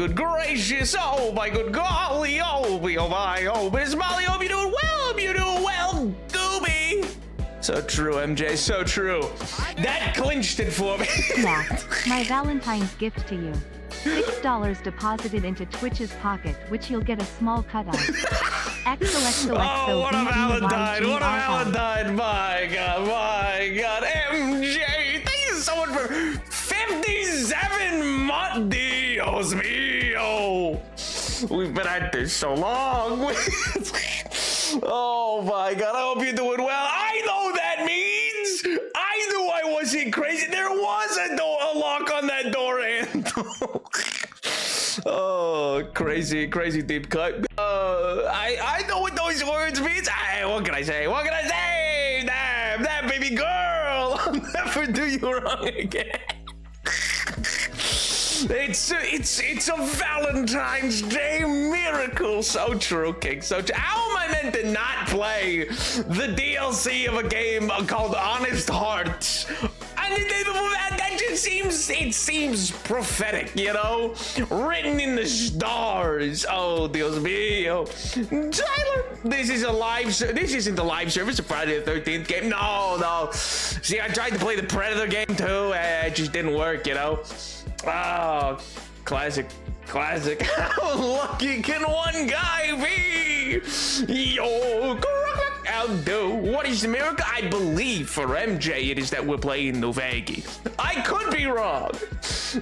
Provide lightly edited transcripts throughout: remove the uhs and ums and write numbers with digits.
good gracious. Oh my good golly. Oh my. Oh Miss Molly. Hope you're doing well. Hope you're doing well. Gooby. So true, MJ. So true. That clinched it for me. Matt, my Valentine's gift to you. $6 deposited into Twitch's pocket, which you'll get a small cut of. XOXOXO. Oh, what a Valentine. What a Valentine. My God. MJ, thank you so much for 57 months. Dios mío. We've been at this so long. Oh my God, I hope you're doing well. I know that means. I knew I wasn't crazy. There was a lock on that door handle. Oh, crazy deep cut. I know what those words means. What can I say? Damn, that baby girl. I'll never do you wrong again. It's a Valentine's Day miracle. So true, King. So true. How am I meant to not play the DLC of a game called Honest Hearts? And that just seems prophetic, you know? Written in the stars. Oh, Dios mío. Tyler, this isn't the live service of Friday the 13th game. No. See, I tried to play the Predator game too. It just didn't work, you know? Oh, classic. How lucky can one guy be? Yo, outdo. What is the miracle? I believe for MJ it is that we're playing Nuvagi. I could be wrong.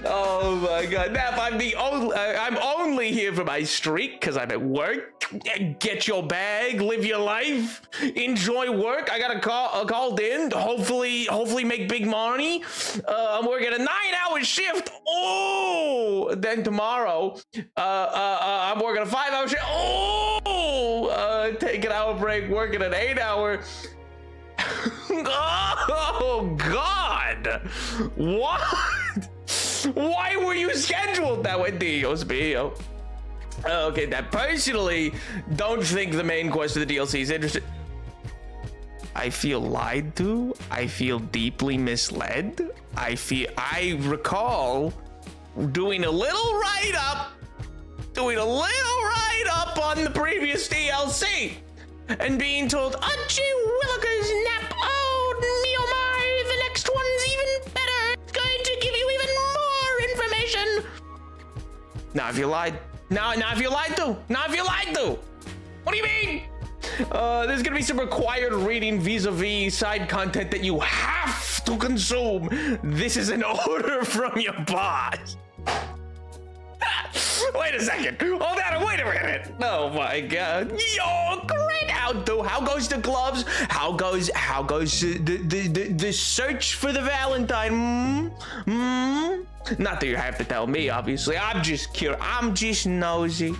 Oh my God. Now, I'm only here for my streak because I'm at work. Get your bag, live your life, enjoy work. I got a called in. Hopefully make big money. I'm working a 9-hour shift. Oh, then tomorrow, I'm working a 5-hour shift. Oh, take an hour break, working an 8-hour. Oh God, what? Why were you scheduled that way, Dios mío? Okay, that personally don't think the main quest of the DLC is interesting. I feel lied to. I feel deeply misled. I recall doing a little write-up on the previous DLC and being told, Archie Willikers nap. Oh my, the next one's even better. It's going to give you even more information. Now if you lied. Now if you lied to. What do you mean? There's gonna be some required reading vis-a-vis side content that you have to consume. This is an order from your boss. Wait a second. Hold on. Wait a minute. Oh my God. Yo, great outdo. How goes the gloves? How goes the search for the Valentine? Not that you have to tell me, obviously. I'm just curious. I'm just nosy.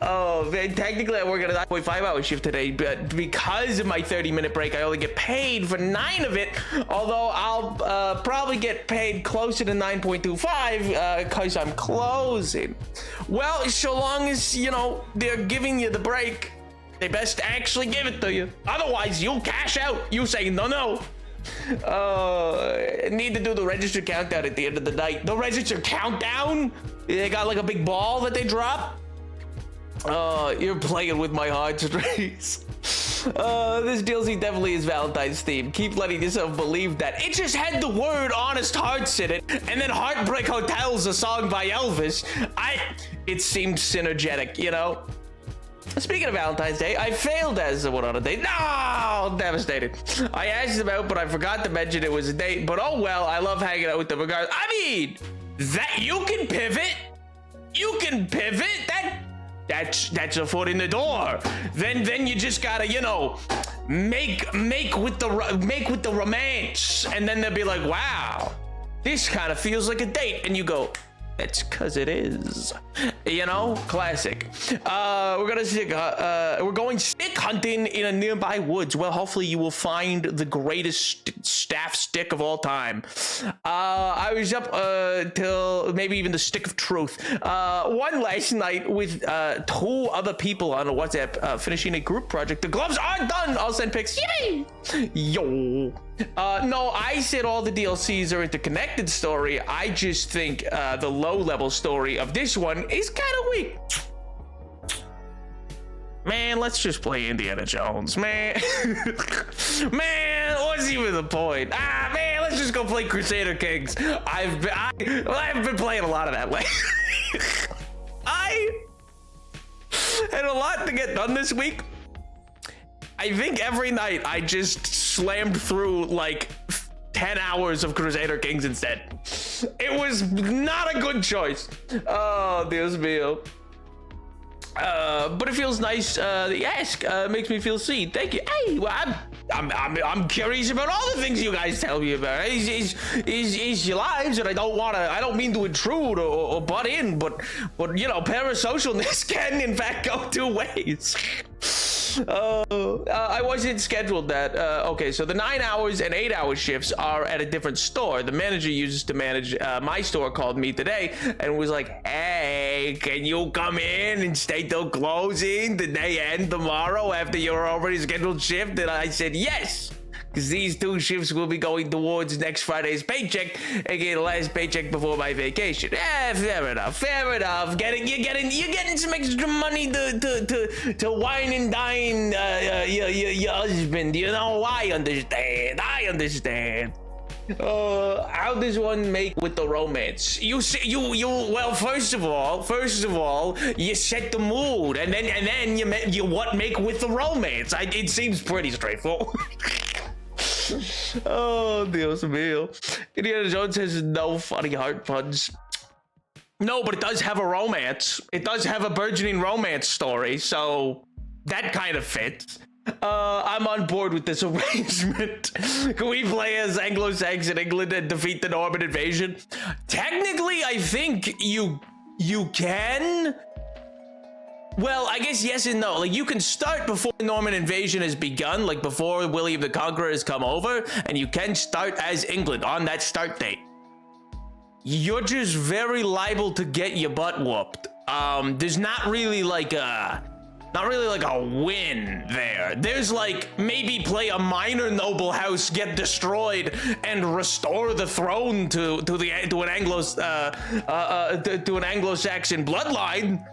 Oh, man, technically I work at a 9.5-hour shift today, but because of my 30-minute break, I only get paid for 9 of it. Although I'll probably get paid closer to 9.25 because I'm closing. Well, so long as, you know, they're giving you the break, they best actually give it to you. Otherwise, you'll cash out. You say no. Need to do the register countdown at the end of the night. The register countdown? They got like a big ball that they drop? You're playing with my heartstrings. This DLC definitely is Valentine's theme. Keep letting yourself believe that. It just had the word Honest Hearts in it, and then Heartbreak Hotel's a song by Elvis. It seemed synergetic, you know? Speaking of Valentine's Day, I failed as someone on a date. No, devastated. I asked them out, but I forgot to mention it was a date. But oh well, I love hanging out with them regardless. I mean, that you can pivot. That's a foot in the door. Then you just gotta, you know, make with the romance, and then they'll be like, wow, this kind of feels like a date, and you go, that's because it is. You know, classic. We're going stick hunting in a nearby woods. Well, hopefully you will find the greatest staff stick of all time. I was up till maybe even the stick of truth. One last night with 2 other people on a WhatsApp, finishing a group project. The gloves are done. I'll send pics. Yippee! Yo. No, I said all the DLCs are interconnected story. I just think the low-level story of this one is kind of weak. Man, let's just play Indiana Jones, man. Man, what's even the point? Man, let's just go play Crusader Kings. I've been playing a lot of that lately. I had a lot to get done this week. I think every night I just slammed through like 10 hours of Crusader Kings instead. It was not a good choice. Oh, Dios mío. But it feels nice that you ask. Makes me feel seen. Thank you. Hey, well, I'm curious about all the things you guys tell me about. Is your lives, and I don't mean to intrude or butt in, but you know, parasocialness can in fact go two ways. I wasn't scheduled that. Okay, so the 9 hours and 8 hour shifts are at a different store. The manager uses to manage my store called me today and was like, hey, can you come in and stay till closing? Did they end tomorrow after your already scheduled shift? And I said, yes. Because these 2 shifts will be going towards next Friday's paycheck and get the last paycheck before my vacation. Fair enough. You're getting some extra money to wine and dine your husband. You know, I understand. How does one make with the romance? You well, first of all, you set the mood, and then you make with the romance. It seems pretty straightforward. Oh, Dios mío. Indiana Jones has no funny heart puns. No, but it does have a romance. It does have a burgeoning romance story, so that kind of fits. I'm on board with this arrangement. Can we play as Anglo-Saxon England and defeat the Norman invasion? Technically, I think you can. Well, I guess yes and no. Like, you can start before the Norman invasion has begun, like before William the Conqueror has come over, and you can start as England on that start date. You're just very liable to get your butt whooped. There's not really like a win there. There's like maybe play a minor noble house, get destroyed, and restore the throne to an Anglo-Saxon bloodline.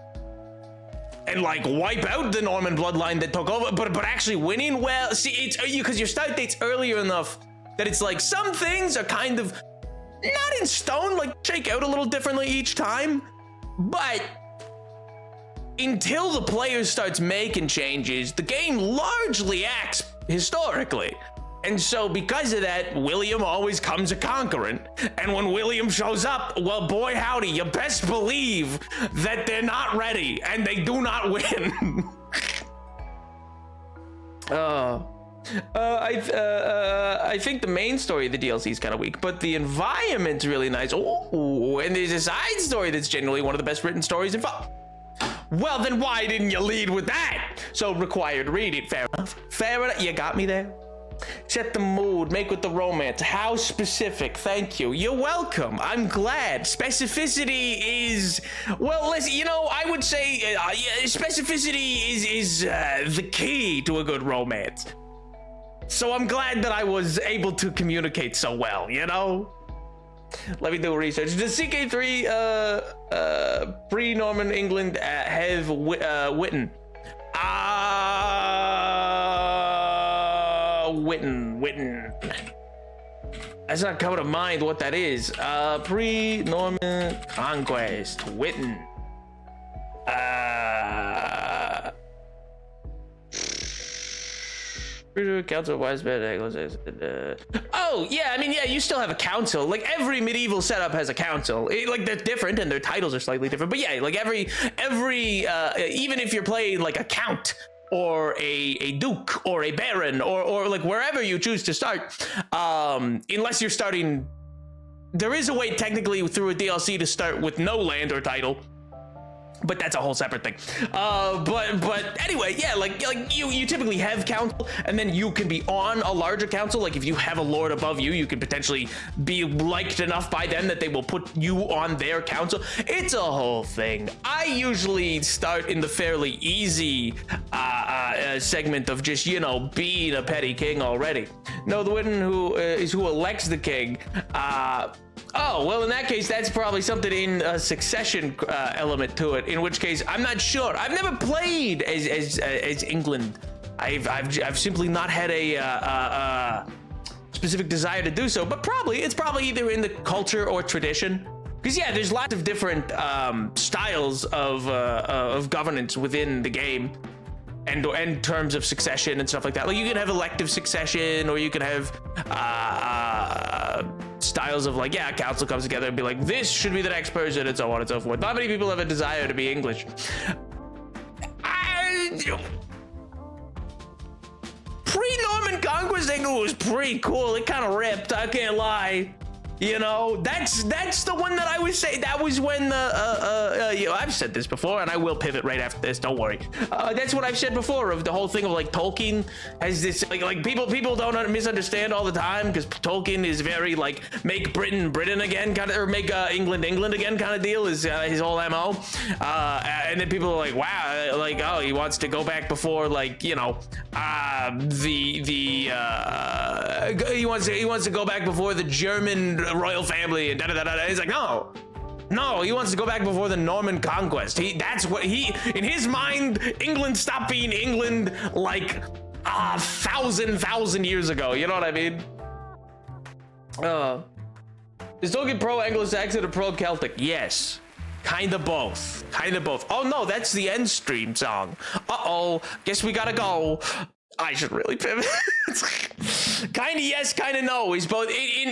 And like wipe out the Norman bloodline that took over, but actually winning, well, see, it's because your start date's earlier enough that it's like some things are kind of not in stone, like shake out a little differently each time, but until the player starts making changes, the game largely acts historically. And so because of that, William always comes a conquering. And when William shows up, well, boy, howdy, you best believe that they're not ready and they do not win. I think the main story of the DLC is kind of weak, but the environment's really nice. Oh, and there's a side story that's genuinely one of the best written stories in fun. Well, then why didn't you lead with that? So required reading. Fair enough. You got me there. Set the mood, make with the romance. How specific? Thank you. You're welcome. I'm glad. Specificity is, well, listen, you know, I would say specificity is the key to a good romance. So I'm glad that I was able to communicate so well, you know? Let me do research. Does CK3 pre-Norman England have Witten? Witten. That's not coming to mind what that is. Pre-Norman Conquest. Witten. Council of Wise Men. Oh, yeah, I mean, yeah, you still have a council. Like, every medieval setup has a council. Like, they're different, and their titles are slightly different. But yeah, like, every even if you're playing, like, a count, or a duke, or a baron, or like, wherever you choose to start, unless you're starting... There is a way, technically, through a DLC to start with no land or title. But that's a whole separate thing. But anyway, yeah, like you typically have council, and then you can be on a larger council. Like if you have a lord above you, you can potentially be liked enough by them that they will put you on their council. It's a whole thing. I usually start in the fairly easy segment of just, you know, being a petty king already. No, the Witten who elects the king. Oh, well, in that case, that's probably something in a succession element to it. In which case, I'm not sure. I've never played as England. I've simply not had a specific desire to do so. But it's probably either in the culture or tradition. Because yeah, there's lots of different styles of governance within the game. And in terms of succession and stuff like that. Like, you can have elective succession, or you can have styles of, like, yeah, a council comes together and be like, this should be the next person, and so on and so forth. Not many people have a desire to be English. Pre-Norman Conquest England was pretty cool. It kind of ripped, I can't lie. You know, that's the one that I would say. That was when you know, I've said this before, and I will pivot right after this. Don't worry. That's what I've said before of the whole thing of, like, Tolkien has this, like people don't misunderstand all the time, because Tolkien is very, like, make Britain again kind of, or make England again kind of deal is his whole MO. And then people are like, wow, like, oh, he wants to go back before, like, you know, he wants to go back before the German royal family and da-da-da-da. He's like, no, he wants to go back before the Norman conquest. That's what in his mind, England stopped being England like a thousand years ago. You know what I mean? Is Tolkien pro Anglo-Saxon or pro Celtic? Yes. Kind of both. Oh no, that's the end stream song. Uh-oh, guess we gotta go. I should really pivot. Kind of yes, kind of no. He's both. In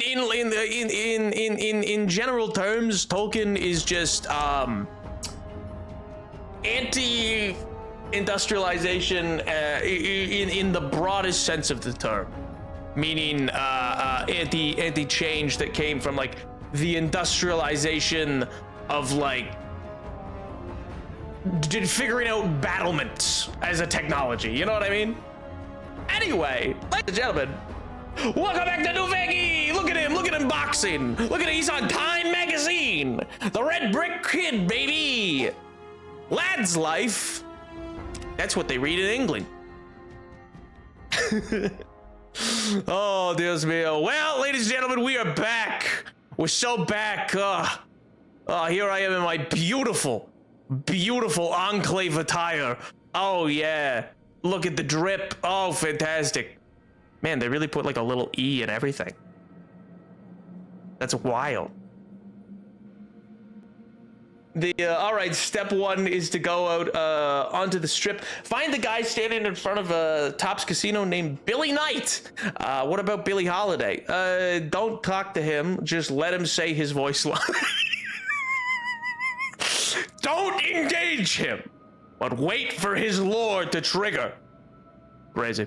general terms, Tolkien is just anti-industrialization in the broadest sense of the term, meaning anti-change that came from, like, the industrialization of, like, figuring out battlements as a technology. You know what I mean? Anyway, ladies and gentlemen, welcome back to Nuvegi! Look at him boxing! Look at him, he's on Time Magazine! The Red Brick Kid, baby! Lad's life. That's what they read in England. Oh, Dios mío. Well, ladies and gentlemen, we are back. We're so back. Here I am in my beautiful enclave attire. Oh, yeah. Look at the drip. Oh, fantastic. Man, they really put, like, a little E in everything. That's wild. All right, step one is to go out onto the strip. Find the guy standing in front of a Tops Casino named Billy Knight. What about Billie Holiday? Don't talk to him. Just let him say his voice line. Don't engage him, but wait for his lore to trigger. Crazy.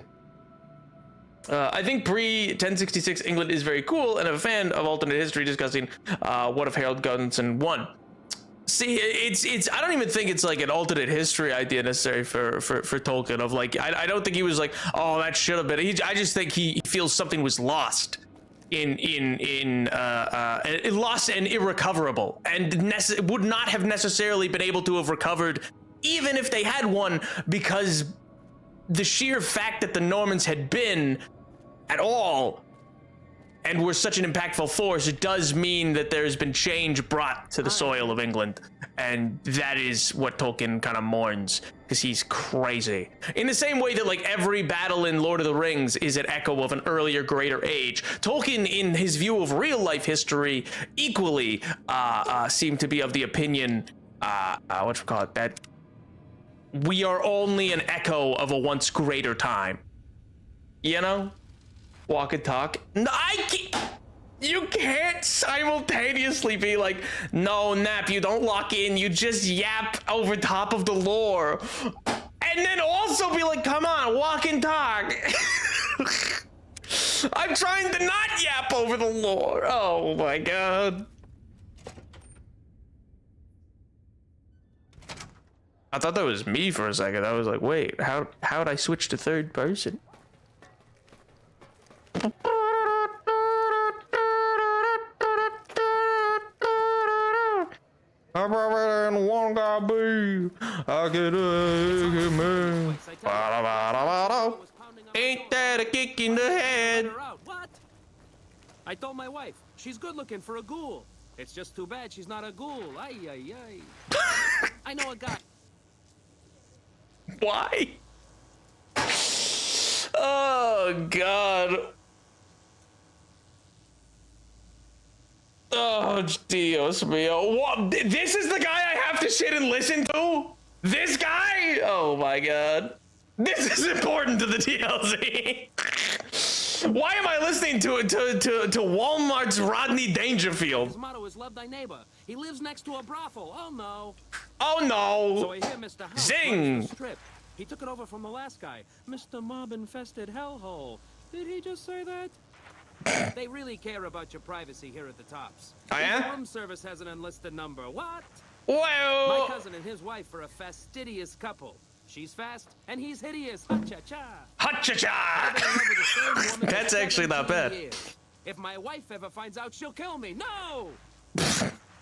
I think pre-1066 England is very cool, and I'm a fan of alternate history discussing what if Harold Godwinson won. See, it's I don't even think it's like an alternate history idea necessary for Tolkien of, like, I don't think he was like, oh, that should have been. I just think he feels something was lost lost and irrecoverable, and would not have necessarily been able to have recovered even if they had won, because the sheer fact that the Normans had been at all and were such an impactful force, it does mean that there's been change brought to the soil of England. And that is what Tolkien kind of mourns, because he's crazy. In the same way that, like, every battle in Lord of the Rings is an echo of an earlier, greater age, Tolkien, in his view of real life history, equally seemed to be of the opinion, that we are only an echo of a once greater time. You know? Walk and talk. No, you can't simultaneously be like, no, Nap, you don't lock in, you just yap over top of the lore. And then also be like, come on, walk and talk. I'm trying to not yap over the lore. Oh my god. I thought that was me for a second. I was like, wait, how'd I switch to third person? One guy be, I get a man. Ain't that a kick in the head? told my wife, she's good looking for a ghoul. It's just too bad she's not a ghoul. Ay, ay, ay. I know a guy. Why? Oh, God. Oh, Dios mío. What? This is the guy I have to sit and listen to? This guy? Oh, my God. This is important to the DLC. Why am I listening to Walmart's Rodney Dangerfield? His motto is love thy neighbor. He lives next to a brothel. Oh, no. Oh, no. So I hear Mr. House Zing. runs the strip. He took it over from the last guy, Mr. Mob-infested hellhole. Did he just say that? They really care about your privacy here at the Tops. Oh, yeah? The room service has an enlisted number. What? Whoa. My cousin and his wife are a fastidious couple. She's fast, and he's hideous. Ha-cha-cha. Ha-cha-cha. I've been in love with the same woman for That's actually not 17 bad. years. If my wife ever finds out, she'll kill me. No!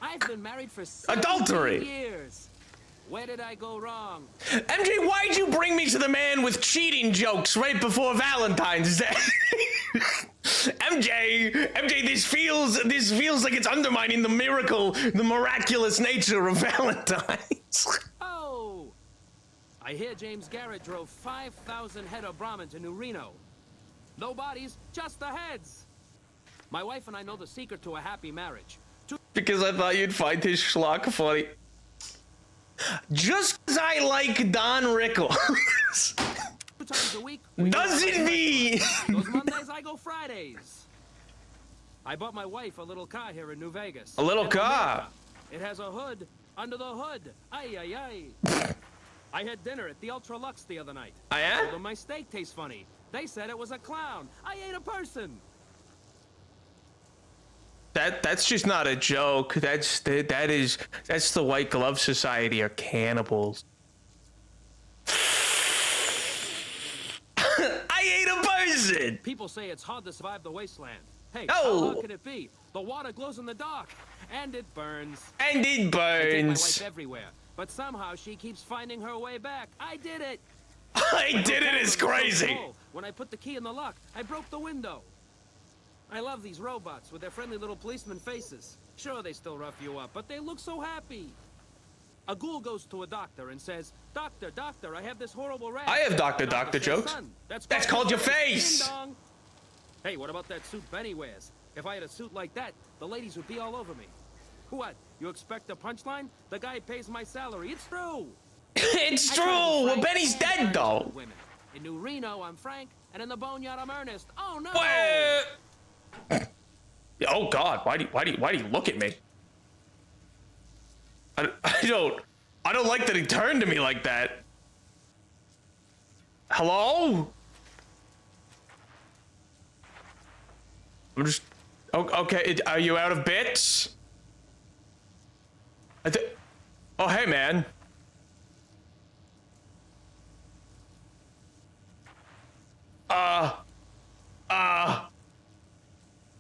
I've been married for 17 Adultery. years. Where did I go wrong? MJ, why'd you bring me to the man with cheating jokes right before Valentine's Day? MJ, this feels like it's undermining the miraculous nature of Valentine's. Oh! I hear James Garrett drove 5,000 head of Brahmin to New Reno. No bodies, just the heads. My wife and I know the secret to a happy marriage. Because I thought you'd find his schlock funny. Just because I like Don Rickles. 2 times a week. Doesn't mean. Those Mondays, I go Fridays. I bought my wife a little car here in New Vegas. A little In car? America. It has a hood under the hood. Ay, ay, ay. I had dinner at the Ultra Lux the other night. Oh, yeah? I told them my steak tastes funny. They said it was a clown. I ate a person. That's just not a joke. That's the White Glove Society are cannibals. I ate a person. People say it's hard to survive the wasteland. Hey, Oh. how hard can it be? The water glows in the dark, and it burns. And it I take my burns. wife everywhere, but somehow she keeps finding her way back. I did it. I did it. It's Hotel room was so crazy. cold. When I put the key in the lock, I broke the window. I love these robots with their friendly little policeman faces. Sure, they still rough you up, but they look so happy. A ghoul goes to a doctor and says, Doctor, doctor, I have this horrible rash. I have doctor Doctor says, jokes. "Son, that's called your face." Ding dong. Hey, what about that suit Benny wears? If I had a suit like that, the ladies would be all over me. What? You expect a punchline? The guy pays my salary. It's true. It's I true. try to be Well, frank Benny's and dead earnest though. with women. In New Reno, I'm Frank, and in the Boneyard, I'm Ernest. Oh no! Oh God! Why do you look at me? I don't like that he turned to me like that. Hello? I'm just. Okay. Are you out of bits? Oh, hey, man.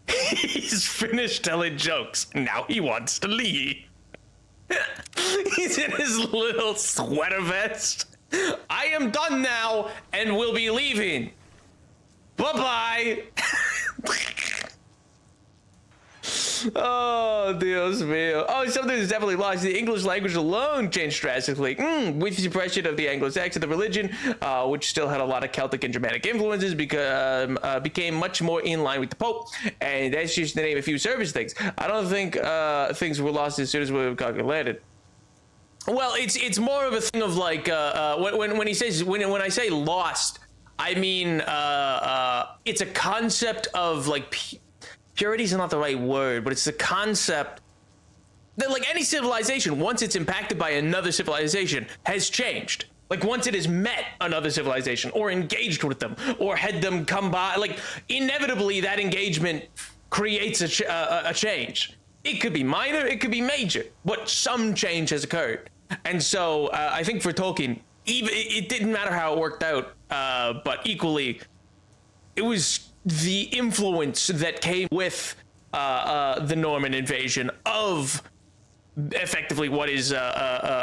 He's finished telling jokes. Now he wants to leave. He's in his little sweater vest. I am done now and will be leaving. Bye-bye. Oh, Dios mío. Oh, something is definitely lost. The English language alone changed drastically. With the suppression of the Anglo-Saxon, the religion, which still had a lot of Celtic and Germanic influences, became much more in line with the Pope. And that's just to name a few service things. I don't think things were lost as soon as we were calculated. Well, it's more of a thing of like when he says when I say lost, I mean it's a concept of like purity is not the right word, but it's the concept that like any civilization, once it's impacted by another civilization, has changed. Like once it has met another civilization or engaged with them or had them come by, like inevitably that engagement creates a change. It could be minor, it could be major, but some change has occurred. And so I think for Tolkien, even it didn't matter how it worked out, but equally, it was the influence that came with the Norman invasion of effectively what is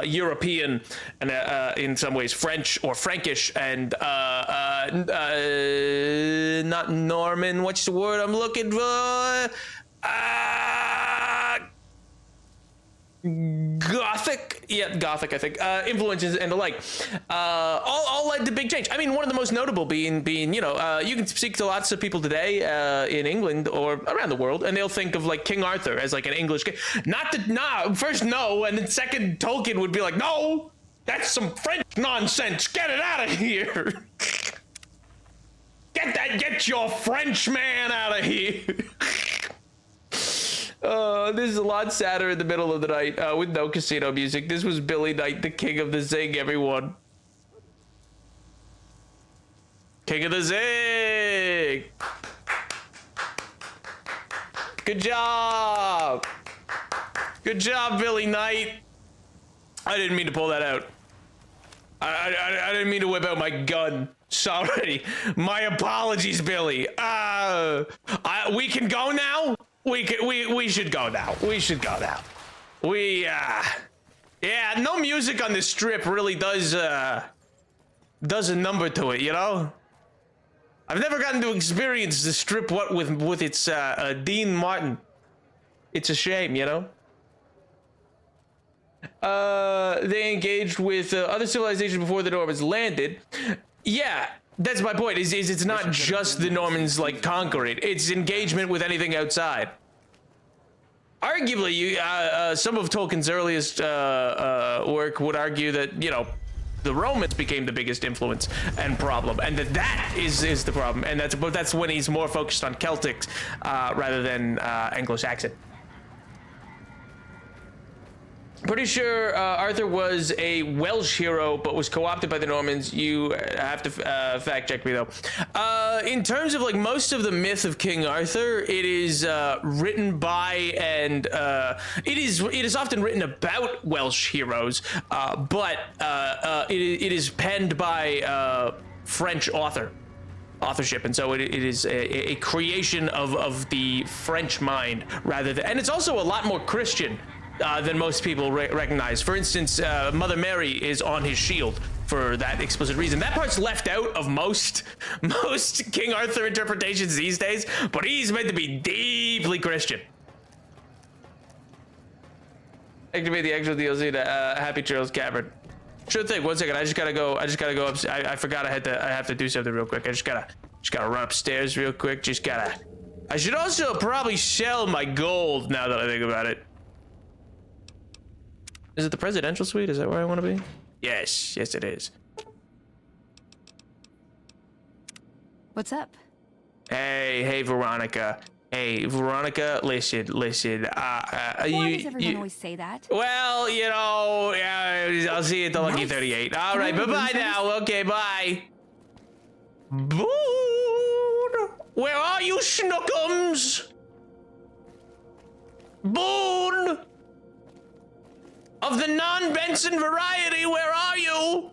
European and in some ways French or Frankish and not Norman. What's the word I'm looking for? Gothic, yeah, Gothic, I think, influences and the like, all led to big change. I mean, one of the most notable being, you know, you can speak to lots of people today in England or around the world, and they'll think of like King Arthur as like an English king. First no, and then second Tolkien would be like, no, that's some French nonsense. Get it out of here. Get your French man out of here. This is a lot sadder in the middle of the night with no casino music. This was Billy Knight, the king of the zing, everyone. King of the zing! Good job! Good job, Billy Knight. I didn't mean to pull that out. I didn't mean to whip out my gun. Sorry. My apologies, Billy. We can go now? We should go now. We should go now. Yeah, no music on this strip really does a number to it, you know? I've never gotten to experience the strip with its Dean Martin. It's a shame, you know? They engaged with other civilizations before the Normans landed. Yeah, that's my point. Is it's not just the Normans like conquering; it's engagement with anything outside. Arguably, some of Tolkien's earliest work would argue that, you know, the Romans became the biggest influence and problem, and that is the problem, and that's when he's more focused on Celtics rather than Anglo-Saxon. Pretty sure Arthur was a Welsh hero, but was co-opted by the Normans. You have to fact check me though. In terms of like most of the myth of King Arthur, it is written by and it is often written about Welsh heroes, but it is penned by French authorship, and so it is a creation of the French mind rather than, and it's also a lot more Christian than most people recognize. For instance, Mother Mary is on his shield for that explicit reason. That part's left out of most King Arthur interpretations these days, but he's meant to be deeply Christian. Activate the actual DLC to Happy Trails Cavern. Sure thing. 1 second. I just gotta go up. I forgot I have to do something real quick. I just gotta run upstairs real quick. I should also probably sell my gold now that I think about it. Is it the presidential suite? Is that where I want to be? Yes, it is. What's up? Hey, Veronica. Hey, Veronica, listen. Why does everyone always say that? Well, you know, I'll see you at the Lucky 38. All right, bye-bye now. Okay, bye. Boone! Where are you, Snookums? Boone! Of the non-Benson variety, where are you?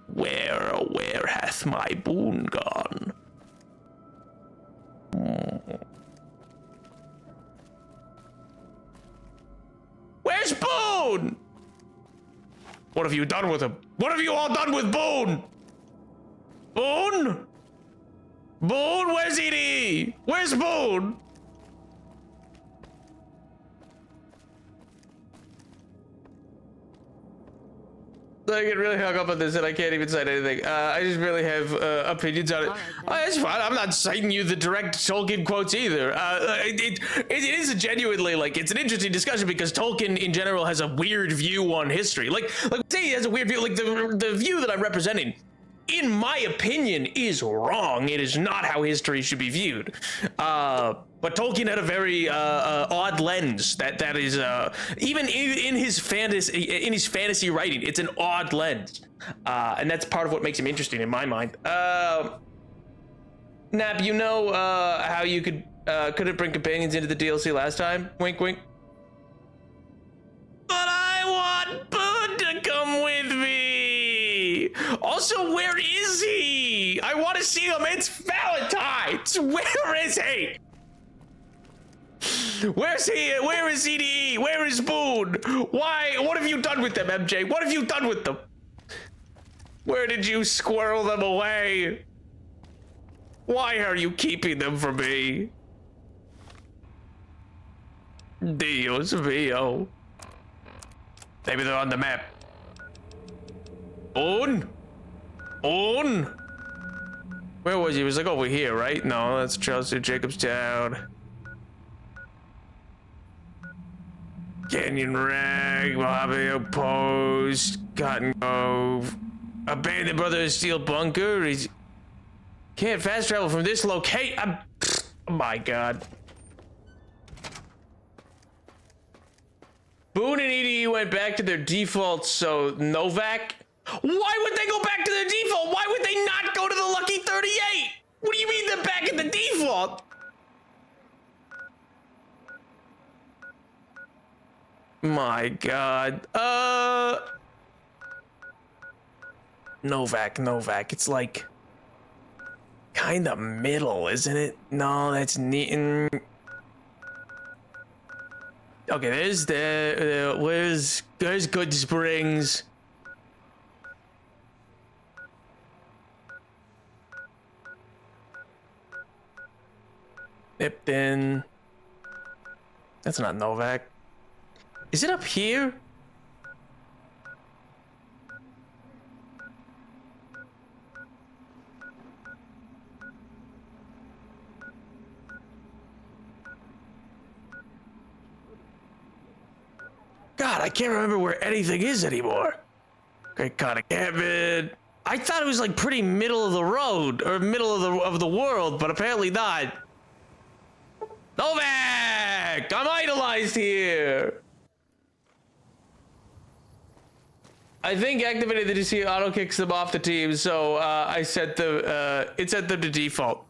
Where hath my boon gone? Where's Boone? What have you done with him? What have you all done with Boone? Boone? Boone, where's Edie? Where's Boone? I get really hung up on this and I can't even cite anything. I just really have opinions on it. It's fine. I'm not citing you the direct Tolkien quotes either. It is a genuinely, like, it's an interesting discussion because Tolkien in general has a weird view on history. Like say he has a weird view, like the view that I'm representing, in my opinion, is wrong. It is not how history should be viewed. But Tolkien had a very odd lens that is even in his fantasy writing, it's an odd lens, and that's part of what makes him interesting in my mind. Nap, you know how you couldn't bring companions into the DLC last time? Wink, wink. But I want Boone to come with me. Also, where is he? I want to see him. It's Valentine's. Where is he? Where's he? Where is CDE? Where is Boone? Why? What have you done with them, MJ? What have you done with them? Where did you squirrel them away? Why are you keeping them from me? Dios mío. Maybe they're on the map. Boone? Boone? Where was he? He was like over here, right? No, that's Chelsea, Jacobstown. Canyon Rag, Mojave Post, Cotton Cove, Abandoned Brothers Steel Bunker. He's can't fast travel from this location. Oh my god. Boone and EDE went back to their default, so Novak. Why would they go back to their default? Why would they not go to the Lucky 38? What do you mean they're back in the default? My god. Novak. It's like kind of middle, isn't it? No, that's neat. Okay, there's Good Springs. Nipton. That's not Novak. Is it up here? God, I can't remember where anything is anymore. Great Cotton Cabin. I thought it was like pretty middle of the road or middle of the world, but apparently not. Novak! I'm idolized here. I think activated the DC auto kicks them off the team, so I set the it set them to default.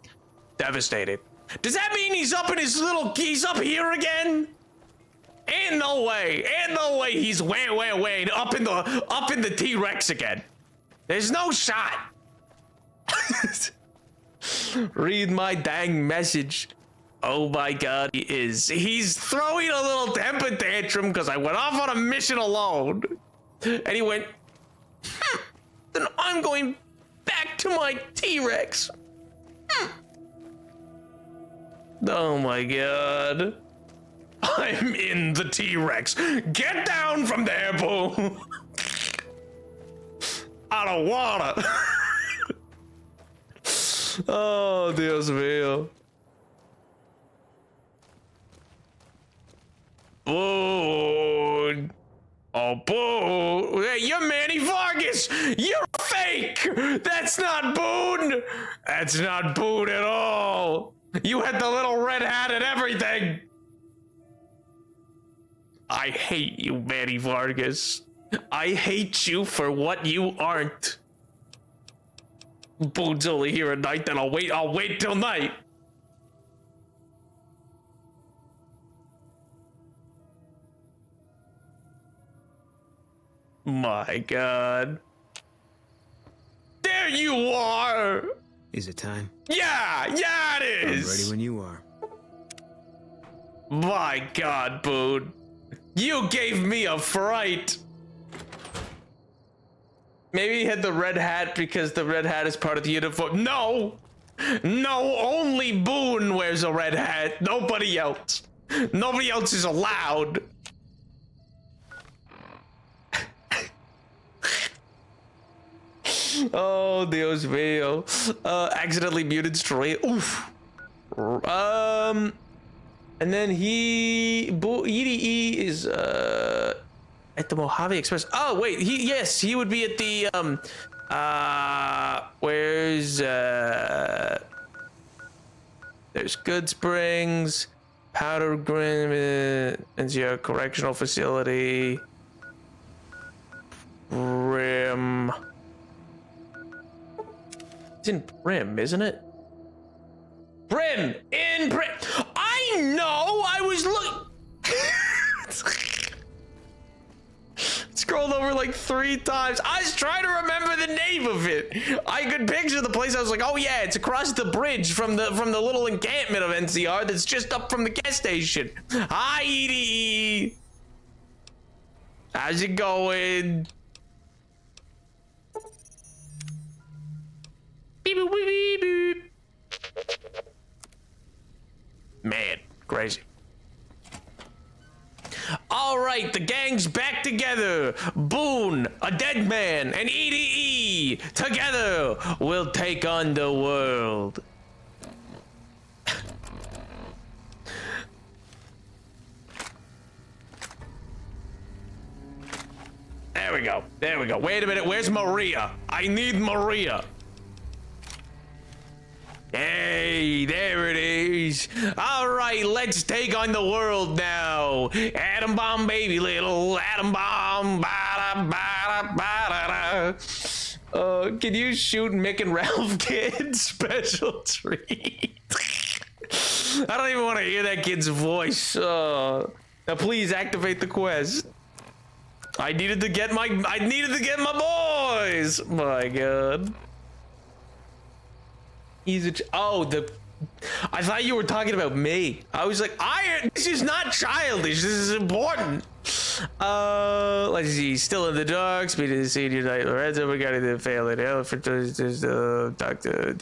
Devastated. Does that mean he's up here again? Ain't no way he's way up in the T-Rex again. There's no shot. Read my dang message. Oh my god, he's throwing a little temper tantrum because I went off on a mission alone. And he went, then I'm going back to my T-Rex. Oh my god. I'm in the T-Rex. Get down from there, Boo. I don't wanna. Oh, Dios mío. Boone. Oh, Boone. Hey, you're Manny Vargas. You're fake. That's not Boone. That's not Boone at all. You had the little red hat and everything. I hate you, Manny Vargas. I hate you for what you aren't. Boone's only here at night, then I'll wait till night. My god. There you are! Is it time? Yeah, it is! I'm ready when you are. My god, Boone. You gave me a fright. Maybe he had the red hat because the red hat is part of the uniform. No, only Boone wears a red hat. Nobody else. Nobody else is allowed. Oh, Dios mío. Accidentally muted straight. Oof. And then EDE is at the Mojave Express. Oh wait, he would be at the where's there's Good Springs, Powder Grim, NCR Correctional Facility, Brim. It's in Brim, isn't it? Brim! In Brim! I know! I was looking... Scrolled over like 3 times. I was trying to remember the name of it. I could picture the place. I was like, oh yeah, it's across the bridge from the little encampment of NCR that's just up from the gas station. Hi, Edie. How's it going? Beep, boop, beep, beep. Man, crazy. All right, the gang's back together. Boone, a dead man, and EDE. Together, we'll take on the world. There we go. There we go. Wait a minute. Where's Maria? I need Maria. Hey, there it is. All right, let's take on the world now. Atom bomb, baby, little atom bomb. Ba-da, ba-da, ba-da-da. Can you shoot Mick and Ralph, kid? Special treat. I don't even want to hear that kid's voice. Now, please activate the quest. I needed to get my boys. My God. I thought you were talking about me. I was like, this is not childish. This is important. Let's see. Still in the dark. Speed of the senior night. Lorenzo, we got to fail it. Elephant, doctor.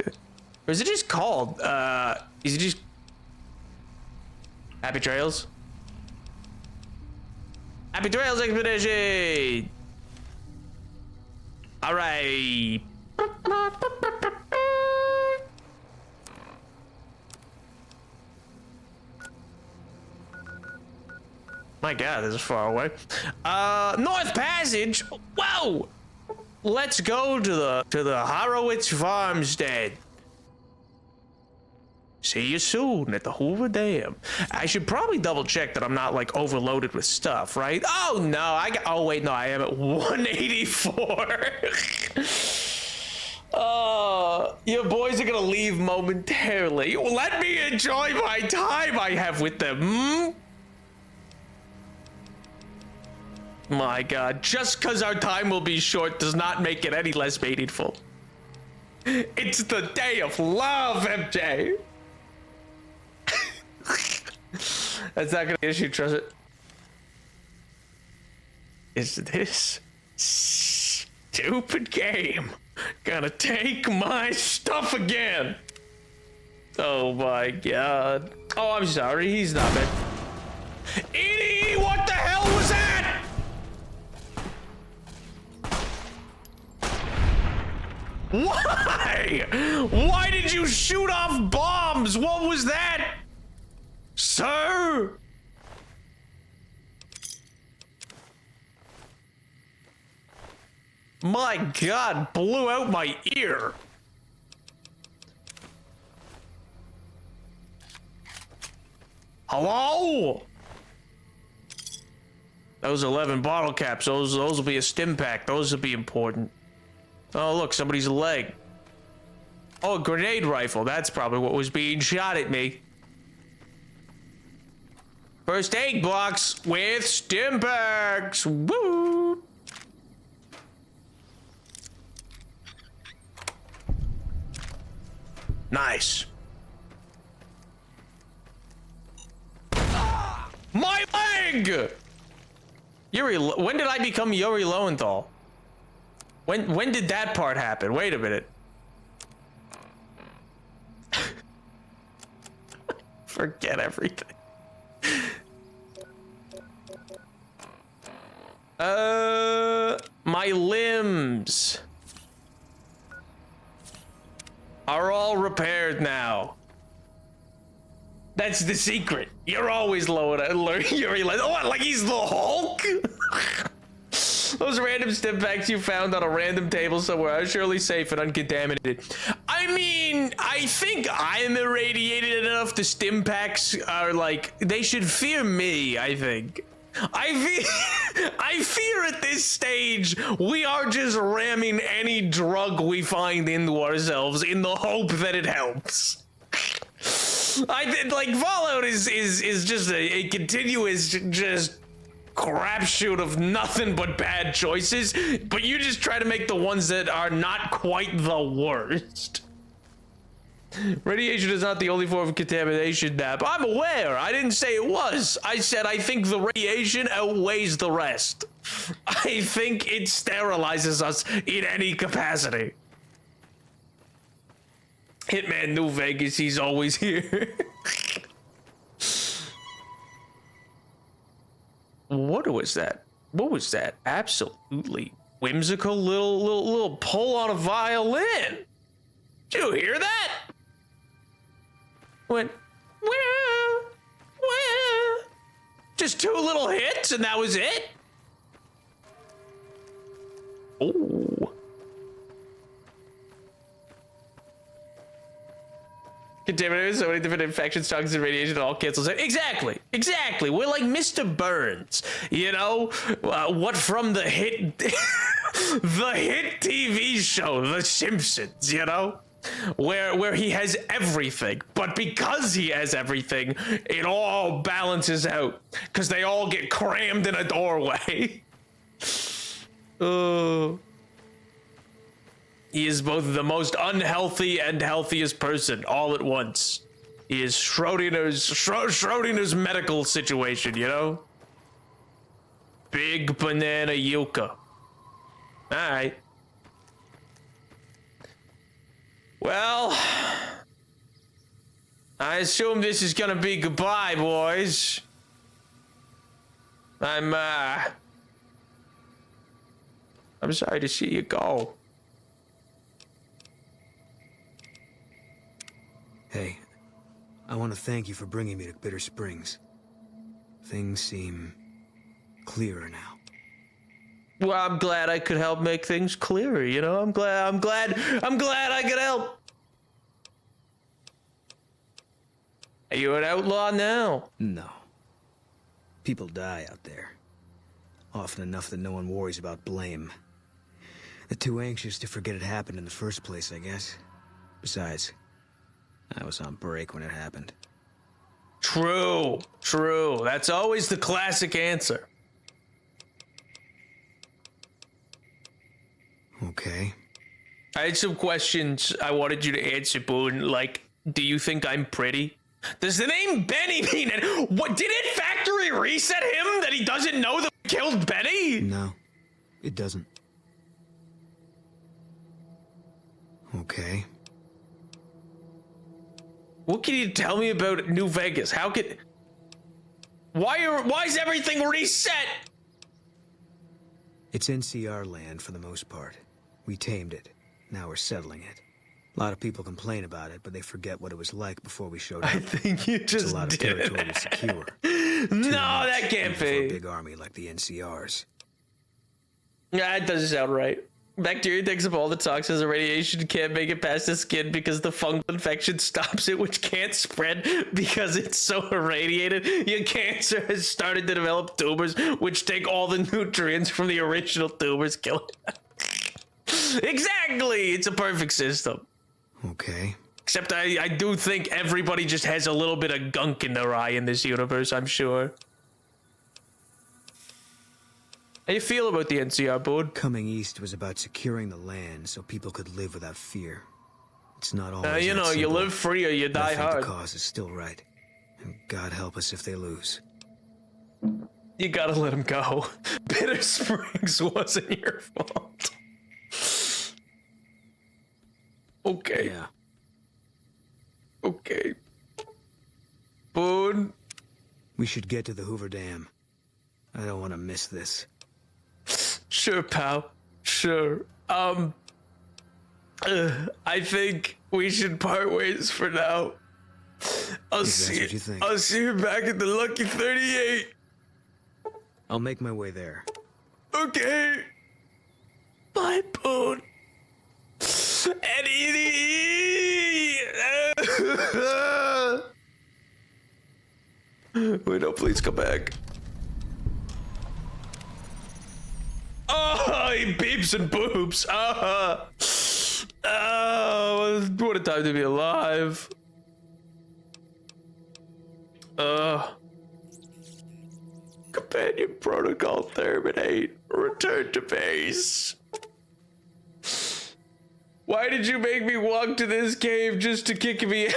Or is it just called? Is it just Happy Trails? Happy Trails Expedition. All right. My God, this is far away. North Passage. Whoa! Let's go to the Horowitz Farmstead. See you soon at the Hoover Dam. I should probably double check that I'm not like overloaded with stuff, right? Oh no, oh wait, no, I am at 184. Your boys are gonna leave momentarily. Let me enjoy my time I have with them. My God, just because our time will be short does not make it any less meaningful. It's the day of love, MJ. That's not gonna issue, trust it. Is this stupid game gonna take my stuff again? Oh my God. Oh, I'm sorry, he's not bad. Edie, what the hell was that? Why? Why did you shoot off bombs? What was that? Sir? My God, blew out my ear. Hello? Those 11 bottle caps, those will be a stim pack. Those will be important. Oh, look, somebody's leg. Oh, a grenade rifle. That's probably what was being shot at me. First aid box with stim packs. Woo! Nice. My leg! Yuri, when did I become Yuri Lowenthal? When did that part happen? Wait a minute. Forget everything. My limbs are all repaired now. That's the secret. You're always low at Yuri. What, like he's the Hulk? Those random stim packs you found on a random table somewhere are surely safe and uncontaminated. I mean, I think I'm irradiated enough. The stim packs are like, they should fear me, I think. I fear at this stage we are just ramming any drug we find into ourselves in the hope that it helps. I think like Fallout is just a continuous just crapshoot of nothing but bad choices, but you just try to make the ones that are not quite the worst. Radiation is not the only form of contamination, Nap. I'm aware. I didn't say it was. I said I think the radiation outweighs the rest. I think it sterilizes us in any capacity. Hitman New Vegas, he's always here. What was that? What was that? Absolutely whimsical little pull on a violin. Did you hear that? Went, well, just 2 little hits and that was it? Oh. Contaminated, so many different infections, toxins, and radiation, all cancels out. Exactly. We're like Mr. Burns, you know? What from the hit, the hit TV show, The Simpsons, you know? Where he has everything, but because he has everything, it all balances out, because they all get crammed in a doorway. He is both the most unhealthy and healthiest person all at once. He is Schrodinger's medical situation, you know? Big banana yucca. Alright. Well, I assume this is gonna be goodbye, boys. I'm sorry to see you go. Hey, I want to thank you for bringing me to Bitter Springs. Things seem clearer now. Well, I'm glad I could help make things clearer, you know? I'm glad I could help. Are you an outlaw now? No. People die out there. Often enough that no one worries about blame. They're too anxious to forget it happened in the first place, I guess. Besides, I was on break when it happened. True. That's always the classic answer. Okay. I had some questions I wanted you to answer, Boone. Like, do you think I'm pretty? Does the name Benny mean it? What, did it factory reset him that he doesn't know that we killed Benny? No, it doesn't. Okay. What can you tell me about New Vegas? Why is everything reset? It's NCR land for the most part. We tamed it. Now we're settling it. A lot of people complain about it, but they forget what it was like before we showed up. I think you just It's a lot of did territory to secure. No, that can't For a be. big army like the NCRs. That doesn't sound right. Bacteria takes up all the toxins and radiation, can't make it past the skin because the fungal infection stops it, which can't spread because it's so irradiated. Your cancer has started to develop tumors, which take all the nutrients from the original tumors, killing it. Exactly! It's a perfect system. Okay. Except I do think everybody just has a little bit of gunk in their eye in this universe, I'm sure. How you feel about the NCR, board? Coming east was about securing the land so people could live without fear. It's not always You that know, you simple, live free or you but I die think hard. the cause is still right. And God help us if they lose. You gotta let him go. Bitter Springs wasn't your fault. Okay. Yeah. Okay. Boone. We should get to the Hoover Dam. I don't want to miss this. Sure, pal. Sure. I think we should part ways for now. I'll see what you think. I'll see you back at the Lucky 38. I'll make my way there. Okay. Bye, Boone. Eddie. Wait, no, please come back. Oh, he beeps and boops. Oh, what a time to be alive. Companion protocol terminate. Return to base. Why did you make me walk to this cave just to kick me out?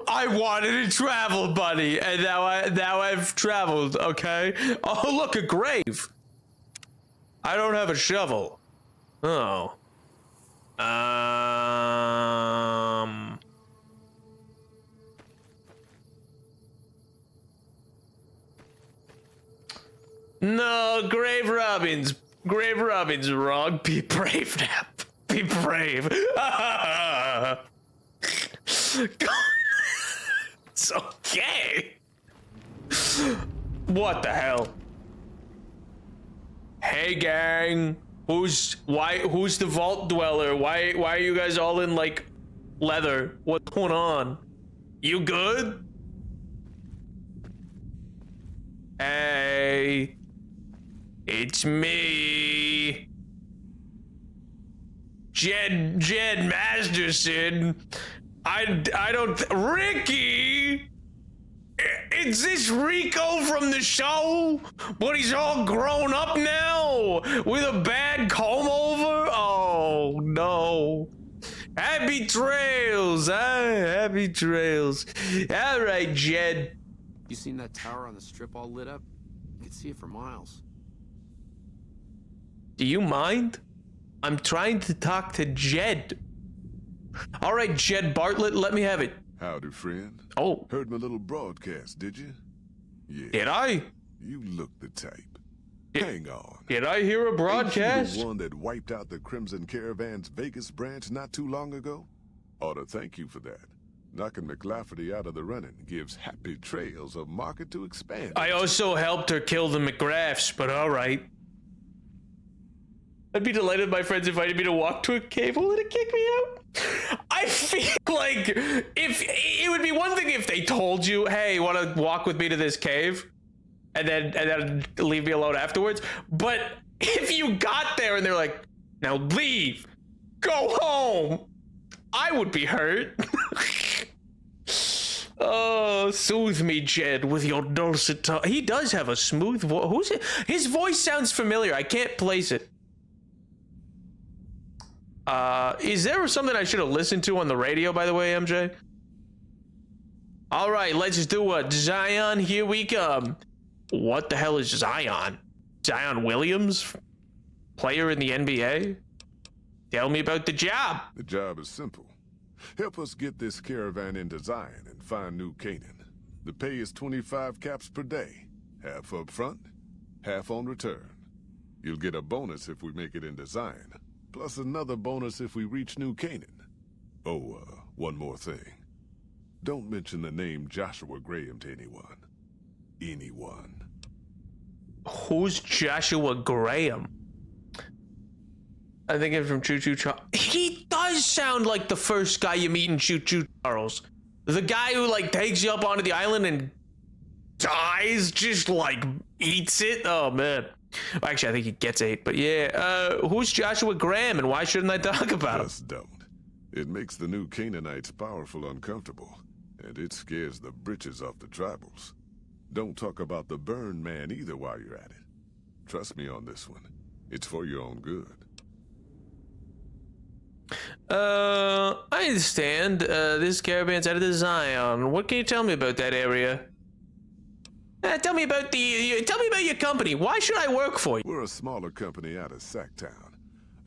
I wanted to travel, buddy, and now I've traveled, okay? Oh, look, a grave. I don't have a shovel. Oh. No, Grave Robin's wrong. Be brave, Nap. Be brave. It's okay. What the hell? Hey, gang. Who's the vault dweller? Why are you guys all in like leather? What's going on? You good? Hey. It's me. Jed Masterson. I don't Ricky. Is this Rico from the show? But he's all grown up now with a bad comb over? Oh no. Happy trails, huh? Happy trails. All right, Jed. You seen that tower on the strip all lit up? You could see it for miles. Do you mind? I'm trying to talk to Jed. All right, Jed Bartlett, let me have it. Howdy, friend. Oh. Heard my little broadcast, did you? Yeah. Did I? You look the type. Hang on. Did I hear a broadcast? Ain't you the one that wiped out the Crimson Caravan's Vegas branch not too long ago? Ought to thank you for that. Knocking McLafferty out of the running gives Happy Trails a market to expand. I also helped her kill the McGraths, but all right. I'd be delighted if my friends invited me to walk to a cave. Will it kick me out? I feel like if it would be one thing if they told you, hey, want to walk with me to this cave? And then leave me alone afterwards. But if you got there and they're like, now leave, go home, I would be hurt. Oh, soothe me, Jed, with your dulcet tone. He does have a smooth voice. Who's it? His voice sounds familiar. I can't place it. Is there something I should have listened to on the radio, by the way, MJ? All right, let's do it. Zion, here we come. What the hell is Zion? Zion Williams? Player in the NBA? Tell me about the job. The job is simple. Help us get this caravan into Zion and find New Canaan. The pay is 25 caps per day. Half up front, half on return. You'll get a bonus if we make it into Zion, plus another bonus if we reach New Canaan. Oh, one more thing. Don't mention the name Joshua Graham to anyone. Anyone. Who's Joshua Graham? I think it's from Choo Choo Charles. He does sound like the first guy you meet in Choo Choo Charles. The guy who like takes you up onto the island and dies, just like eats it. Oh man. Well, actually, I think he gets ate, but yeah. Who's Joshua Graham and why shouldn't I talk about him? Just don't. It makes the new Canaanites powerful uncomfortable, and it scares the britches off the tribals. Don't talk about the burn man either while you're at it. Trust me on this one. It's for your own good. I understand. This caravan's out of the Zion. What can you tell me about that area? Tell me about your company. Why should I work for you? We're a smaller company out of Sacktown,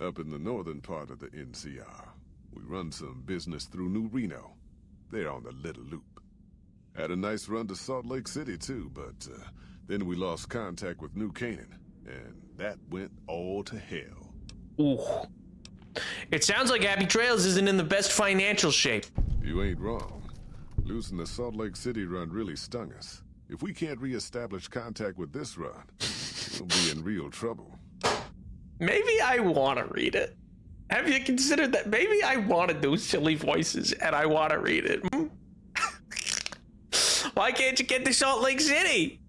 up in the northern part of the NCR. We run some business through New Reno. They're on the Little Loop. Had a nice run to Salt Lake City, too, but then we lost contact with New Canaan, and that went all to hell. Ooh. It sounds like Happy Trails isn't in the best financial shape. You ain't wrong. Losing the Salt Lake City run really stung us. If we can't re-establish contact with this run, we'll be in real trouble. Maybe I want to read it. Have you considered that? Maybe I want to do silly voices and I want to read it. Why can't you get to Salt Lake City?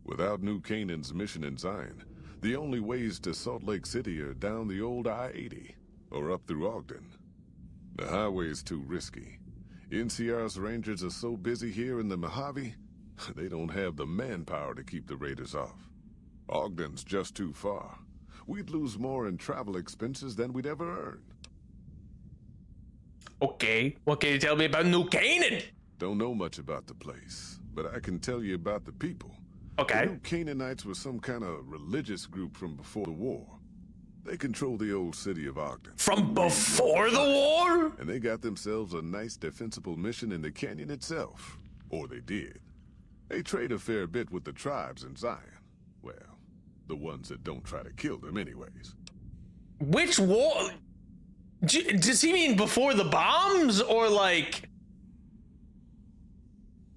Without New Canaan's mission in Zion, the only ways to Salt Lake City are down the old I-80 or up through Ogden. The highway's too risky. NCR's rangers are so busy here in the Mojave, They don't have the manpower to keep the raiders off. Ogden's just too far. We'd lose more in travel expenses than we'd ever earn. Okay, what can you tell me about New Canaan? Don't know much about the place, but I can tell you about the people. Okay. The New Canaanites were some kind of religious group from before the war. They control the old city of Ogden. From before the war? And they got themselves a nice defensible mission in the canyon itself. Or they did. They trade a fair bit with the tribes in Zion. Well, the ones that don't try to kill them anyways. Which war? Does he mean before the bombs, or like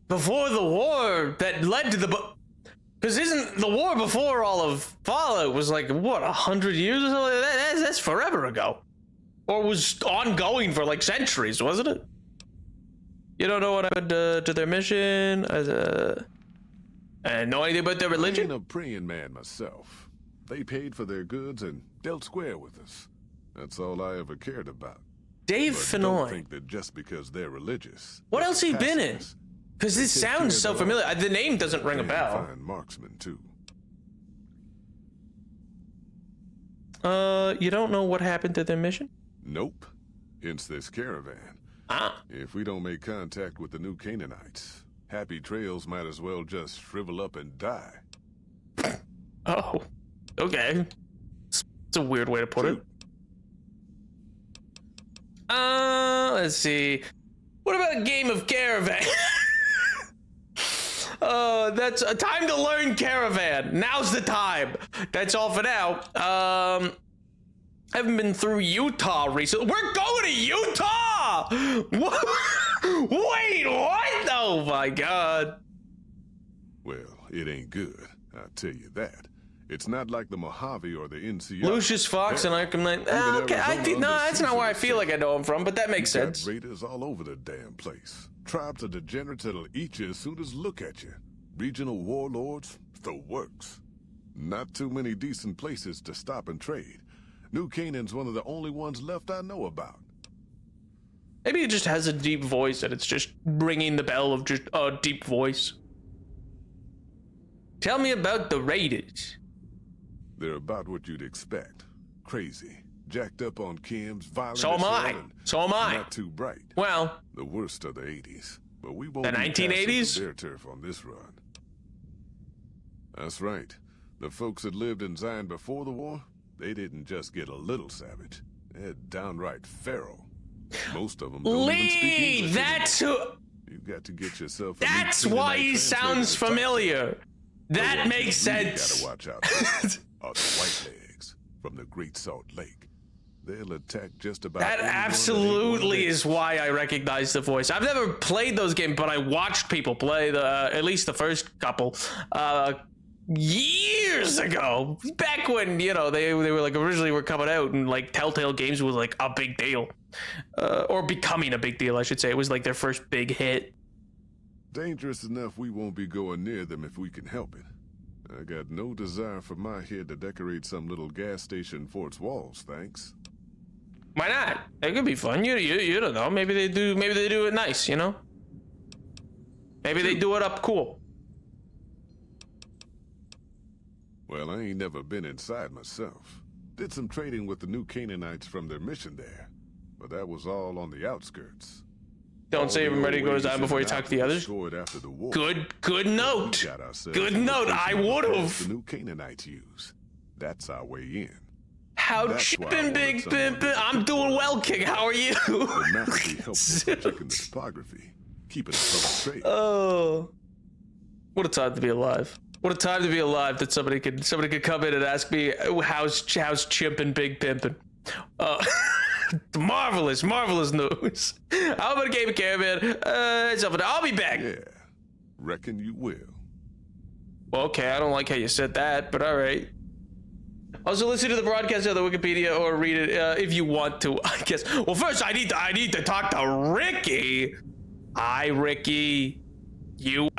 before the war that led to the? Because isn't the war before all of Fallout was like what 100 years or something? That's forever ago, or was ongoing for like centuries, wasn't it? You don't know what happened to their mission? And know anything about their religion? I ain't a praying man myself. They paid for their goods and dealt square with us. That's all I ever cared about. Dave But don't Fenoy. think that just because they're religious. What they're else he been in? pacifists. Because this They take sounds care so of their familiar. own. The name doesn't ring a Damn bell. fine marksman too. You don't know what happened to their mission? Nope. Hence this caravan. Ah. If we don't make contact with the New Canaanites, Happy Trails might as well just shrivel up and die. Oh. Okay. It's a weird way to put it. Let's see. What about a game of Caravan? That's a time to learn Caravan. Now's the time. That's all for now. Haven't been through Utah recently. We're going to Utah! What? Wait, what? Oh my God. Well, it ain't good. I'll tell you that. It's not like the Mojave or the NCR. Lucius Fox and Arkham Knight. Even Okay, Arizona no, under that's not where I Caesar feel like I know him from, but that makes You got sense. raiders all over the damn place. Tribes of degenerates that'll eat you as soon as look at you. Regional warlords, the works. Not too many decent places to stop and trade. New Canaan's one of the only ones left I know about. Maybe it just has a deep voice and it's just ringing the bell of just a deep voice. Tell me about the Raiders. They're about what you'd expect. Crazy, jacked up on chems, violent So am as hell, I. and So am I. not too bright. Well, The worst of the 80s. But we won't The be passing 1980s? their turf on this run. That's right. The folks that lived in Zion before the war, they didn't just get a little savage. They're downright feral. Most of them don't even speak Lee, English. that's who. You got to get yourself. A new That's Canaanite why he translator sounds to talk to. familiar. That The makes ones you really sense. Gotta watch out for are the Whitelegs from the Great Salt Lake. They'll attack just about. That anyone that ain't one of absolutely theirs. is why I recognize the voice. I've never played those games, but I watched people play at least the first couple years ago. Back when they were like originally were coming out, and like Telltale Games was like a big deal, or becoming a big deal, I should say. It was like their first big hit. Dangerous enough we won't be going near them if we can help it. I got no desire for my head to decorate some little gas station fort's walls, thanks. Why not? It could be fun. You don't know. Maybe they do it nice. Maybe they do it up cool. Well, I ain't never been inside myself. Did some trading with the New Canaanites from their mission there, but that was all on the outskirts. Don't say everybody goes down before you talk to the others. Destroyed after the war. Good note. We got ourselves Good a note. location I of the would path The have. New Canaanites use. That's our way in. How That's why I chippin' wanted big someone pimpin'? to I'm doing well, King. How are you? The map would be helpful for checking the topography, keeping us on the trail. Oh, what a time to be alive! What a time to be alive that somebody could come in and ask me how's chimpin' big pimpin'. Marvelous news. How about a game of Caravan? I'll be back. Yeah, reckon you will. Well, okay, I don't like how you said that, but all right. Also, listen to the broadcast on the Wikipedia or read it if you want to, I guess. Well, first, I need to talk to Ricky. Hi, Ricky. You,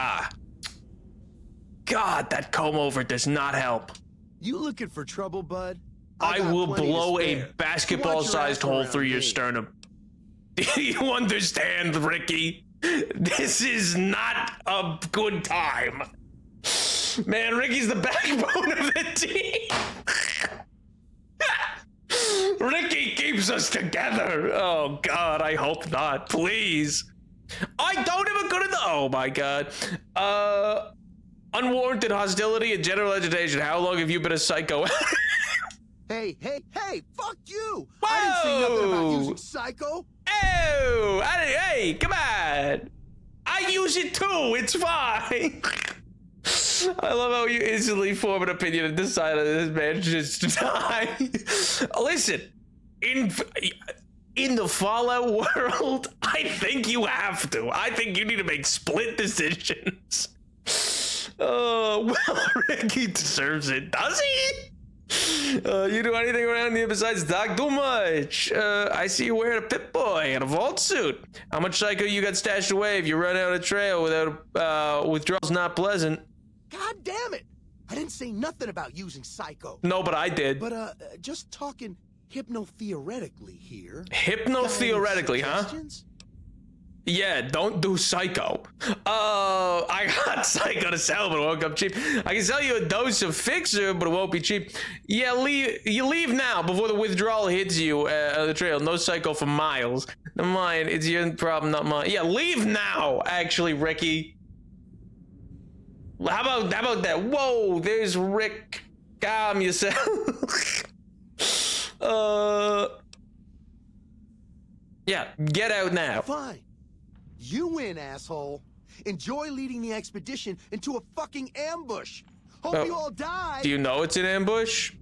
God, that comb over does not help. You looking for trouble, bud? I got will plenty to blow spare. a Watch basketball-sized your ass hole around through your me. sternum. Do you understand, Ricky? This is not a good time. Man, Ricky's the backbone of the team. Ricky keeps us together. Oh, God, I hope not. Please. I don't have a good... Oh, my God. Unwarranted hostility and general agitation. How long have you been a psycho? Hey, fuck you! Whoa! I didn't say nothing about using psycho. Oh, hey, come on. I use it too. It's fine. I love how you instantly form an opinion and decide on this man just to die. Listen, in the Fallout world, I think you have to. I think you need to make split decisions. Oh, well, Ricky deserves it, does he? You do anything around here besides talk too much? I see you wearing a Pip-Boy and a vault suit. How much psycho you got stashed away if you run out of trail without withdrawals not pleasant? God damn it! I didn't say nothing about using psycho. No, but I did. But just talking hypno-theoretically here. Hypno-theoretically, huh? Yeah, don't do psycho. I got psycho to sell, but it won't come cheap. I can sell you a dose of fixer, but it won't be cheap. Yeah, leave now before the withdrawal hits you on the trail. No psycho for miles. Never mind, it's your problem, not mine. Yeah, leave now, actually, Ricky. How about that? Whoa, there's Rick. Calm yourself. Yeah, get out now. Fine. You win, asshole. Enjoy leading the expedition into a fucking ambush. Hope you all die. Do you know it's an ambush?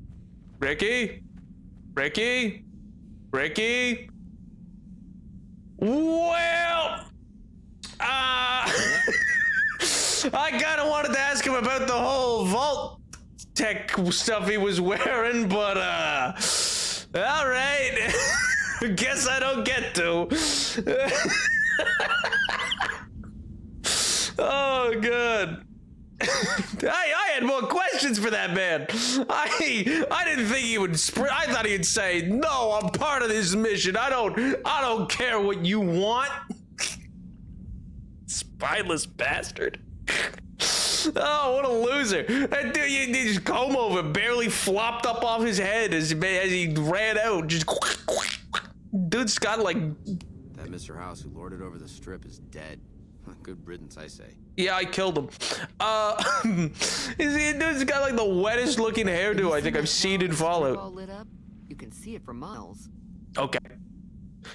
Ricky? Ricky? Ricky? Well, I kind of wanted to ask him about the whole vault tech stuff he was wearing, but, all right. Guess I don't get to. Oh, good. I had more questions for that man. I didn't think he would I thought he'd say, "No, I'm part of this mission. I don't care what you want." Spineless bastard. Oh, what a loser. That dude, you just comb over, barely flopped up off his head as he ran out. Just dude's got like... That Mr. House who lorded over the strip is dead. Good riddance, I say. Yeah, I killed him. Dude's got like the wettest looking hairdo I think I've seen in Fallout. All lit up? You can see it for miles. Okay.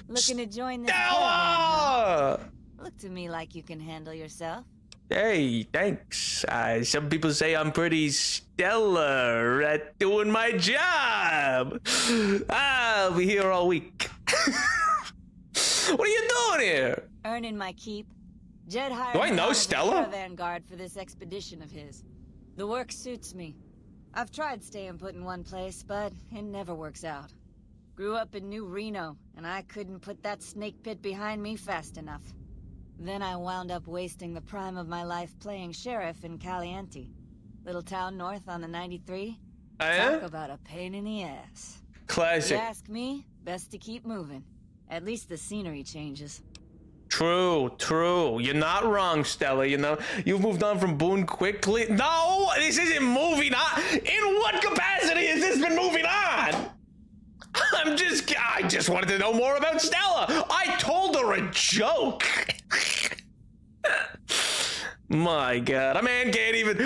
Looking to join this Stella! caravan? Look to me like you can handle yourself. Hey, thanks. Some people say I'm pretty stellar at doing my job. I'll be here all week. What are you doing here? Earning my keep. Jed hired Do I know me as a Stella? caravan guard for this expedition of his. The work suits me. I've tried staying put in one place, but it never works out. Grew up in New Reno, and I couldn't put that snake pit behind me fast enough. Then I wound up wasting the prime of my life playing sheriff in Caliente. Little town north on the 93. Talk about a pain in the ass. Classic. If you ask me, best to keep moving. At least the scenery changes. True. You're not wrong, Stella. You know, you've moved on from Boone quickly. No, this isn't moving on. In what capacity has this been moving on? I just wanted to know more about Stella. I told her a joke. My God, a man can't even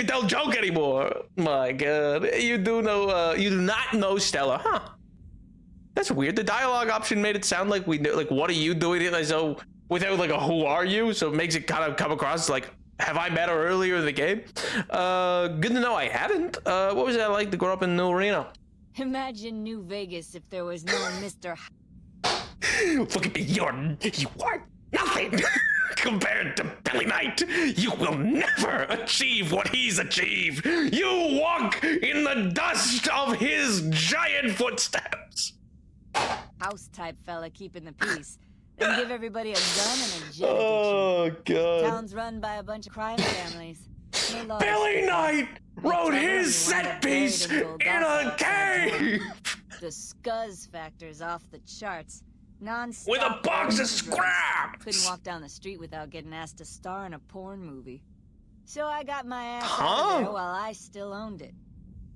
tell a joke anymore. My God, you do not know Stella, huh? That's weird. The dialogue option made it sound like we knew, like, what are you doing here? Like, so without like a who are you? So it makes it kind of come across like, have I met her earlier in the game? Good to know I haven't. What was that like to grow up in New Reno? Imagine New Vegas if there was no Mr. Look at me, you are nothing compared to Billy Knight. You will never achieve what he's achieved. You walk in the dust of his giant footsteps. House-type fella keeping the peace. Then give everybody a gun and a jet addiction. Oh, God. Town's run by a bunch of crime families. No laws. Billy Knight wrote his set piece in a cave. The scuzz factor's off the charts. Non-stop. With a box of drugs. scraps. Couldn't walk down the street without getting asked to star in a porn movie. So I got my ass out of there while I still owned it.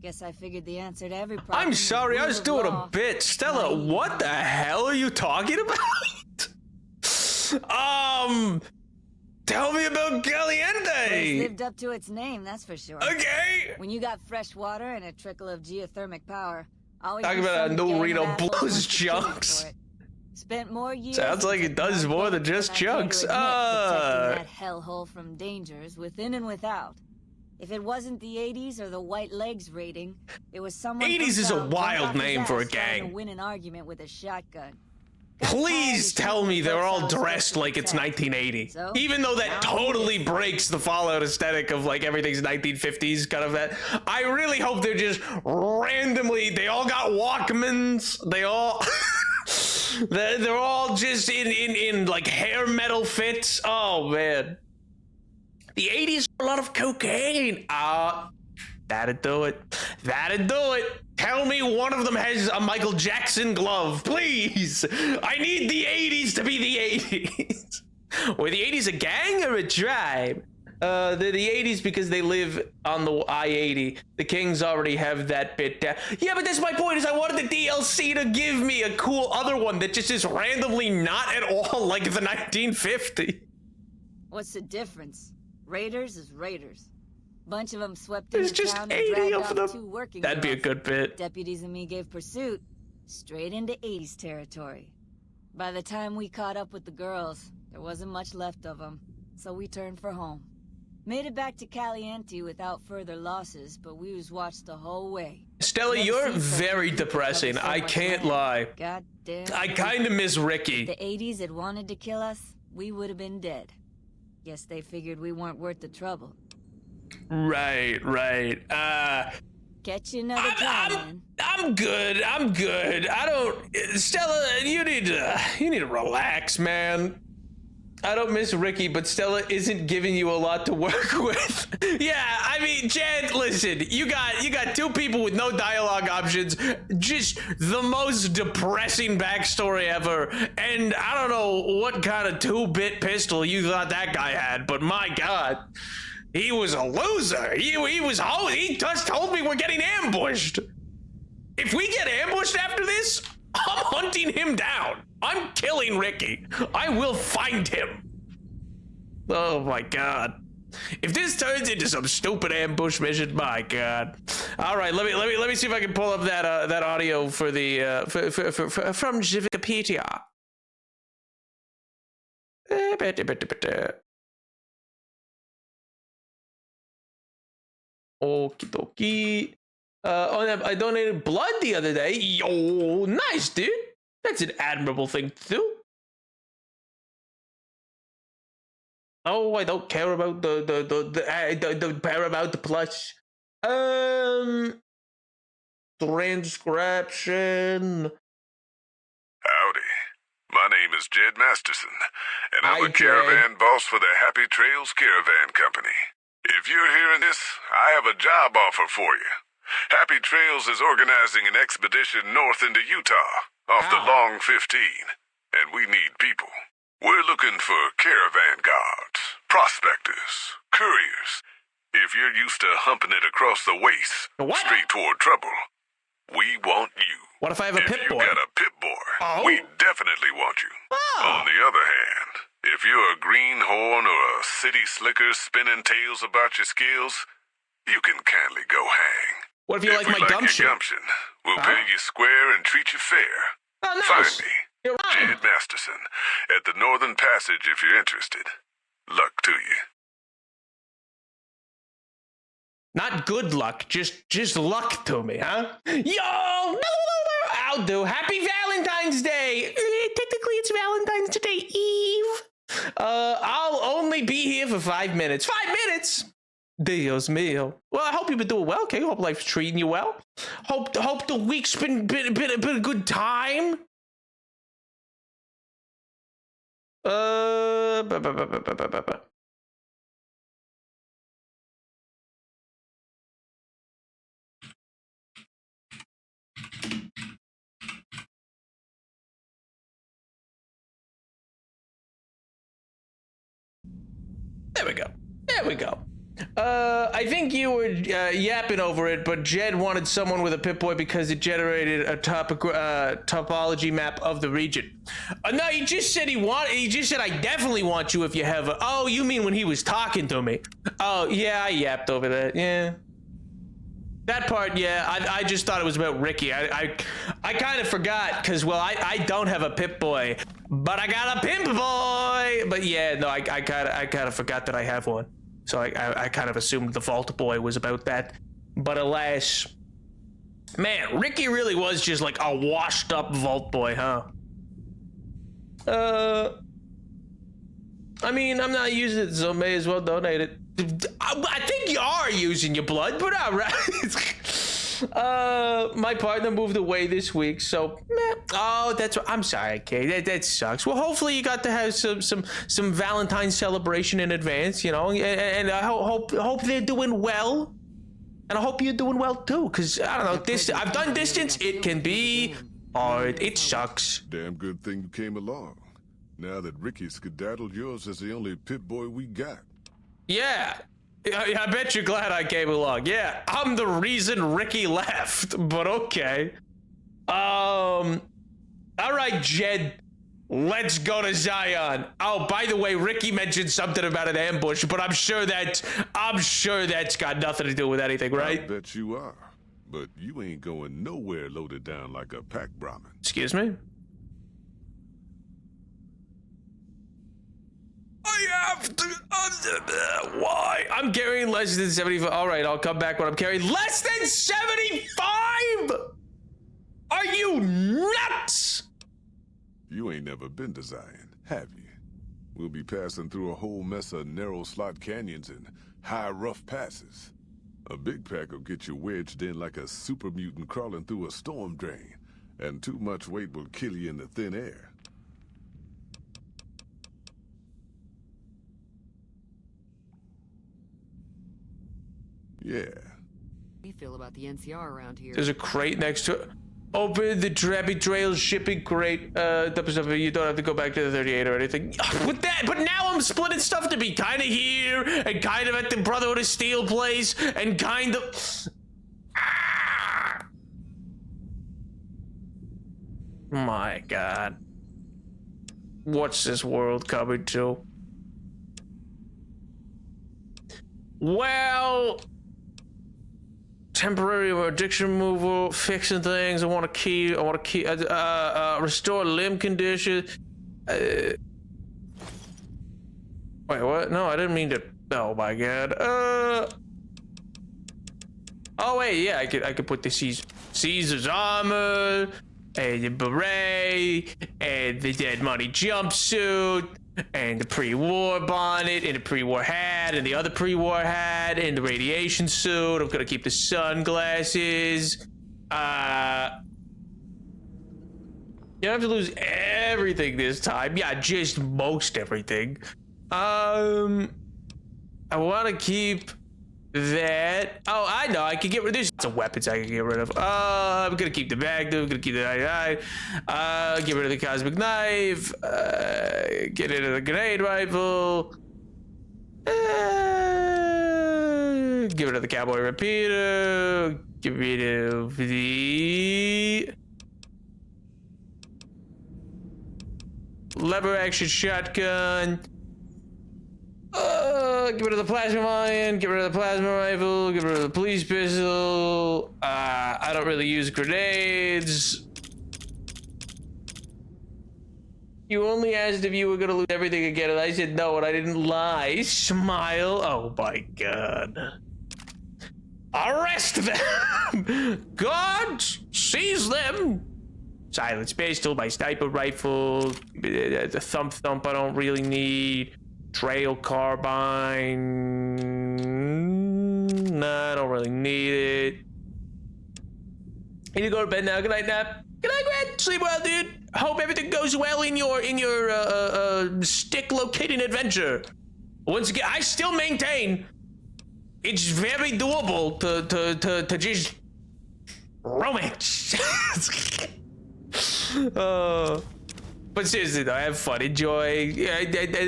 Guess I figured the answer to every problem. I'm sorry, I was doing a law. bit. Stella, what the hell are you talking about? Tell me about Caliente. It's lived up to its name, that's for sure. Okay. When you got fresh water and a trickle of geothermic power, always Talking about a new Reno Blues chunks. Spent more years. Sounds like it does more than just chunks. Protecting that hellhole from dangers within and without. If it wasn't the 80s or the White Legs raiding, it was someone. 80s is a wild name for a gang. To win an argument with a shotgun. Please tell me they're all dressed like it's 1980. Even though that totally breaks the Fallout aesthetic of like everything's 1950s kind of that. I really hope they're just randomly, they all got Walkmans. They all, they're all just in like hair metal fits. Oh man. The 80s are a lot of cocaine. That'd do it. That'd do it. Tell me one of them has a Michael Jackson glove, please. I need the 80s to be the 80s. Were the 80s a gang or a tribe? They're the 80s because they live on the I-80. The Kings already have that bit down. Yeah, but that's my point, is I wanted the DLC to give me a cool other one that just is randomly not at all like the 1950. What's the difference? Raiders is raiders. Bunch of them swept There's into just town 80 and dragged of off them. 2 working That'd be a girls. good bit. Deputies and me gave pursuit straight into 80s territory. By the time we caught up with the girls, there wasn't much left of them, so we turned for home. Made it back to Caliente without further losses, but we was watched the whole way. Stella, you're very depressing. I can't lie. God damn. I kind of miss Ricky. If the 80s had wanted to kill us, we would have been dead. Guess they figured we weren't worth the trouble. Right. Catch you another time, man. I'm good. I don't. Stella, you need to relax, man. I don't miss Ricky, but Stella isn't giving you a lot to work with. Yeah, I mean, Chad, listen, you got 2 people with no dialogue options, just the most depressing backstory ever, and I don't know what kind of 2-bit pistol you thought that guy had, but my God, he was a loser. He just told me we're getting ambushed. If we get ambushed after this, I'm hunting him down. I'm killing Ricky. I will find him. Oh my God. If this turns into some stupid ambush mission, my God. All right, let me see if I can pull up that audio for the from Wikipedia. Okie dokie. I donated blood the other day. Yo, nice, dude. That's an admirable thing to do. Oh, I don't care about the Paramount Plus. Transcription. Howdy. My name is Jed Masterson, and I'm Hi, a caravan Jed. boss for the Happy Trails Caravan Company. If you're hearing this, I have a job offer for you. Happy Trails is organizing an expedition north into Utah, off the Long 15, and we need people. We're looking for caravan guards, prospectors, couriers. If you're used to humping it across the waste, straight toward trouble, we want you. What if I have a pit boy? If you got a pit boy, we definitely want you. On the other hand, if you're a greenhorn or a city slicker spinning tales about your skills, you can kindly go hang. What if you like my gumption? Your gumption, we'll pay you square and treat you fair. Oh, nice. Find me, Jed Masterson, at the Northern Passage if you're interested. Luck to you. Not good luck, just luck to me, huh? Yo, no, I'll do. Happy Valentine's Day. Technically, it's Valentine's Day Eve. I'll only be here for 5 minutes. 5 minutes. Dios mío. Well, I hope you've been doing well, okay? Hope life's treating you well. Hope the week's been a good time. There we go. There we go. I think you were yapping over it, but Jed wanted someone with a Pip-Boy because it generated a topology map of the region. No, he just said he just said I definitely want you if you have a... Oh, you mean when he was talking to me? Oh, yeah, I yapped over that. Yeah. That part, yeah, I just thought it was about Ricky. I kind of forgot because, well, I don't have a Pip-Boy, but I got a Pimp-Boy. But yeah, no, I kind of forgot that I have one. So I kind of assumed the Vault Boy was about that. But alas, man, Ricky really was just like a washed up Vault Boy, huh? I mean, I'm not using it, so may as well donate it. I think you are using your blood, but all right. My partner moved away this week, so oh, that's what I'm sorry, Kay. That sucks. Well, hopefully you got to have some Valentine's celebration in advance, you know, and I hope they're doing well, and I hope you're doing well too. Cause I don't know, I've done distance. It can be hard. It sucks. Damn good thing you came along. Now that Ricky's skedaddled, yours is the only Pip-Boy we got. Yeah. I bet you're glad I came along. Yeah, I'm the reason Ricky left, but okay. All right, Jed, let's go to Zion. Oh, by the way, Ricky mentioned something about an ambush, but I'm sure that's got nothing to do with anything, right? I bet you are, but you ain't going nowhere loaded down like a pack Brahmin. Excuse me? I have to. Why? I'm carrying less than 75. All right, I'll come back when I'm carrying less than 75. Are you nuts? You ain't never been to Zion, have you? We'll be passing through a whole mess of narrow slot canyons and high rough passes. A big pack will get you wedged in like a super mutant crawling through a storm drain, and too much weight will kill you in the thin air. Yeah. How do you feel about the NCR around here? There's a crate next to it. Open the Trappy Trails shipping crate. You don't have to go back to the 38 or anything. But now I'm splitting stuff to be kind of here and kind of at the Brotherhood of Steel place and kind of. My God. What's this world coming to? Well. Temporary addiction removal, fixing things. I want to keep. Restore limb condition. Wait, what? No, I didn't mean to. Oh my God. Oh wait, yeah, I could put the Caesar's armor and the beret and the Dead Money jumpsuit. And the pre-war bonnet, and the pre-war hat, and the other pre-war hat, and the radiation suit. I'm gonna keep the sunglasses. You don't have to lose everything this time. Yeah, just most everything. I wanna keep that. Oh, I know, I can get rid of this. Some weapons I can get rid of. I'm gonna keep the Magnum, I'm gonna keep the 99. Get rid of the Cosmic Knife. Get rid of the grenade rifle. Get rid of the Cowboy Repeater. Get rid of the lever action shotgun. Get rid of the plasma mine, get rid of the plasma rifle, get rid of the police pistol. I don't really use grenades. You only asked if you were gonna lose everything again, and I said no, and I didn't lie. Smile. Oh my God. Arrest them! God, seize them! Silence pistol, my sniper rifle, the thump I don't really need. Trail carbine. Nah, I don't really need it. Need to go to bed now. Good night, Nap. Good night, Grant. Sleep well, dude. Hope everything goes well in your stick locating adventure. Once again, I still maintain it's very doable to just romance. But seriously though, have fun, enjoy.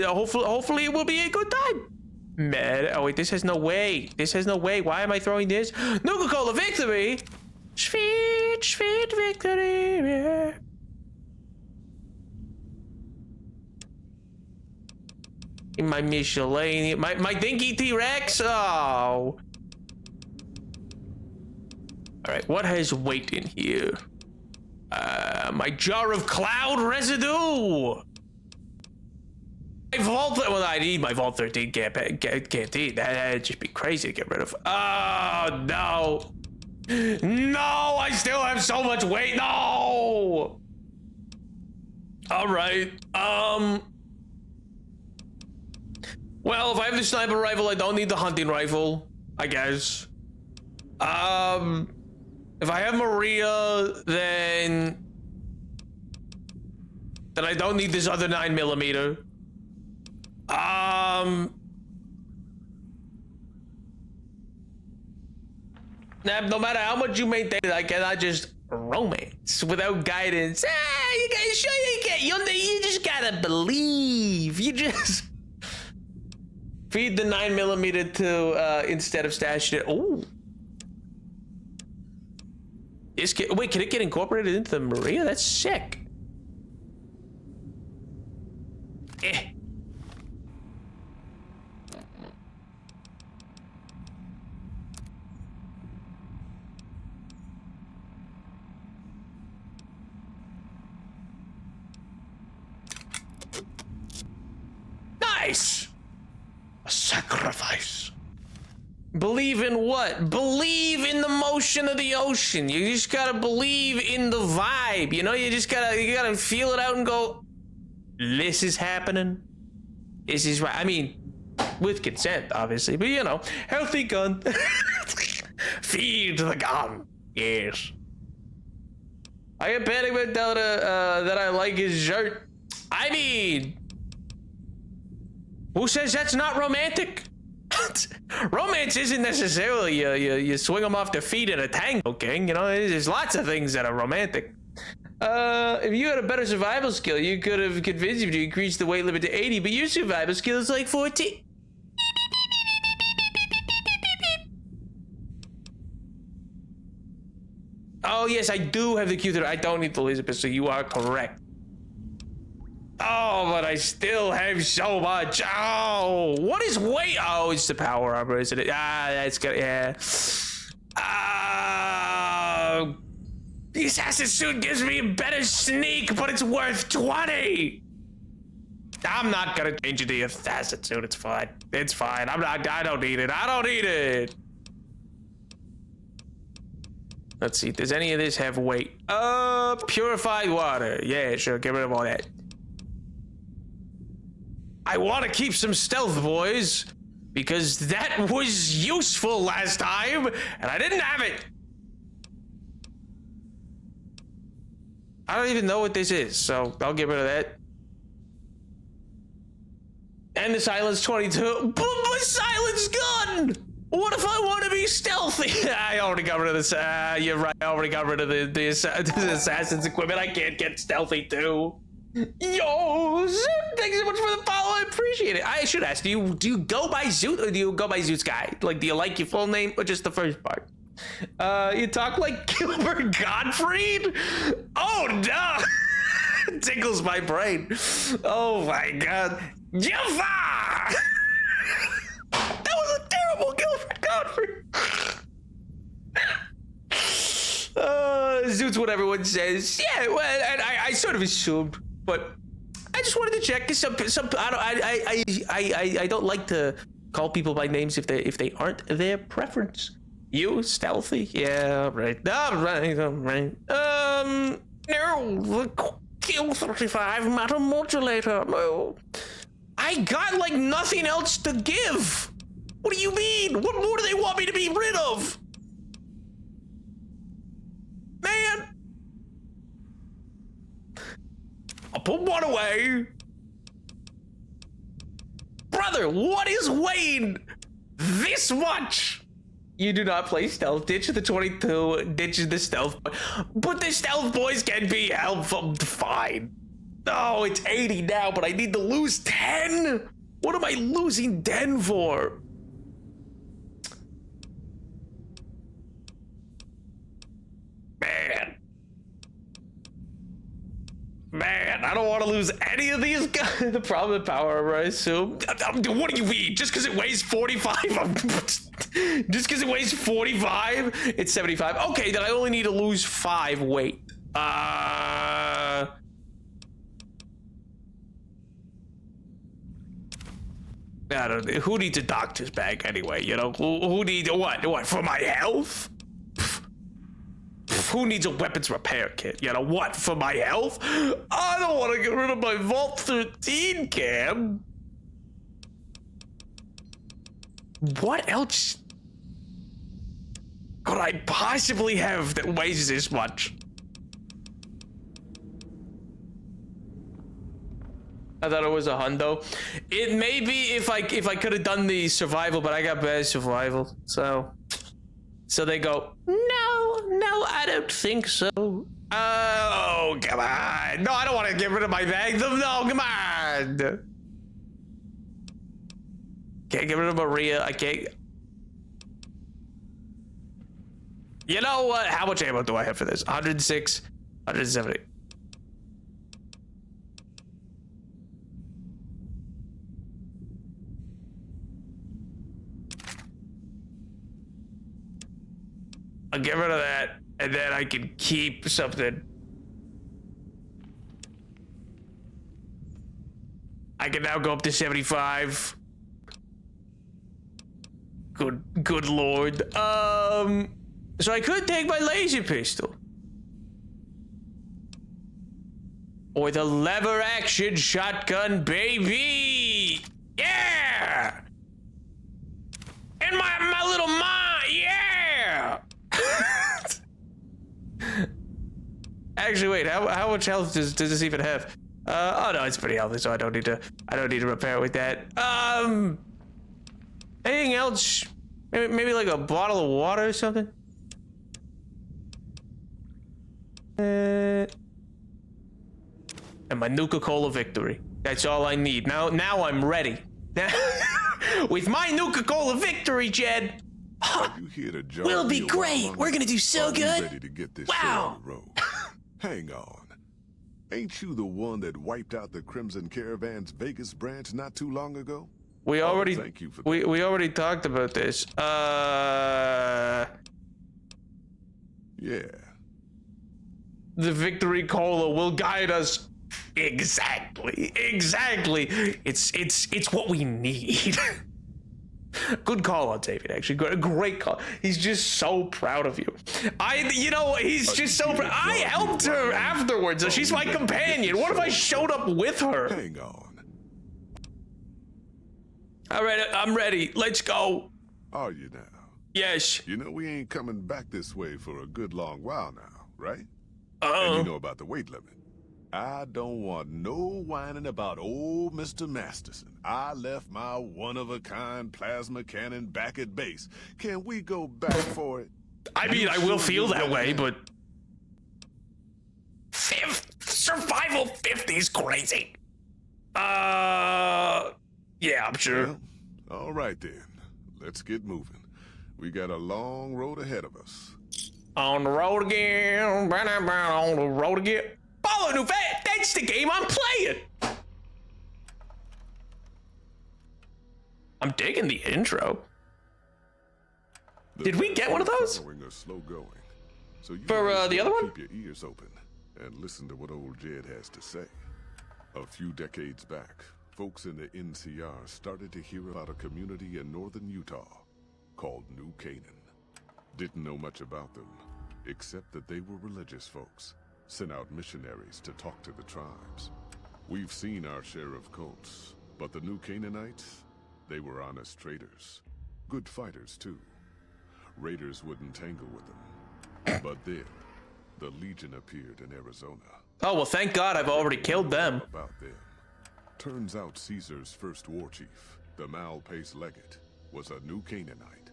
Hopefully it will be a good time. Man, oh wait, this has no way. This has no way. Why am I throwing this? Nuka-Cola victory! Sweet, sweet victory. Yeah. In my miscellaneous, my dinky T-Rex. Oh. All right, what has weight in here? My jar of cloud residue. My Vault, well, I need my Vault 13 canteen. That'd just be crazy to get rid of. Oh no. No, I still have so much weight. No. All right. Well, if I have the sniper rifle, I don't need the hunting rifle, I guess. If I have Maria, then I don't need this other 9mm. No matter how much you maintain it, I cannot just romance without guidance. You guys sure you can't. You just gotta believe. You just feed the 9mm to instead of stashing it. Oh, wait, can it get incorporated into the Maria? That's sick. Nice! A sacrifice. Believe in what? Believe in the motion of the ocean. You just gotta believe in the vibe. You know, you gotta feel it out and go, this is happening. This is right. I mean, with consent, obviously, but you know, healthy gun. Feed the gun. Yes. I get panic about Delta that I like his shirt. I mean, who says that's not romantic? Romance isn't necessarily you swing them off their feet in a tango, king. You know, there's lots of things that are romantic. If you had a better survival skill, you could have convinced him to increase the weight limit to 80, but your survival skill is like 14. Oh yes, I do have the Q-30. I don't need the laser pistol. You are correct. Oh, but I still have so much. Oh, what is weight? Oh, it's the power armor, isn't it? Ah, that's good. Yeah. The assassin suit gives me a better sneak, but it's worth 20. I'm not gonna change it to the assassin suit. It's fine. It's fine. I don't need it. I don't need it. Let's see. Does any of this have weight? Purified water. Yeah, sure. Get rid of all that. I want to keep some stealth, boys, because that was useful last time, and I didn't have it. I don't even know what this is, so I'll get rid of that. And the silence 22. But my silence gun! What if I want to be stealthy? I already got rid of this. You're right. I already got rid of the assassin's equipment. I can't get stealthy too. Yo, Zoot, thanks so much for the follow. I appreciate it. I should ask, do you go by Zoot or do you go by Zoot's guy? Like, do you like your full name or just the first part? You talk like Gilbert Gottfried? Oh, no. It tickles my brain. Oh, my God. Jaffa! That was a terrible Gilbert Gottfried. Zoot's what everyone says. Yeah, well, and I sort of assumed. But I just wanted to check. Cause I don't like to call people by names if they aren't their preference. You stealthy? Yeah, right. All right. No, the Q-35 metal modulator. No, I got like nothing else to give. What do you mean? What more do they want me to be rid of? Man. I'll put one away. Brother, what is weighing this much? You do not play stealth. Ditch the 22, ditch the stealth. But the stealth boys can be helpful. Fine. Oh, it's 80 now, but I need to lose 10. What am I losing Den for? Man, I don't want to lose any of these guys. The problem with Power Armor, I assume. What do you mean? Just because it weighs 45? Just because it weighs 45? It's 75. Okay, then I only need to lose 5 weight. I don't know. Who needs a doctor's bag anyway? You know, who needs what for my health? Who needs a weapons repair kit? You know what? For my health? I don't want to get rid of my Vault 13 cam. What else could I possibly have that weighs this much? I thought it was a hundo. It may be if I could have done the survival, but I got bad survival, so they go, no, I don't think so. Oh, come on. No, I don't want to get rid of my bag. No, come on. Can't get rid of Maria. I can't. You know what? How much ammo do I have for this? 106, 170. I'll get rid of that, and then I can keep something. I can now go up to 75. Good lord. So I could take my laser pistol. Or the lever action shotgun, baby! Yeah! And my little yeah! Actually, wait. How much health does this even have? Oh no, it's pretty healthy, so I don't need to repair it with that. Anything else? Maybe like a bottle of water or something. And my Nuka-Cola victory. That's all I need. Now I'm ready. With my Nuka-Cola victory, Jed. We'll be great. We're gonna do so good. Ready to get this wow. show on the road. Hang on. Ain't you the one that wiped out the Crimson Caravan's Vegas branch not too long ago? We already thank you for we already talked about this. Yeah. The victory cola will guide us. Exactly. It's what we need. Good call on David, actually. Great call. He's just so proud of you. He's just so proud. I helped her afterwards. So she's my companion. What if I showed up with her? Hang on. All right, I'm ready. Let's go. Are you now? Yes. You know we ain't coming back this way for a good long while now, right? Uh-oh. And you know about the weight limit. I don't want no whining about old Mr. Masterson. I left my one-of-a-kind plasma cannon back at base. Can we go back for it? I mean, I will feel that way, but... Survival 50's crazy. Yeah, I'm sure. Well, all right then. Let's get moving. We got a long road ahead of us. On the road again. On the road again. Paulo Nouvet, that's the game I'm playing. I'm digging the intro. Did we get one of those? Slow going. So you for the other one? Keep your ears open and listen to what old Jed has to say. A few decades back, folks in the NCR started to hear about a community in northern Utah called New Canaan. Didn't know much about them, except that they were religious folks, sent out missionaries to talk to the tribes. We've seen our share of cults, but the New Canaanites, they were honest traders. Good fighters, too. Raiders wouldn't tangle with them. But then, the Legion appeared in Arizona. Oh, well, thank God I've already killed them. About them. Turns out Caesar's first war chief, the Malpais Legate, was a New Canaanite.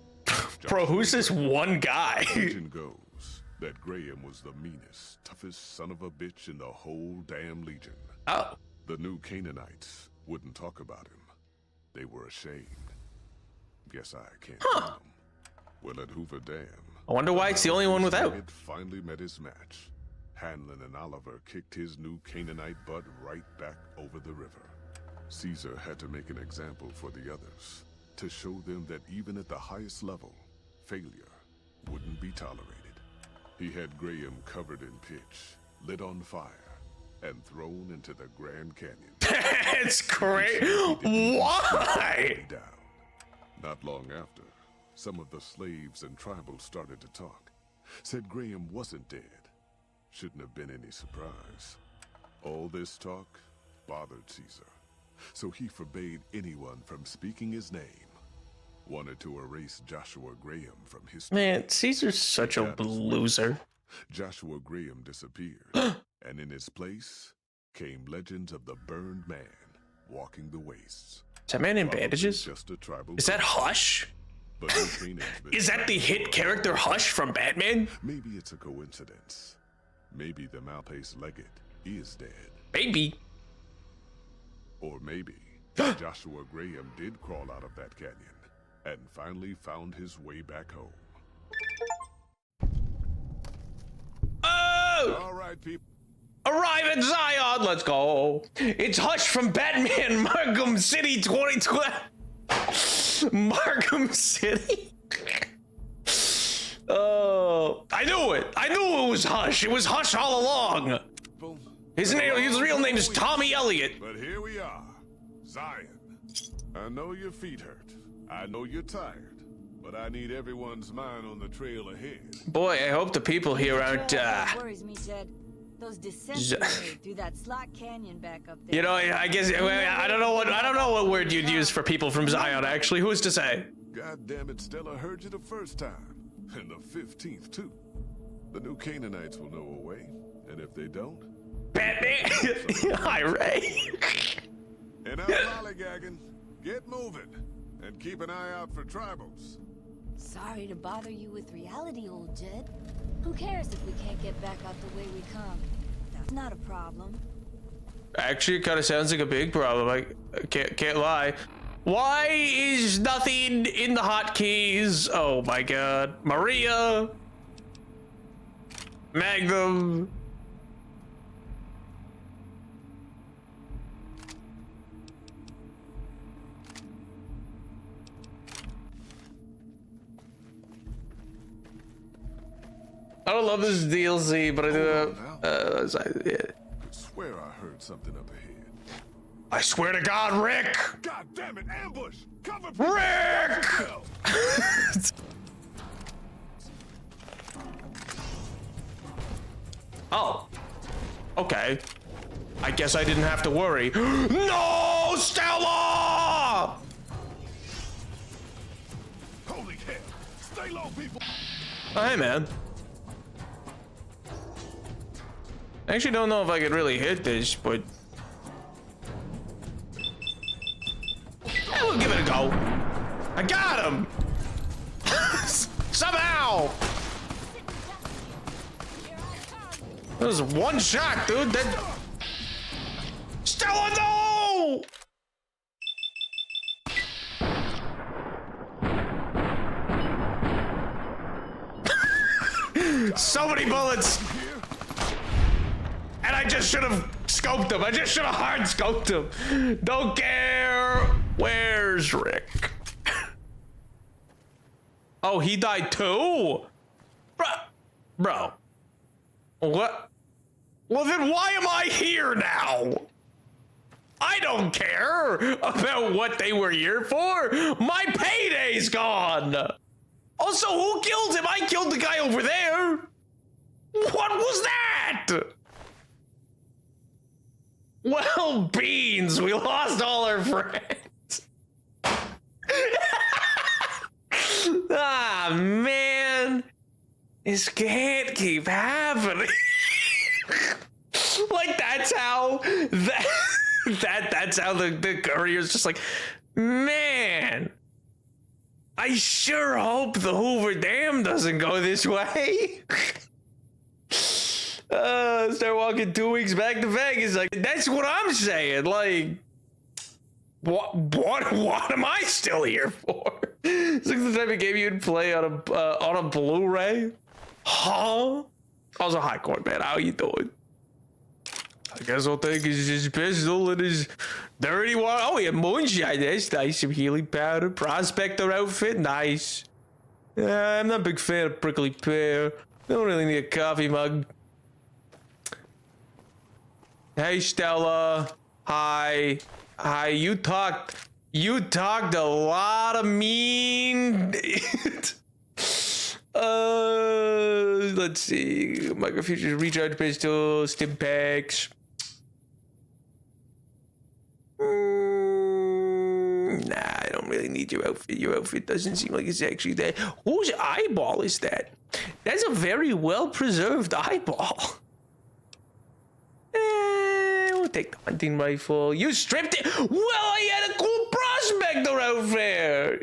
Bro, who's this one guy? Legend goes that Graham was the meanest, toughest son of a bitch in the whole damn Legion. Oh. The New Canaanites wouldn't talk about him. They were ashamed. Guess I can't blame them. Well, at Hoover Dam, I wonder why it's the only one without. It finally met his match. Hanlon and Oliver kicked his new Canaanite butt right back over the river. Caesar had to make an example for the others, to show them that even at the highest level, failure wouldn't be tolerated. He had Graham covered in pitch, lit on fire, and thrown into the Grand Canyon. That's great. Why? Down. Not long after, some of the slaves and tribals started to talk. Said Graham wasn't dead. Shouldn't have been any surprise. All this talk bothered Caesar, so he forbade anyone from speaking his name. Wanted to erase Joshua Graham from history. Man, Caesar's such a loser. Joshua Graham disappeared, and in his place came legends of the burned man walking the wastes. Is that man in bandages? Just a tribal Is that Hush? But is that the hit character Hush from Batman? Maybe it's a coincidence. Maybe the Malpace Legate is dead. Maybe. Or maybe Joshua Graham did crawl out of that canyon and finally found his way back home. Oh! All right, people. Arrive at Zion, let's go. It's Hush from Batman Markham City 2012. Markham City? Oh, I knew it. I knew it was Hush. It was Hush all along. His real name is Tommy Elliott. But here we are, Zion. I know your feet hurt. I know you're tired. But I need everyone's mind on the trail ahead. Boy, I hope the people here aren't, That worries me, Ted. Those descents we made through that slot canyon back up there. You know, I guess I don't know what word you'd use for people from Zion. Actually, who's to say? God damn it, Stella heard you the first time, and the 15th too. The new Canaanites will know a way, and if they don't, Batman. Hi, Ray. And I'm lollygagging. Get moving, and keep an eye out for tribals. Sorry to bother you with reality, old Jed. Who cares if we can't get back out the way we come? That's not a problem. Actually, it kind of sounds like a big problem. I can't lie. Why is nothing in the hotkeys? Oh my God, Maria, Magnum. I don't love this DLC, but I do. I swear I heard something up ahead. I swear to God, Rick! God damn it, ambush! Cover Rick! Oh. Okay. I guess I didn't have to worry. No, Stella! Holy hell! Stay low, people! Oh, hey, man. I actually don't know if I could really hit this, but we'll give it a go. I got him! Somehow! That was one shot, dude. That... Stella, no! So many bullets! And I just should have scoped him. I just should have hard scoped him. Don't care. Where's Rick? Oh, he died too? Bro. What? Well, then why am I here now? I don't care about what they were here for. My payday's gone. Also, who killed him? I killed the guy over there. What was that? Well, beans, we lost all our friends. Ah, man. This can't keep happening. Like, that's how that's how the courier's just like, man, I sure hope the Hoover Dam doesn't go this way. Start walking 2 weeks back to Vegas. Like, that's what I'm saying. Like, What am I still here for? It's like the type of game you'd play on a Blu-ray. Huh? Also, hi, Court man. How you doing? I guess I'll take his pistol and his dirty water. Oh, yeah, moonshine. That's nice. Some healing powder. Prospector outfit. Nice. Yeah, I'm not a big fan of prickly pear. Don't really need a coffee mug. Hey, Stella. Hi. Hi. You talked a lot of mean. Let's see. Microfuture recharge pistol, stim packs. Nah, I don't really need your outfit. Your outfit doesn't seem like it's actually there. Whose eyeball is that? That's a very well-preserved eyeball. We'll take the hunting rifle. You stripped it? Well, I had a cool prospector outfit.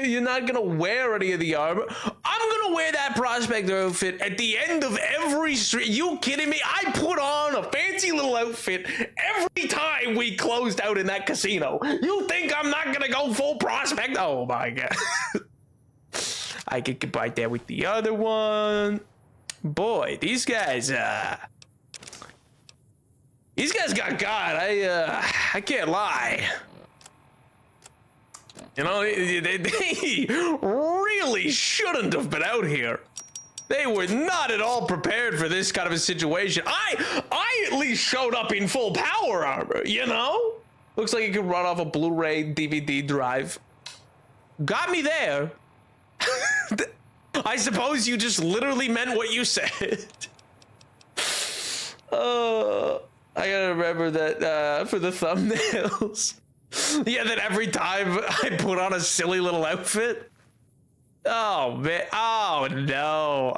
You're not gonna wear any of the armor. I'm gonna wear that prospector outfit at the end of every street. You kidding me? I put on a fancy little outfit every time we closed out in that casino. You think I'm not gonna go full prospect? Oh my god. I could combine that with the other one. Boy, these guys got God. I can't lie. You know, they really shouldn't have been out here. They were not at all prepared for this kind of a situation. I at least showed up in full power armor, you know? Looks like you could run off a Blu-ray DVD drive. Got me there. I suppose you just literally meant what you said. I gotta remember that for the thumbnails. Yeah, that every time I put on a silly little outfit. Oh man! Oh no!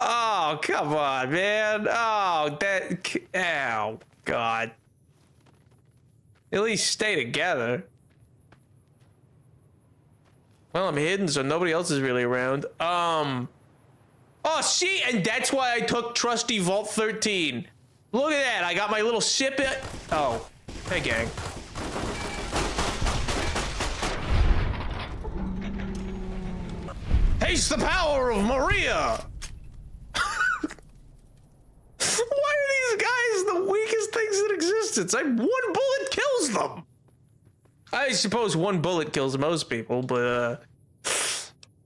Oh come on, man! Oh god! At least stay together. Well, I'm hidden, so nobody else is really around. Oh, see, and that's why I took trusty Vault 13. Look at that! I got my little sip. Oh, hey, gang. Taste the power of Maria! Why are these guys the weakest things in existence? One bullet kills them! I suppose one bullet kills most people, but,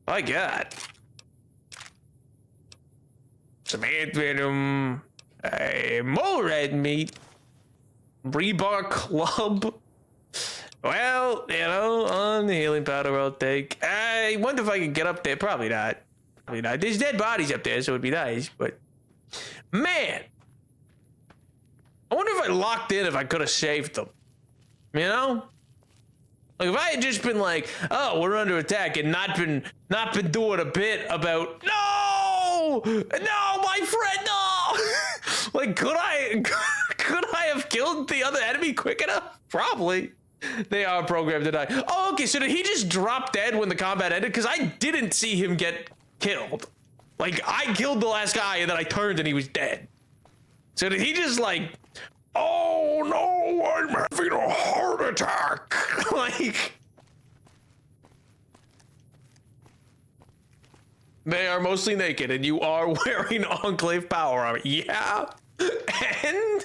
my god. Some ant venom, more red meat, rebar club. Well, you know, on the healing powder I'll take. I wonder if I can get up there. Probably not. Probably not. There's dead bodies up there, so it'd be nice, but... Man! I wonder if I locked in if I could have saved them. You know? Like, if I had just been like, oh, we're under attack, and not been doing a bit about, no! No, my friend, no! Like, could I have killed the other enemy quick enough? Probably. They are programmed to die. Oh, okay, so did he just drop dead when the combat ended? Because I didn't see him get killed. Like, I killed the last guy, and then I turned and he was dead. So did he just, like, oh, no, I'm having a heart attack. Like... They are mostly naked, and you are wearing Enclave power armor. Yeah. And...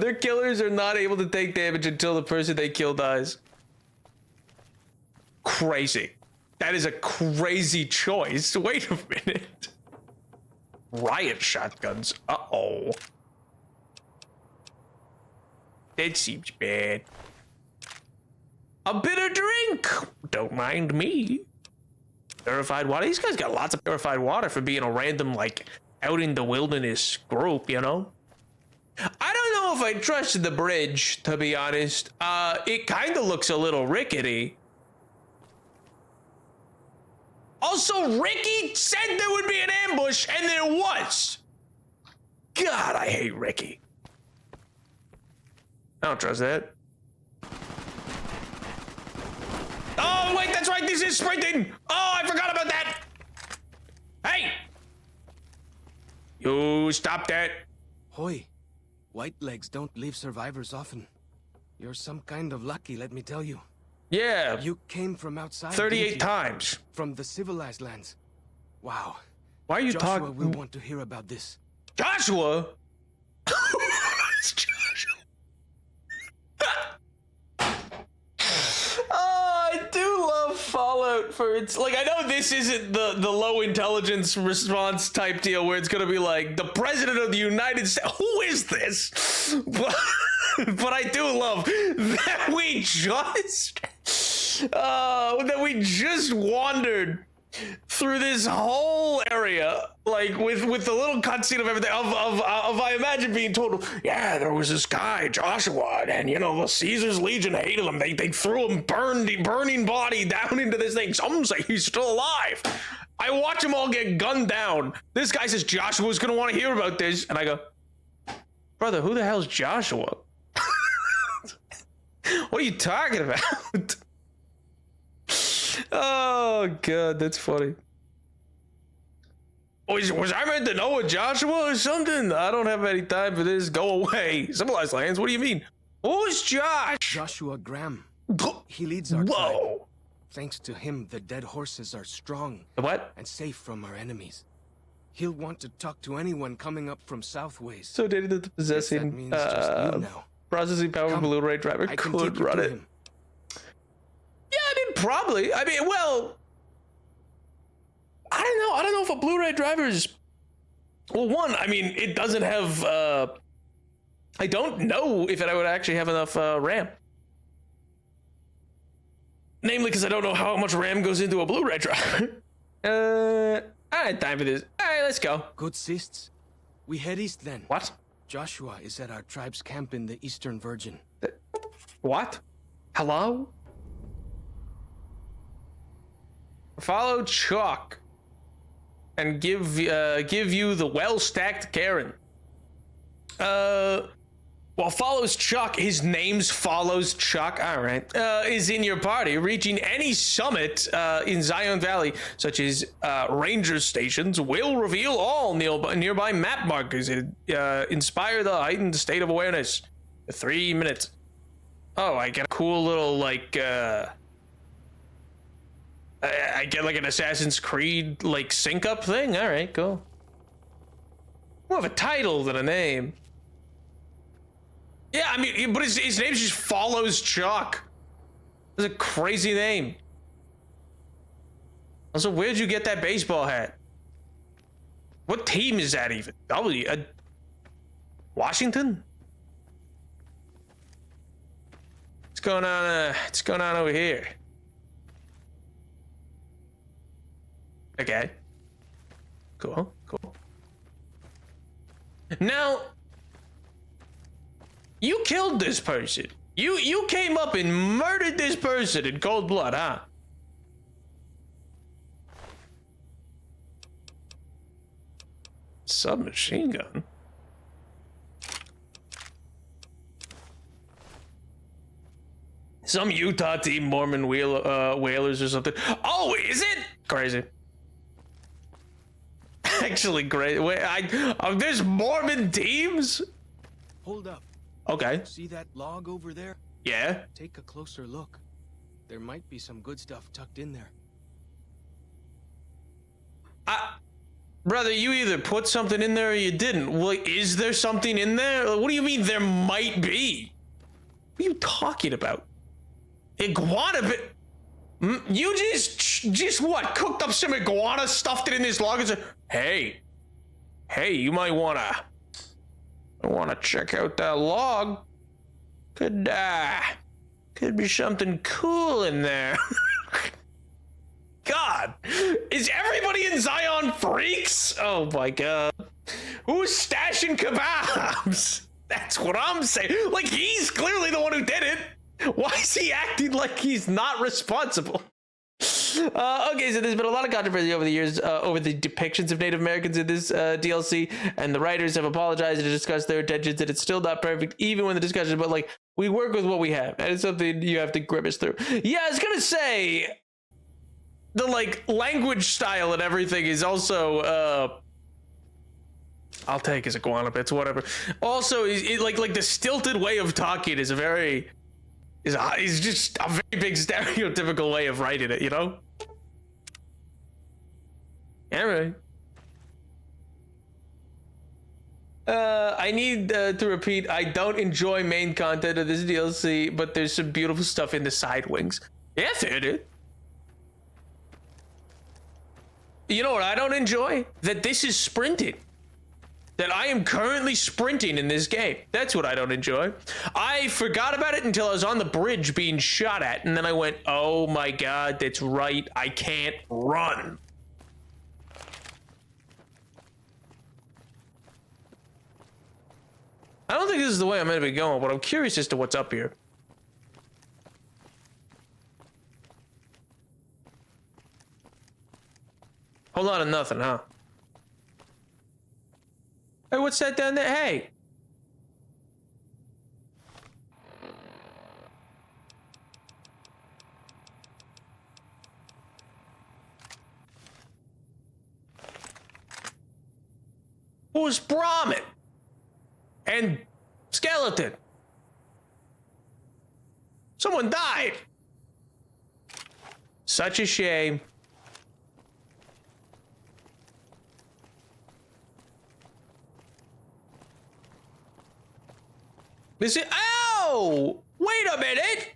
their killers are not able to take damage until the person they kill dies. Crazy. That is a crazy choice. Wait a minute. Riot shotguns. Uh-oh. That seems bad. A bitter drink. Don't mind me. Purified water. These guys got lots of purified water for being a random, like, out in the wilderness group, you know? I don't know if I trusted the bridge, to be honest. It kind of looks a little rickety. Also, Ricky said there would be an ambush, and there was. God, I hate Ricky. I don't trust that. Oh, wait, that's right, this is sprinting. Oh, I forgot about that. Hey. You stop that. Hoy. White legs don't leave survivors often. You're some kind of lucky, let me tell you. Yeah. You came from outside. 38 times. From the civilized lands. Wow. Why are you Joshua talking? will want to hear about this. Joshua? It's Joshua. Oh, I do love Fallout for its, like, I know this isn't the low intelligence response type deal where it's gonna be like the president of the United States. Who is this? But I do love that we just wandered through this whole area, like with the little cutscene of everything of I imagine being told, yeah, there was this guy Joshua, and you know the Caesar's Legion hated him. They threw him burning body down into this thing. Some say he's still alive. I watch them all get gunned down. This guy says Joshua's gonna want to hear about this, and I go, brother, who the hell's Joshua? What are you talking about? Oh god, that's funny. Was I meant to know a Joshua or something? I don't have any time for this. Go away. Civilized lands? What do you mean? Who's Josh? Joshua Graham. He leads our tribe. Thanks to him, the dead horses are strong. What? And safe from our enemies. He'll want to talk to anyone coming up from Southways. So dated that the possessing processing power Blu-ray driver could run it. Yeah, I mean, probably. I mean, well, I don't know. I don't know if a Blu-ray driver is. Well, one, I mean, it doesn't have. I don't know if it would actually have enough RAM. Namely, because I don't know how much RAM goes into a Blu-ray driver. I had time for this. All right, let's go. Good sists. We head east then. What? Joshua is at our tribe's camp in the Eastern Virgin. What? Hello? Follow Chuck and give you the well-stacked Karen. Well, follows Chuck, his name's follows Chuck, all right, is in your party, reaching any summit in Zion Valley, such as ranger stations, will reveal all nearby map markers and inspire the heightened state of awareness. 3 minutes. Oh, I get a cool little, like, I get like an Assassin's Creed like sync up thing. All right, cool. More of a title than a name. Yeah, I mean, but his name just follows Chuck. That's a crazy name. Also, where'd you get that baseball hat? What team is that even? Washington? What's going on? What's going on over here? Okay. Cool. Now, you killed this person. You came up and murdered this person in cold blood, huh? Submachine gun. Some Utah team, Mormon Whalers or something. Oh, is it? Crazy. Actually, great. Wait, there's Mormon teams? Hold up. Okay. See that log over there? Yeah. Take a closer look. There might be some good stuff tucked in there. Brother, you either put something in there or you didn't. Well, is there something in there? What do you mean there might be? What are you talking about? Iguana? You just what? Cooked up some iguana, stuffed it in this log and said, hey, you might wanna check out that log. Could be something cool in there. God, is everybody in Zion freaks? Oh my God. Who's stashing kebabs? That's what I'm saying. Like, he's clearly the one who did it. Why is he acting like he's not responsible? Okay, so there's been a lot of controversy over the years over the depictions of Native Americans in this DLC, and the writers have apologized and discussed their intentions, and it's still not perfect, even when the discussion, but like, we work with what we have, and it's something you have to grimace through. Yeah, I was gonna say, the like language style and everything is also I'll take his iguana bits, whatever. Also, like the stilted way of talking is a very is just a very big stereotypical way of writing it, you know? Anyway. I need to repeat, I don't enjoy main content of this DLC, but there's some beautiful stuff in the side wings. Yeah, fair, dude. You know what I don't enjoy? That this is sprinting. That I am currently sprinting in this game. That's what I don't enjoy. I forgot about it until I was on the bridge being shot at, and then I went, oh my god, that's right, I can't run. I don't think this is the way I'm meant to be going, but I'm curious as to what's up here. Whole lot of nothing, huh? Hey, what's that down there? Hey! Who's Brahmin? And Skeleton. Someone died. Such a shame. Is it? Ow! Wait a minute.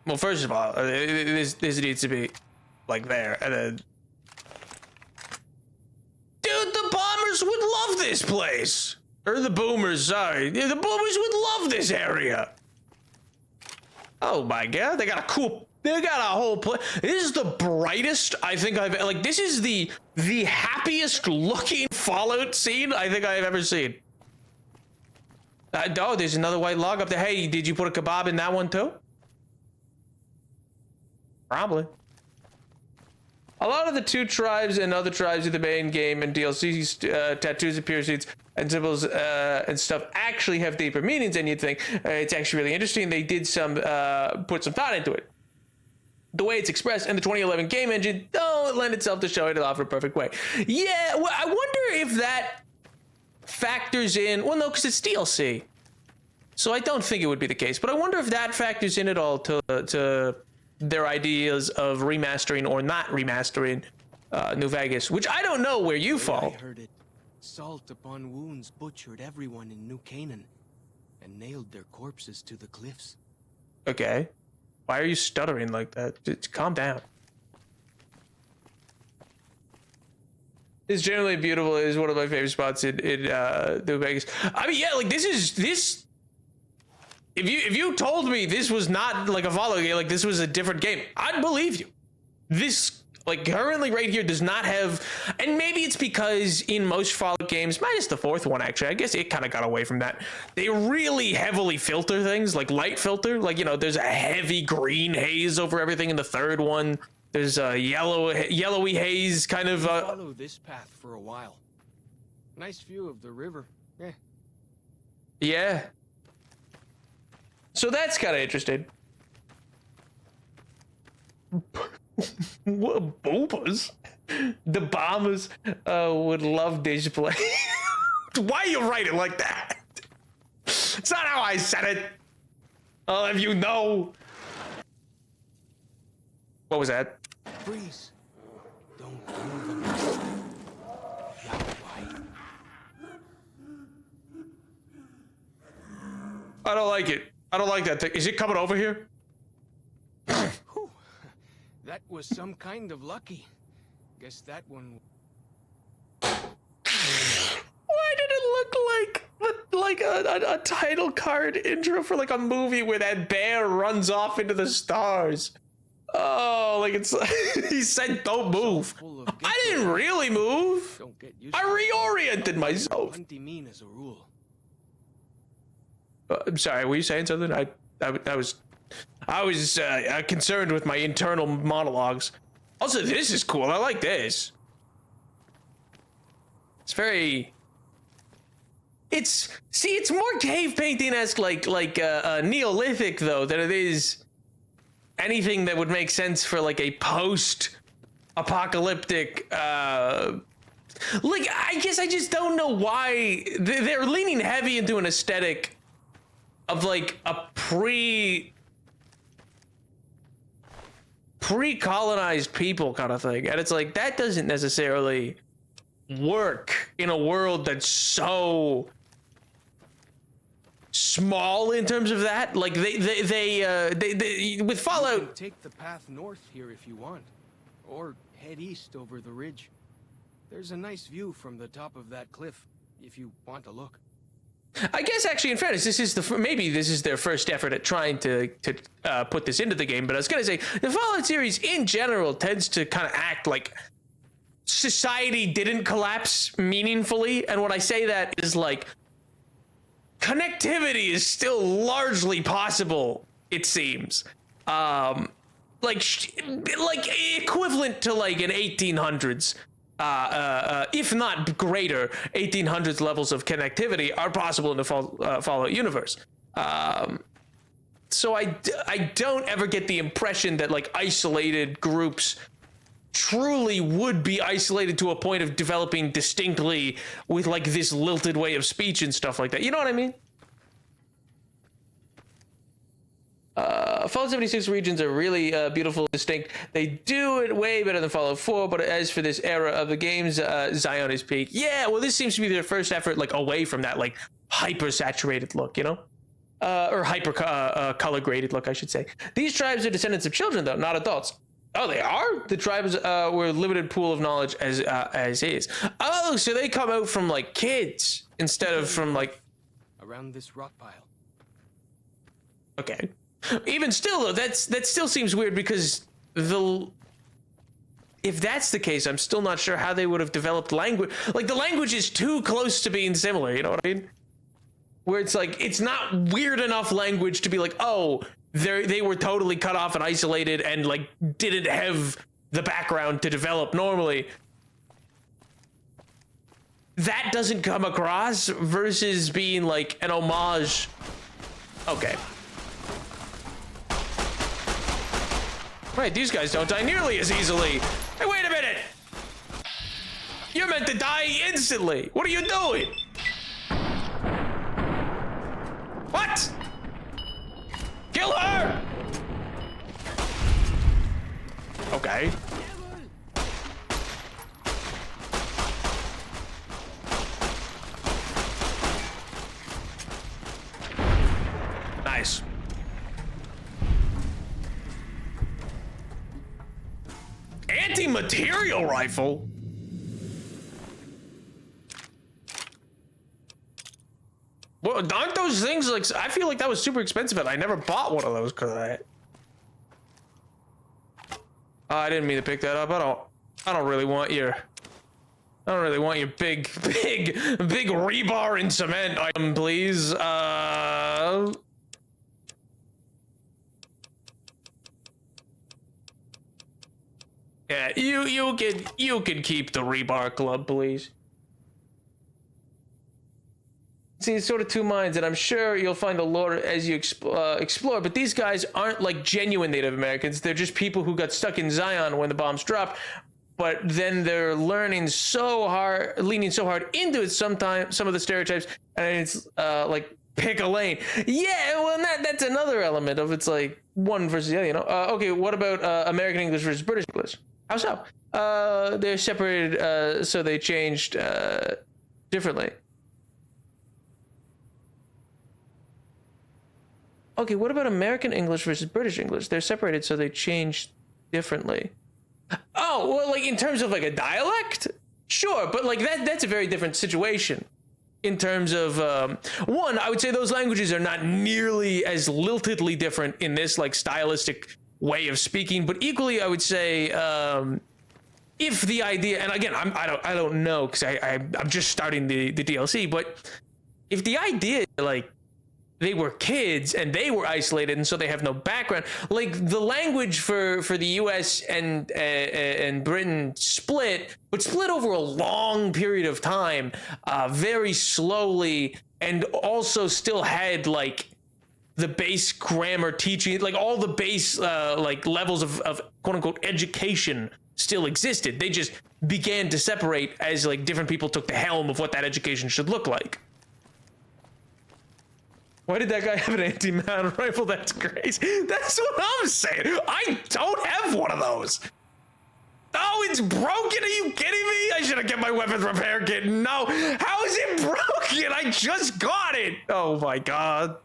Well, first of all, this needs to be like there, and then. Dude, the bombers would love this place. Or the boomers, sorry. Yeah, the boomers would love this area. Oh my god, they got a whole place. This is the brightest I think I've, like, this is the happiest looking Fallout scene I think I've ever seen. Oh, there's another white log up there. Hey, did you put a kebab in that one too? Probably. A lot of the two tribes and other tribes of the main game and DLC tattoos and piercings and symbols and stuff actually have deeper meanings than you'd think. It's actually really interesting. They did put some thought into it. The way it's expressed in the 2011 game engine don't lend itself to showing it off in a perfect way. Yeah, well, I wonder if that factors in. Well, no, because it's DLC, so I don't think it would be the case. But I wonder if that factors in at all to their ideas of remastering or not remastering New Vegas, which I don't know where you fall. I heard it. Salt upon wounds butchered everyone in New Canaan and nailed their corpses to the cliffs. Okay. Why are you stuttering like that? Just calm down. It's generally beautiful. It is one of my favorite spots in New Vegas. I mean, yeah, like this. If you told me this was not like a Fallout game, like this was a different game, I'd believe you. This, like, currently right here does not have, and maybe it's because in most Fallout games, minus the fourth one actually, I guess it kind of got away from that. They really heavily filter things, like light filter, like, you know, there's a heavy green haze over everything in the third one. There's a yellowy haze kind of. Follow this path for a while. Nice view of the river. Yeah. Yeah. So that's kind of interesting. What boobas? The bombers would love this play. Why you write it like that? It's not how I said it. I'll have you know. What was that? Freeze. Don't move them. That way. I don't like it. I don't like that thing. Is it coming over here? That was some kind of lucky. Guess that one. Why did it look like a title card intro for like a movie where that bear runs off into the stars? Oh, like it's he said don't move. I didn't really move. I reoriented myself. Plenty mean as a rule. I'm sorry, were you saying something? I was concerned with my internal monologues. Also, this is cool. I like this. It's very. It's more cave painting-esque, like Neolithic though, than it is anything that would make sense for like a post-apocalyptic. Like, I guess I just don't know why they're leaning heavy into an aesthetic of like a pre-colonized people kind of thing, and it's like that doesn't necessarily work in a world that's so small in terms of that. Like they with Fallout. You can take the path north here if you want, or head east over the ridge. There's a nice view from the top of that cliff if you want to look. I guess actually, in fairness, this is maybe this is their first effort at trying to put this into the game. But I was gonna say the Fallout series in general tends to kind of act like society didn't collapse meaningfully, and when I say that is like connectivity is still largely possible, it seems. Like equivalent to like an 1800s, if not greater, 1800s levels of connectivity are possible in the Fallout universe. So I don't ever get the impression that like isolated groups truly would be isolated to a point of developing distinctly with like this lilted way of speech and stuff like that. You know what I mean? Fallout 76 regions are really beautiful, distinct. They do it way better than Fallout 4, but as for this era of the games, Zion is peak. Yeah, well, this seems to be their first effort, like, away from that, like, hyper-saturated look, you know? Or hyper-color-graded look, I should say. These tribes are descendants of children, though, not adults. Oh, they are? The tribes were a limited pool of knowledge as is. Oh, so they come out from, like, kids instead of from, like... Around this rock pile. Okay. Even still, though, that still seems weird because if that's the case, I'm still not sure how they would have developed language. Like, the language is too close to being similar, you know what I mean? Where it's like, it's not weird enough language to be like, oh, they were totally cut off and isolated and, like, didn't have the background to develop normally. That doesn't come across versus being, like, an homage. Okay. Right, these guys don't die nearly as easily. Hey, wait a minute! You're meant to die instantly. What are you doing? What? Kill her! Okay. Nice. Anti-material rifle? Well, aren't those things like, I feel like that was super expensive and I never bought one of those because of that. I didn't mean to pick that up. I don't really want your big rebar and cement item, please. Yeah, you can keep the rebar club, please. See, it's sort of two minds, and I'm sure you'll find the lore as you explore, but these guys aren't like genuine Native Americans. They're just people who got stuck in Zion when the bombs dropped, but then they're leaning so hard into it sometimes, some of the stereotypes, and it's like pick a lane. Yeah, well, that's another element of it's like one versus the other, you know? Okay, what about American English versus British English? How so? They're separated, so they changed differently. Okay, what about American English versus British English? They're separated, so they changed differently. Oh, well, like in terms of like a dialect? Sure, but like that's a very different situation. In terms of, one, I would say those languages are not nearly as liltedly different in this like stylistic way of speaking, but equally I would say, if the idea, and again, I don't know because I'm just starting the DLC, but if the idea like they were kids and they were isolated and so they have no background, like the language for the US and Britain split, but split over a long period of time, very slowly, and also still had like the base grammar teaching, like all the base like levels of quote unquote education still existed. They just began to separate as like different people took the helm of what that education should look like. Why did that guy have an anti-man rifle? That's crazy. That's what I'm saying. I don't have one of those. Oh, it's broken. Are you kidding me? I should have kept my weapons repair kit. No. How is it broken? I just got it. Oh my God.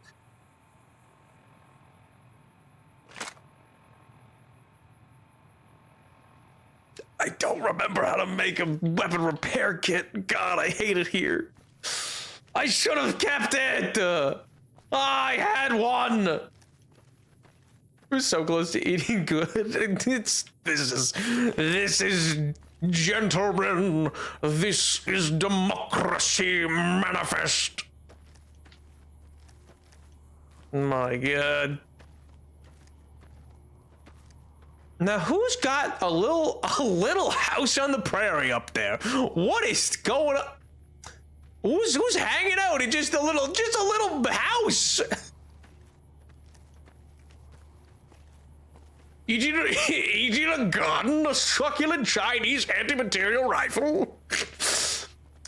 I don't remember how to make a weapon repair kit. God, I hate it here. I should have kept it. I had one. We're so close to eating good. This is gentlemen. This is democracy manifest. My God. Now, who's got a little house on the prairie up there? What is going on? Who's hanging out in just a little house? Eating a garden, a succulent Chinese anti-material rifle.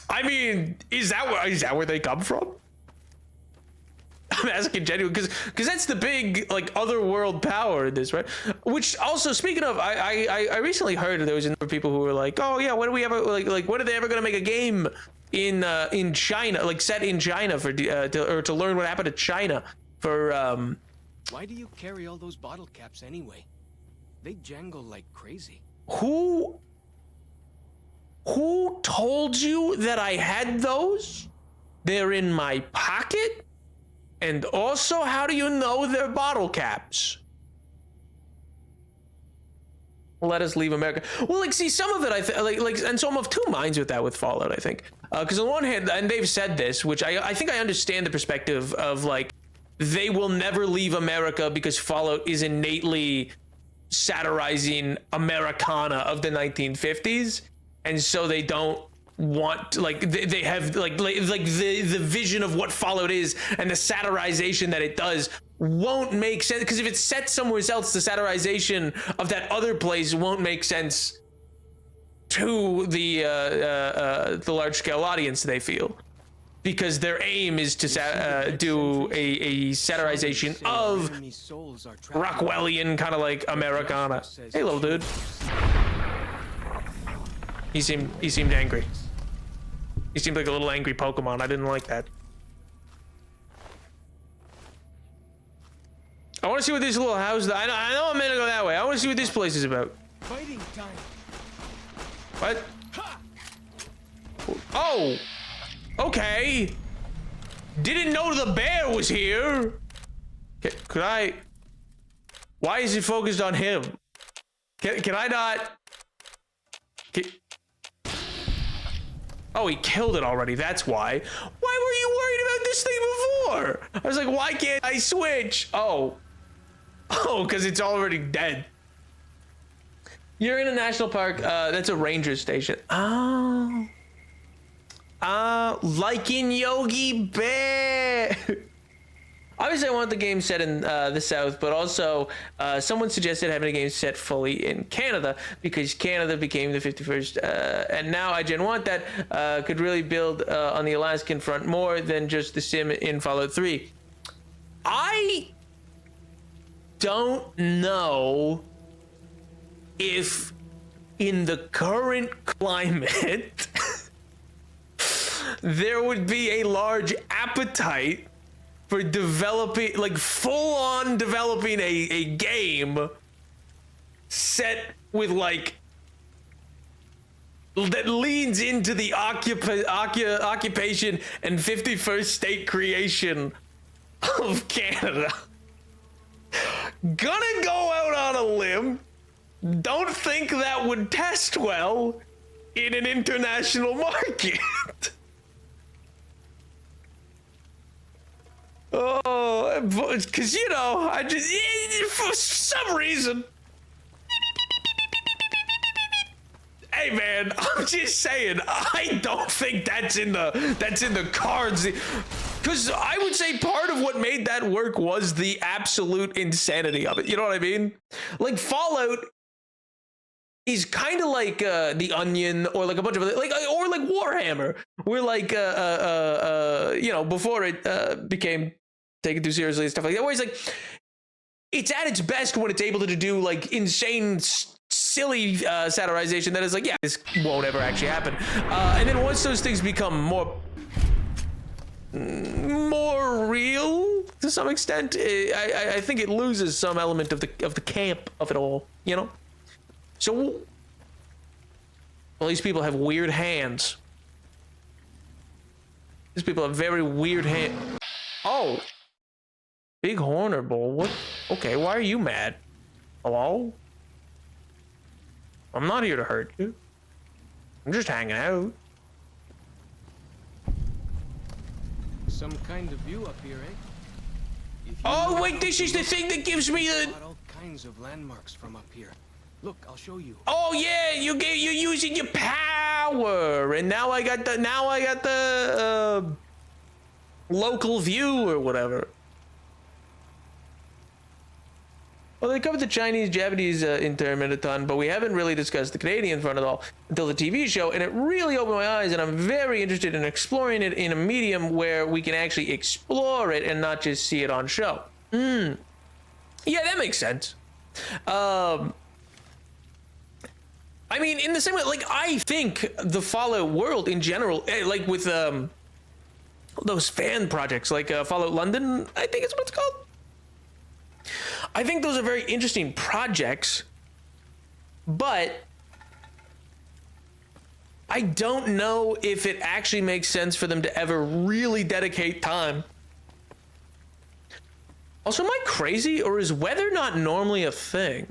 I mean, is that where they come from? I'm asking genuine because that's the big like otherworld power in this, right? Which also, speaking of, I recently heard there was a number of people who were like, oh yeah, when do we ever like when are they ever gonna make a game in China, like set in China for to learn what happened to China for Why do you carry all those bottle caps anyway? They jangle like crazy. Who told you that I had those? They're in my pocket. And also, how do you know they're bottle caps? Let us leave America. Well, like, see, some of it, and so I'm of two minds with that with Fallout, I think. Because on one hand, and they've said this, which I think I understand the perspective of, like, they will never leave America because Fallout is innately satirizing Americana of the 1950s. And so they don't want, like, they have, like the vision of what Fallout is and the satirization that it does won't make sense, because if it's set somewhere else, the satirization of that other place won't make sense to the large-scale audience, they feel, because their aim is to do a satirization of Rockwellian kind of like Americana. Hey, little dude. He seemed angry. He seemed like a little angry Pokemon. I didn't like that. I want to see what this little house. I know I'm gonna go that way. I want to see what this place is about. Fighting time. What? Oh. Okay. Didn't know the bear was here. Could I? Why is it focused on him? Can I not? Oh, he killed it already. That's why. Why were you worried about this thing before? I was like, why can't I switch? Oh. Oh, because it's already dead. You're in a national park. That's a ranger station. Oh. Like in Yogi Bear. Obviously, I want the game set in the South, but also someone suggested having a game set fully in Canada because Canada became the 51st, and now IGN want that could really build on the Alaskan front more than just the sim in Fallout 3. I don't know if in the current climate there would be a large appetite for developing, like full-on developing a game set with like that leans into the occupation and 51st state creation of Canada. Gonna go out on a limb. Don't think that would test well in an international market. Oh, because, you know, I just, for some reason. Hey, man, I'm just saying, I don't think that's in the cards. Because I would say part of what made that work was the absolute insanity of it. You know what I mean? Like, Fallout is kind of like The Onion, or like a bunch of other, like, or like Warhammer, where like you know, before it became taken too seriously and stuff like that. Where it's like, it's at its best when it's able to do like insane, silly satirization that is like, yeah, this won't ever actually happen. And then once those things become more real to some extent, I think it loses some element of the camp of it all, you know. So, well, these people have weird hands. These people have very weird hands. Oh, Big Horner Bull. What? Okay, why are you mad? Hello? I'm not here to hurt you. I'm just hanging out. Some kind of view up here, eh? Oh wait, this is the thing that gives me the all kinds of landmarks from up here. Look, I'll show you. Oh yeah, you're using your power, and now I got the local view or whatever. Well, they covered the Chinese, Japanese internment a ton, but we haven't really discussed the Canadian front at all until the TV show, and it really opened my eyes, and I'm very interested in exploring it in a medium where we can actually explore it and not just see it on show. Yeah, that makes sense. I mean, in the same way, like, I think the Fallout world in general, like with those fan projects, like Fallout London, I think it's what it's called. I think those are very interesting projects, but I don't know if it actually makes sense for them to ever really dedicate time. Also, am I crazy, or is weather not normally a thing?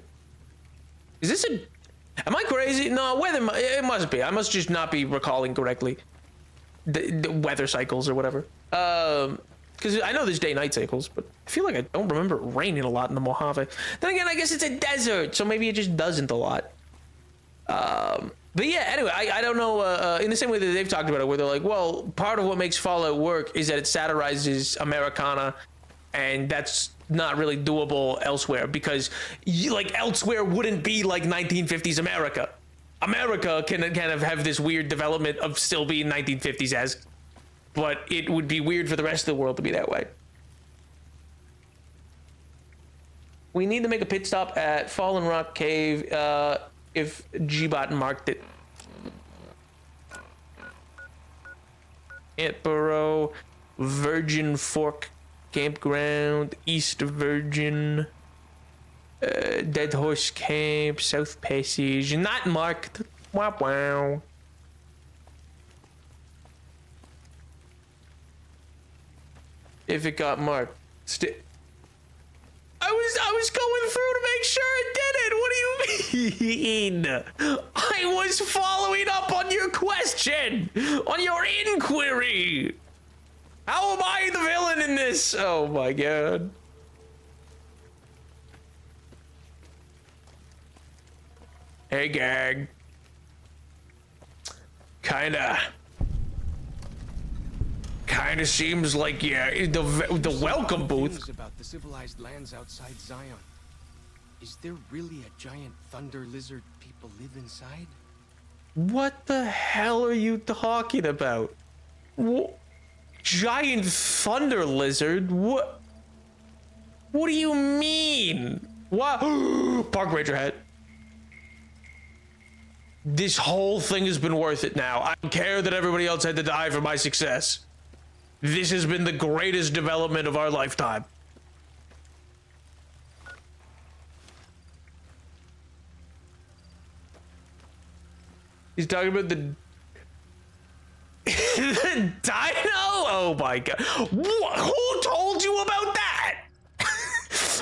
Is this a... Am I crazy? No, weather, it must be. I must just not be recalling correctly the weather cycles or whatever. Because I know there's day-night cycles, but I feel like I don't remember it raining a lot in the Mojave. Then again, I guess it's a desert, so maybe it just doesn't a lot. But yeah, anyway, I don't know, in the same way that they've talked about it, where they're like, well, part of what makes Fallout work is that it satirizes Americana, and that's not really doable elsewhere, because like elsewhere wouldn't be like 1950s America. America can kind of have this weird development of still being 1950s as, but it would be weird for the rest of the world to be that way. We need to make a pit stop at Fallen Rock Cave if G-Bot marked it. Antboro, Virgin Fork Campground, East Virgin, Dead Horse Camp, South Passage, not marked. Wow, wow. If it got marked, I was going through to make sure it did it. What do you mean? I was following up on your question, on your inquiry. How am I the villain in this? Oh my god. Hey gang. Kinda seems like, yeah, the welcome booth. About the civilized lands outside Zion. Is there really a giant thunder lizard people live inside? What the hell are you talking about? Giant thunder lizard? What do you mean? What? Park Ranger hat. This whole thing has been worth it now. I don't care that everybody else had to die for my success. This has been the greatest development of our lifetime. He's talking about the the dino? Oh my god. What? Who told you about that?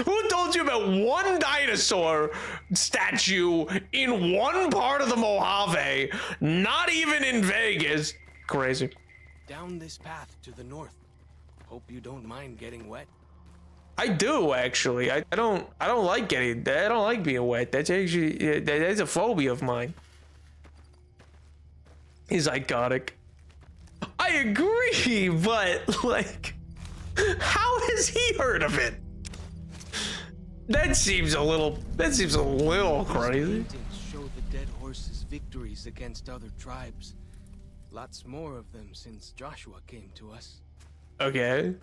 Who told you about one dinosaur statue in one part of the Mojave, not even in Vegas? Crazy. Down this path to the north. Hope you don't mind getting wet. I do actually. I don't like being wet. That's actually that's a phobia of mine. He's iconic. I agree, but like, how has he heard of it? That seems a little crazy. Show the dead horse's victories against other tribes. Lots more of them since Joshua came to us. Okay.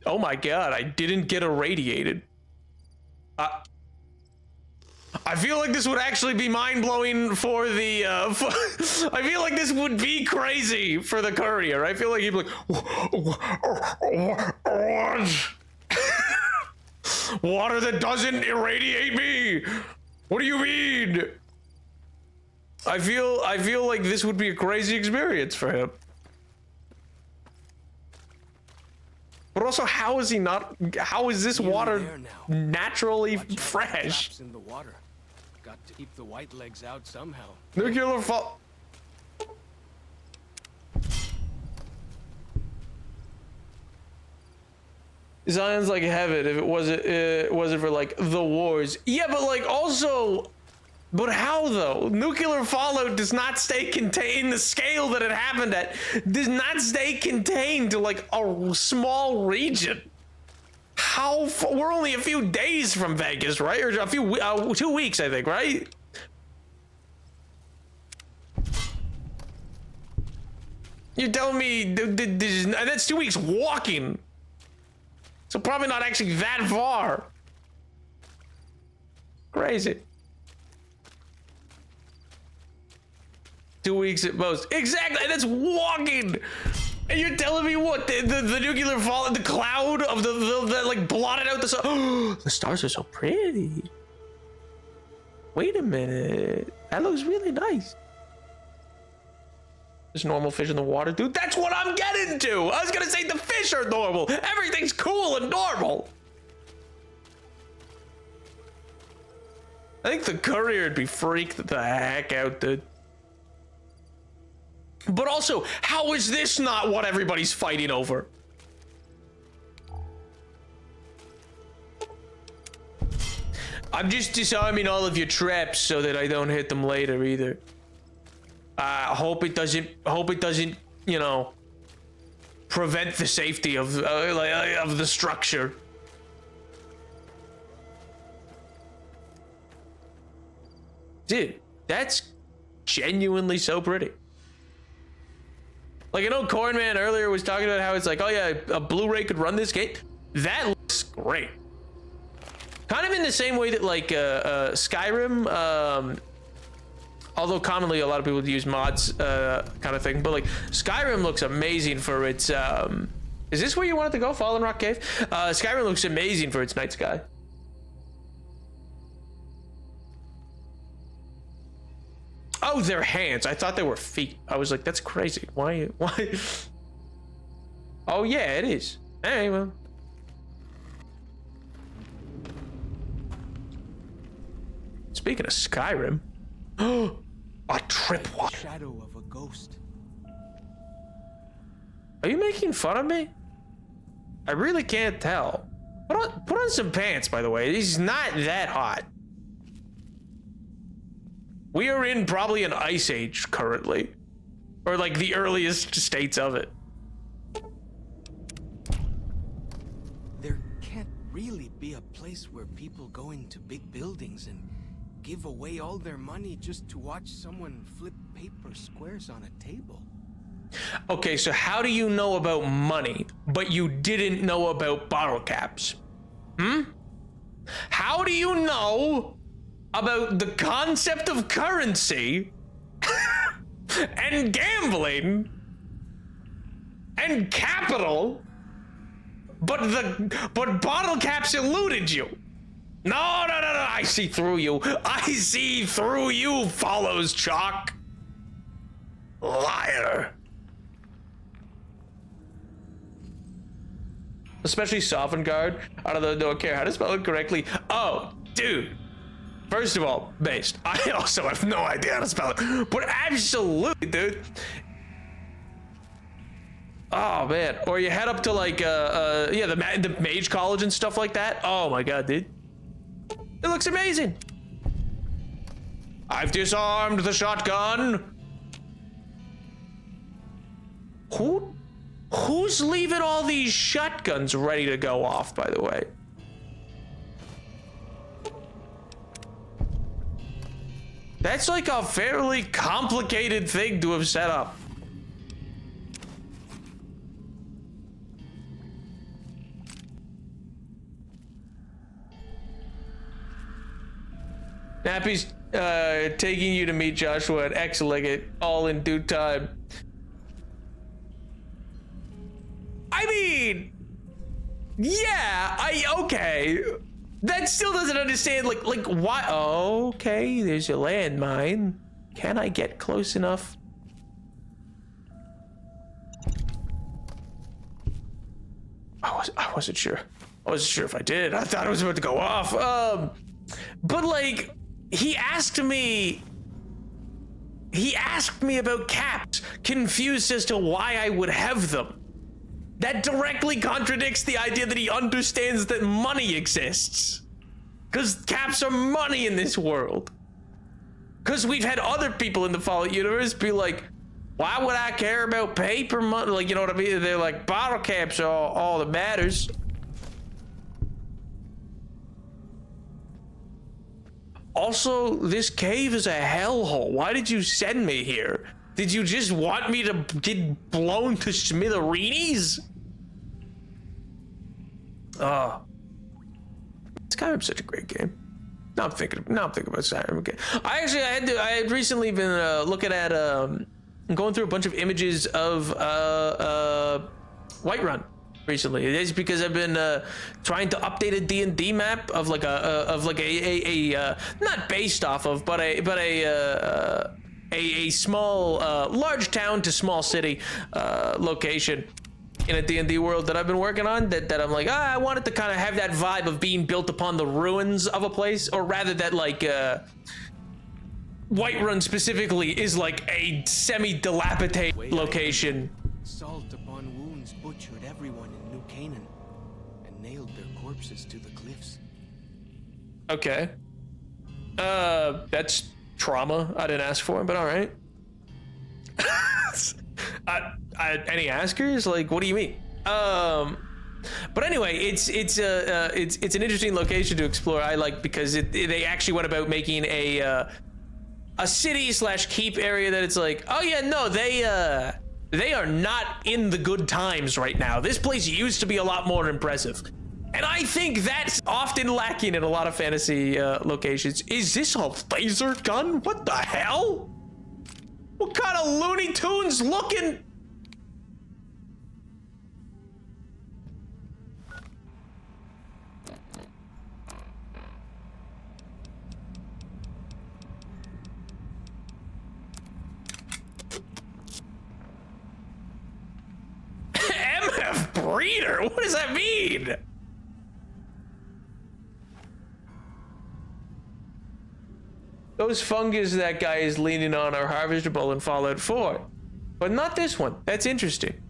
Oh my god, I didn't get irradiated. I feel like this would actually be mind-blowing for the, I feel like this would be crazy for the courier. I feel like he'd be like, what? Water that doesn't irradiate me? What do you mean? I feel like this would be a crazy experience for him. But also, how is this water naturally fresh? In the water. Got to keep the white legs out somehow. Nuclear fall. Zion's like heaven if it wasn't for like the wars. Yeah, but like also, but how though? Nuclear fallout does not stay contained. The scale that it happened at does not stay contained to like a small region. How we're only a few days from Vegas, right? Or a few 2 weeks, I think, right? You're telling me that's 2 weeks walking, so probably not actually that far. Crazy. 2 weeks at most. Exactly, that's walking. And you're telling me what the nuclear fallout, the cloud of that like blotted out the sun. Oh, the stars are so pretty. Wait a minute, that looks really nice. There's normal fish in the water, dude. That's what I'm getting to. I was gonna say the fish are normal. Everything's cool and normal. I think the courier would be freaked the heck out, dude. But also, how is this not what everybody's fighting over? I'm just disarming all of your traps so that I don't hit them later either. Hope it doesn't, you know, prevent the safety of the structure. Dude, that's genuinely so pretty. Like, I know Cornman earlier was talking about how it's like, oh yeah, a Blu-ray could run this game. That looks great. Kind of in the same way that like Skyrim, although commonly a lot of people use mods kind of thing, but like Skyrim looks amazing for its, is this where you wanted to go, Fallen Rock Cave? Skyrim looks amazing for its night sky. Oh, they're hands. I thought they were feet. I was like, that's crazy. Why? Oh yeah, it is. Hey, well. Speaking of Skyrim, a tripwire. Shadow of a ghost. Are you making fun of me? I really can't tell. Put on some pants, by the way. He's not that hot. We are in probably an ice age currently, or like the earliest states of it. There can't really be a place where people go into big buildings and give away all their money just to watch someone flip paper squares on a table. Okay, so how do you know about money, but you didn't know about bottle caps? How do you know about the concept of currency and gambling and capital, but bottle caps eluded you? No, I see through you. I see through you, follows Chalk. Liar. Especially Sovngarde. I don't care how to spell it correctly. Oh, dude. First of all, based. I also have no idea how to spell it. But absolutely, dude. Oh, man. Or you head up to like, yeah, the Mage College and stuff like that. Oh my god, dude. It looks amazing. I've disarmed the shotgun. Who's leaving all these shotguns ready to go off, by the way? That's like a fairly complicated thing to have set up. Nappy's taking you to meet Joshua at X-Legate, all in due time. I mean, yeah, okay. That still doesn't understand, like why? Okay, there's a landmine. Can I get close enough? I wasn't sure. I wasn't sure if I did. I thought it was about to go off. But like, he asked me about caps, confused as to why I would have them. That directly contradicts the idea that he understands that money exists. Because caps are money in this world. Because we've had other people in the Fallout universe be like, why would I care about paper money? Like, you know what I mean? They're like, bottle caps are all that matters. Also, this cave is a hellhole. Why did you send me here? Did you just want me to get blown to smithereens? Skyrim's such a great game. Now I'm thinking about Skyrim again. I had recently been looking at going through a bunch of images of Whiterun recently. It is because I've been trying to update a D&D map of like a not based off of, but a small large town to small city location in a D&D world that I've been working on, that I'm like, I wanted to kind of have that vibe of being built upon the ruins of a place, or rather that like Whiterun specifically is like a semi-dilapidated location. Salt upon wounds butchered everyone in New Canaan and nailed their corpses to the cliffs. Okay. That's trauma I didn't ask for, but all right. Any askers? Like, what do you mean? But anyway, it's an interesting location to explore. I like because they actually went about making a city/keep area that it's like, oh yeah, no, they are not in the good times right now. This place used to be a lot more impressive. And I think that's often lacking in a lot of fantasy locations. Is this a laser gun? What the hell? What kind of Looney Tunes looking? MF Breeder? What does that mean? Those fungus that guy is leaning on are harvestable in Fallout 4. But not this one. That's interesting.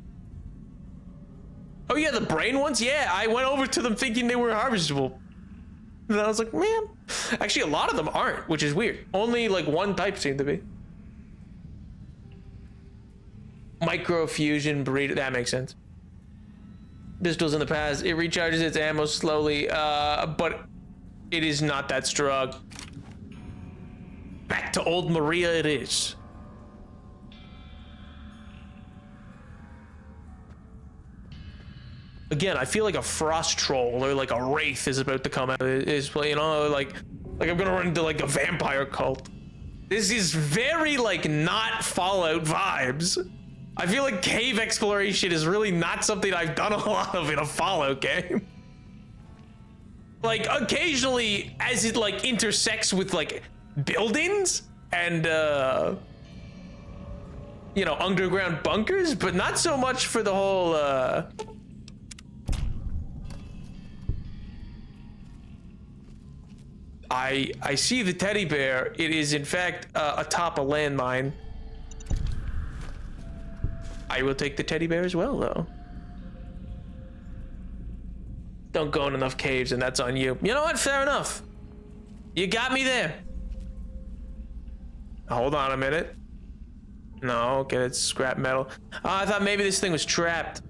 Oh yeah, the brain ones? Yeah, I went over to them thinking they were harvestable. And I was like, man. Actually, a lot of them aren't, which is weird. Only like one type seemed to be. Microfusion breeder, that makes sense. Pistols in the past, it recharges its ammo slowly, but it is not that strong. Back to old Maria it is. Again, I feel like a frost troll or like a wraith is about to come out. Is, you know, like I'm gonna run into like a vampire cult. This is very like not Fallout vibes. I feel like cave exploration is really not something I've done a lot of in a Fallout game. Like occasionally as it like intersects with like buildings and you know, underground bunkers, but not so much for the whole I see the teddy bear. It is in fact atop a landmine. I will take the teddy bear as well, though. Don't go in enough caves, and that's on you. You know what? Fair enough. You got me there. Hold on a minute. No, okay, it's scrap metal. Oh, I thought maybe this thing was trapped.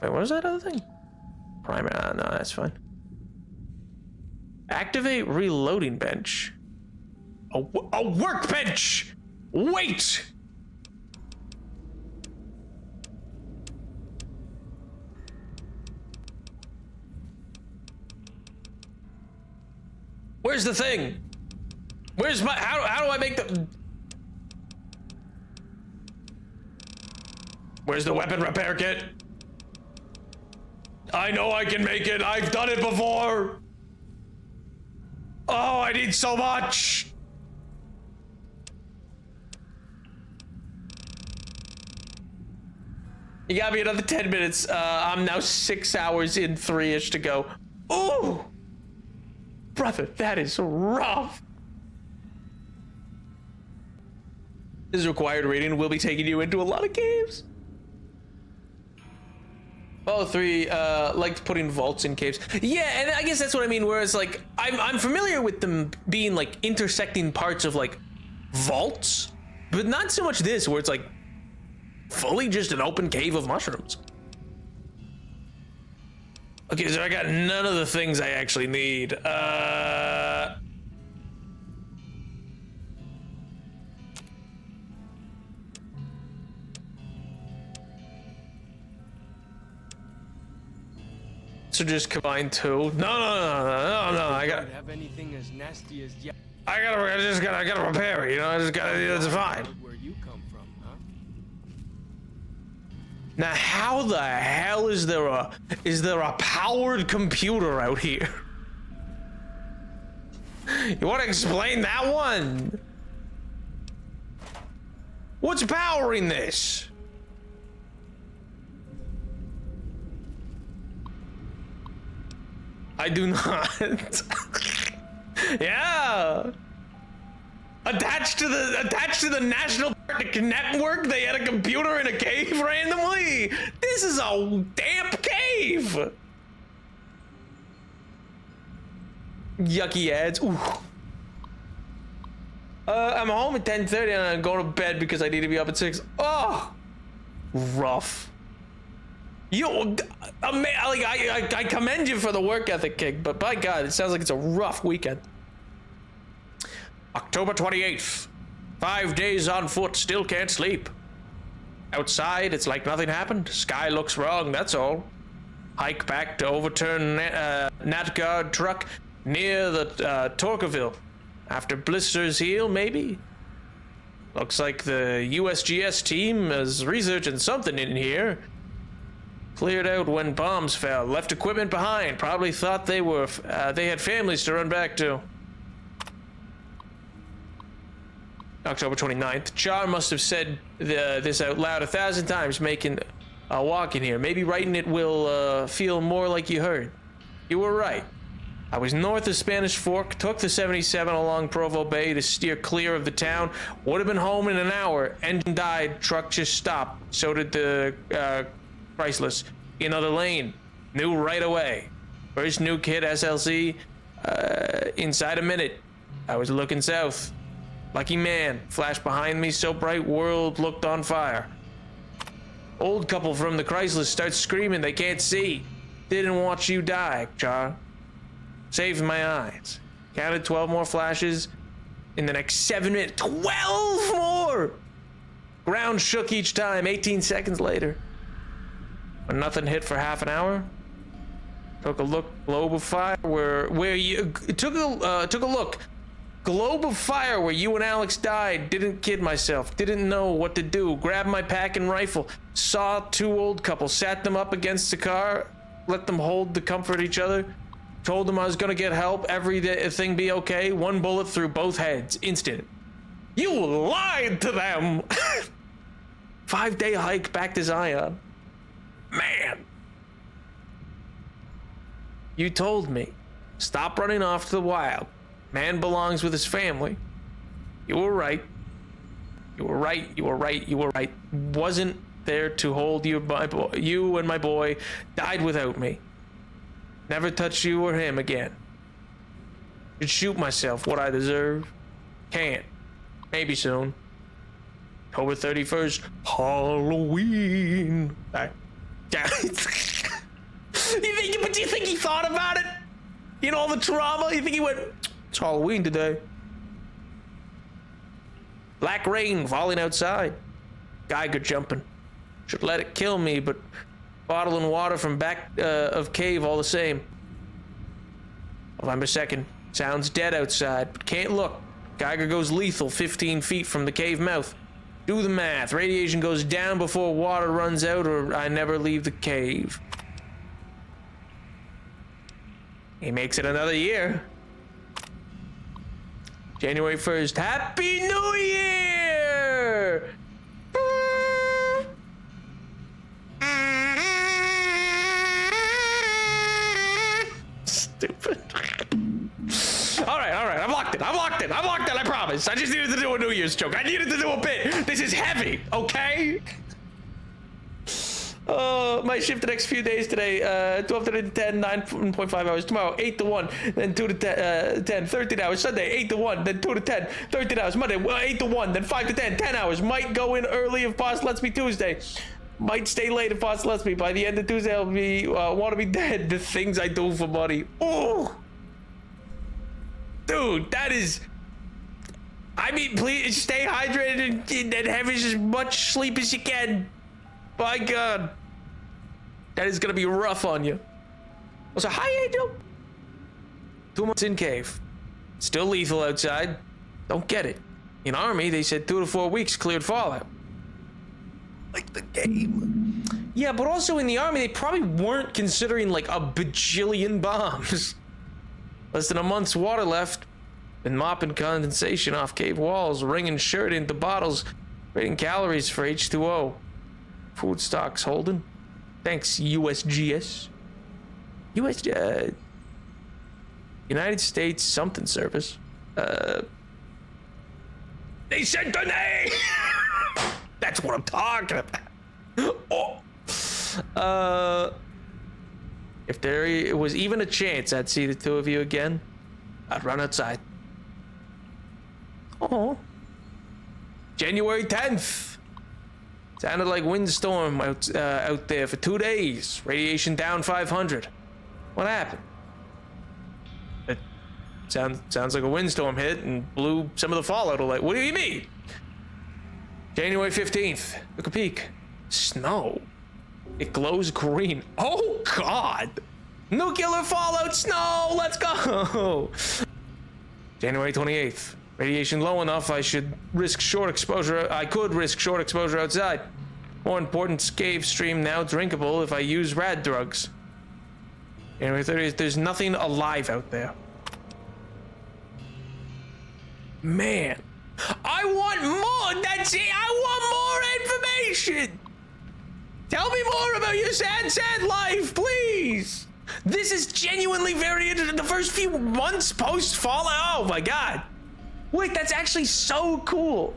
Wait, what is that other thing? Primer, no, that's fine. Activate reloading bench. A workbench! Wait! Where's the thing? Where's my, how do I make the... Where's the weapon repair kit? I know I can make it. I've done it before. Oh, I need so much. You got me another 10 minutes. I'm now 6 hours in, 3-ish to go. Ooh! Brother, that is rough. This is required rating. We'll be taking you into a lot of caves. Oh, 3 liked putting vaults in caves. Yeah, and I guess that's what I mean. Whereas, like, I'm familiar with them being like intersecting parts of like vaults, but not so much this, where it's like fully just an open cave of mushrooms. Okay, so I got none of the things I actually need. So just combine 2. No. I got. Have anything as nasty as I gotta repair it. You know, I just gotta. It's fine. Where you come from, huh? Now, how the hell is there a powered computer out here? You want to explain that one? What's powering this? I do not. Yeah. Attached to the National Park Network, they had a computer in a cave randomly. This is a damp cave. Yucky ads. Ooh. I'm home at 10:30 and I'm going to bed because I need to be up at 6. Oh, rough. I commend you for the work ethic, King, but by God, it sounds like it's a rough weekend. October 28th. 5 days on foot, still can't sleep. Outside, it's like nothing happened. Sky looks wrong, that's all. Hike back to overturn NatGuard truck near the Torqueville. After blisters heal, maybe? Looks like the USGS team is researching something in here. Cleared out when bombs fell, left equipment behind. Probably thought they had families to run back to. October 29th. Char must have said this out loud 1,000 times, making a walk in here. Maybe writing it will feel more like you heard. You were right. I was north of Spanish Fork, took the 77 along Provo Bay to steer clear of the town. Would have been home in an hour. Engine died, truck just stopped. So did the Priceless. Another lane. Knew right away. First new kid SLC. Inside a minute. I was looking south. Lucky man. Flashed behind me so bright world looked on fire. Old couple from the Chrysler starts screaming they can't see. Didn't watch you die, Char. Saved my eyes. Counted 12 more flashes. In the next 7 minutes. 12 more! Ground shook each time. 18 seconds later. When nothing hit for half an hour, took a look. Globe of fire where you took a look. Globe of fire where you and Alex died. Didn't kid myself. Didn't know what to do. Grabbed my pack and rifle. Saw 2 old couples. Sat them up against the car. Let them hold to comfort each other. Told them I was gonna get help. Everything be okay. 1 bullet through both heads. Instant. You lied to them. 5-day hike back to Zion. Man, you told me, stop running off to the wild. Man belongs with his family. You were right. You were right. You were right. You were right. Wasn't there to hold you, you and my boy died without me. Never touch you or him again. Should shoot myself what I deserve. Can't. Maybe soon. October 31st, Halloween. Do you think he thought about it? You know, all the trauma? You think he went, it's Halloween today. Black rain falling outside. Geiger jumping. Should let it kill me, but bottle and water from back of cave all the same. November 2nd, Sounds dead outside, but can't look. Geiger goes lethal 15 feet from the cave mouth. Do the math. Radiation goes down before water runs out, or I never leave the cave. He makes it another year. January 1st. Happy New Year! Stupid. All right. I'm locked in. I promise. I just needed to do a New Year's joke. I needed to do a bit. This is heavy, okay? My shift the next few days today, 12:30 to 10, 9.5 hours. Tomorrow, 8 to 1, then 2 to 10, 13 hours. Sunday, 8 to 1, then 2 to 10, 13 hours. Monday, 8 to 1, then 5 to 10, 10 hours. Might go in early if boss lets me Tuesday. Might stay late if boss lets me. By the end of Tuesday, I'll be, want to be dead. The things I do for money. Ooh. Dude, that is... I mean, please stay hydrated and have as much sleep as you can. By God. That is gonna be rough on you. Also, hi, Angel. 2 months in cave. Still lethal outside. Don't get it. In Army, they said 2 to 4 weeks cleared fallout. Like the game. Yeah, but also in the Army, they probably weren't considering like a bajillion bombs. Less than a month's water left. Been mopping condensation off cave walls, wringing shirt into bottles, rating calories for H2O. Food stocks holding. Thanks, USGS. United States something service. They sent the name! That's what I'm talking about. Oh. If there was even a chance I'd see the two of you again, I'd run outside. Oh. January 10th. Sounded like windstorm out there for 2 days. Radiation down 500. What happened? It sounds like a windstorm hit and blew some of the fallout away. What do you mean? January 15th. Look a peek. Snow. It glows green. Oh God! Nuclear fallout snow. Let's go. January 28th. Radiation low enough, I could risk short exposure outside. More important, cave stream now drinkable if I use rad drugs. January 30th, there's nothing alive out there. Man, I want more. That's it. I want more information. Tell me more about your sad life, please. This is genuinely very interesting. The first few months post Fallout. Oh my God. Wait, that's actually so cool.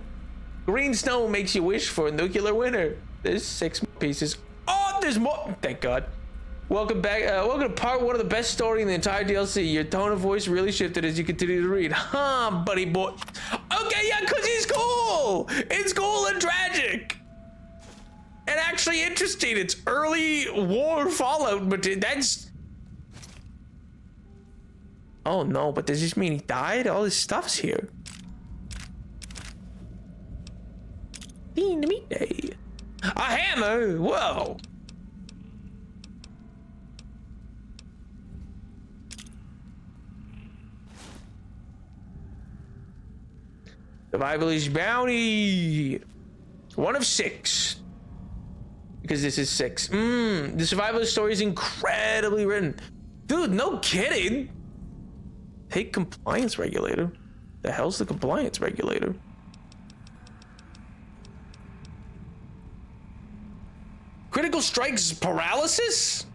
Green snow makes you wish for a nuclear winter. There's 6 pieces. Oh, there's more. Thank God. Welcome back. Welcome to part 1 of the best story in the entire DLC. Your tone of voice really shifted as you continue to read. Huh, buddy boy. Okay, yeah, because he's cool. It's cool and tragic. And actually interesting. It's early war Fallout, but that's... Oh no, but does this mean he died? All this stuff's here. A hammer? Whoa. Survivalist bounty. 1 of 6. Because this is 6. The survivalist story is incredibly written. Dude, no kidding. Take compliance regulator. The hell's the compliance regulator? Critical strikes paralysis?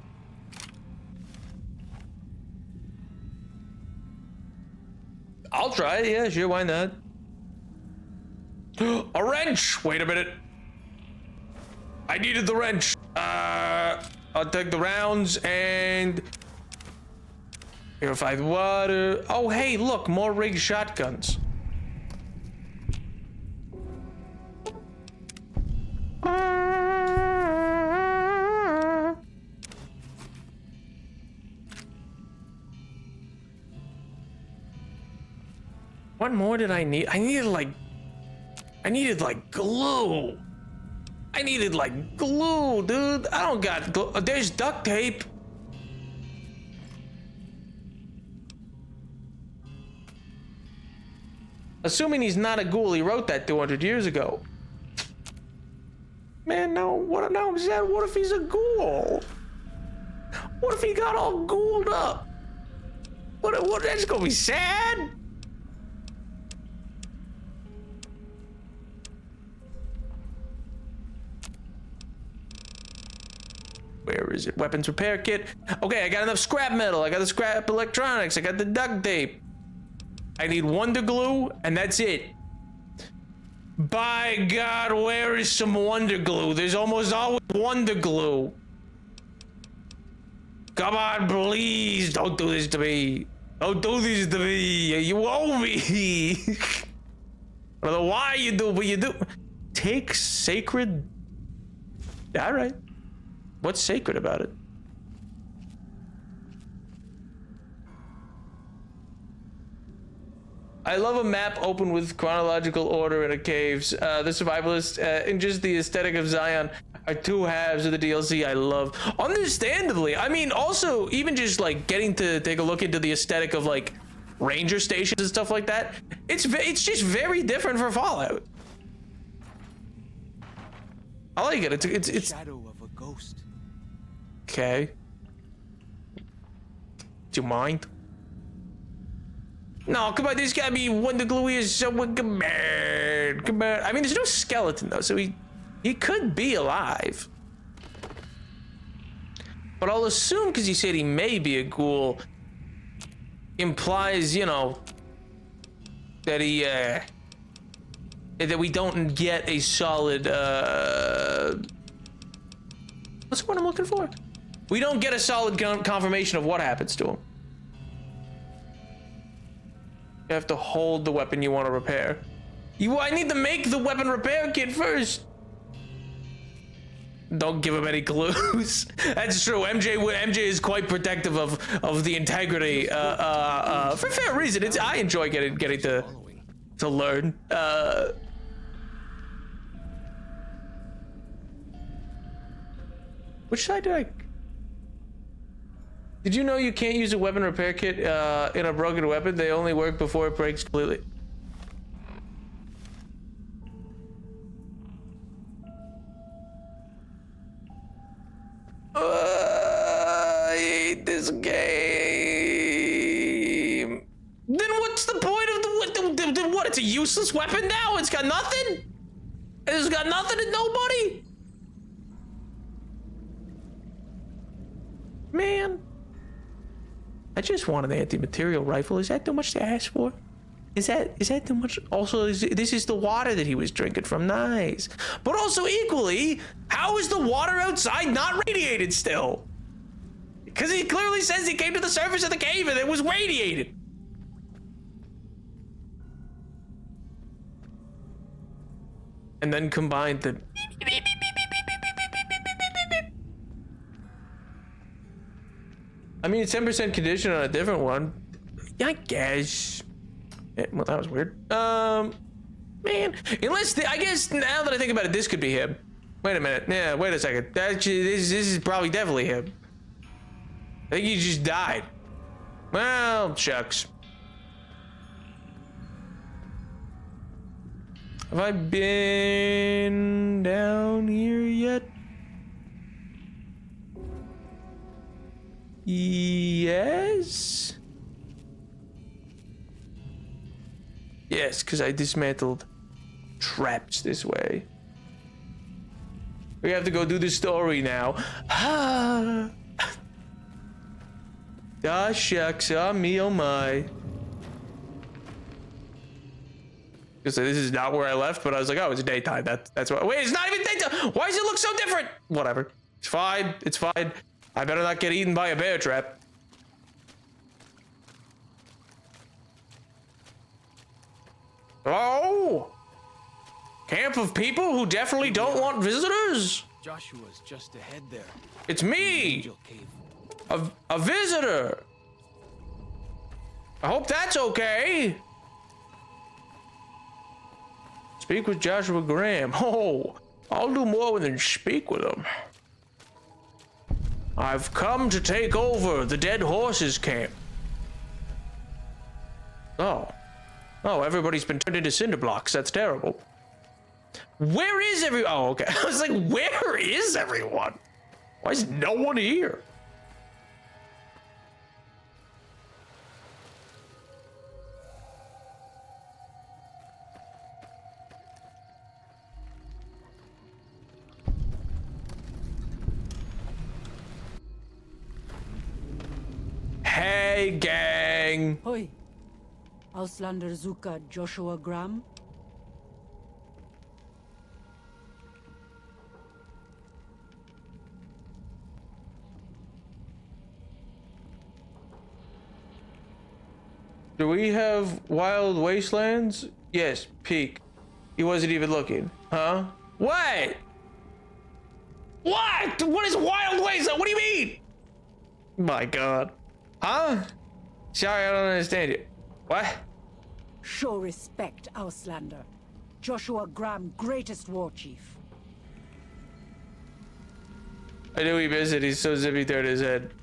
I'll try it, yeah, sure, why not? A wrench! Wait a minute. I needed the wrench. I'll take the rounds and... Purified water. Oh, hey, look, more rigged shotguns. What more did I need? I needed like glue. I needed like glue, dude. I don't got glue. There's duct tape. Assuming he's not a ghoul, he wrote that 200 years ago. Man, now I'm sad. What if he's a ghoul? What if he got all ghouled up? What that's gonna be sad? Where is it? Weapons repair kit. Okay, I got enough scrap metal. I got the scrap electronics. I got the duct tape. I need Wonder Glue, and that's it. By God, where is some Wonder Glue? There's almost always Wonder Glue. Come on, please. Don't do this to me. Don't do this to me. You owe me. I don't know why you do, but you do. Take sacred. All right. What's sacred about it? I love a map open with chronological order in a caves. The survivalist and just the aesthetic of Zion are two halves of the DLC I love. Understandably, I mean, also even just like getting to take a look into the aesthetic of like ranger stations and stuff like that. It's just very different for Fallout. I like it. It's shadow of a ghost. Okay. Do you mind? No, come on, this gotta be Wonder Glue is someone. Come on, come on. I mean, there's no skeleton though, so he could be alive. But I'll assume because he said he may be a ghoul implies, you know, that he that we don't get a solid what's the word I'm looking for? We don't get a solid confirmation of what happens to him. You have to hold the weapon you want to repair. I need to make the weapon repair kit first. Don't give him any clues. That's true. MJ is quite protective of the integrity for fair reason. I enjoy getting to learn. Which side did I? Did you know you can't use a weapon repair kit in a broken weapon? They only work before it breaks completely. I hate this game. Then what's the point of the what? It's a useless weapon now? It's got nothing? It's got nothing and nobody? Man. I just want an anti-material rifle. Is that too much to ask for? Is that too much? Also, this is the water that he was drinking from. Nice. But also equally, how is the water outside not radiated still? Because he clearly says he came to the surface of the cave and it was radiated. And then combined the... I mean, it's 10% condition on a different one. I guess. Well, that was weird. Man, unless I guess now that I think about it, this could be him. Wait a minute. Yeah, wait a second. Actually, this is probably definitely him. I think he just died. Well, shucks. Have I been down here yet? Yes? Yes, because I dismantled traps this way. We have to go do the story now. Ah, shucks. Oh, me, oh, my. Because this is not where I left, but I was like, oh, it's daytime. That's why. Wait, it's not even daytime. Why does it look so different? Whatever. It's fine. It's fine. I better not get eaten by a bear trap. Oh! Camp of people who definitely don't want visitors? Joshua's just ahead there. It's me! A visitor! I hope that's okay. Speak with Joshua Graham. Oh, I'll do more than speak with him. I've come to take over the Dead Horses camp. Oh. Oh, everybody's been turned into cinder blocks. That's terrible. Where is oh, okay. I was like, where is everyone? Why is no one here? Hey, gang. Hoi. Auslander Zuka Joshua Graham. Do we have Wild Wastelands? Yes, peek. He wasn't even looking. Huh? What? What? What is Wild Wasteland? What do you mean? My God. Huh? Sorry, I don't understand you. What? Show respect, Auslander. Joshua Graham, greatest war chief. I knew he missed it. He's so zippy turned his head.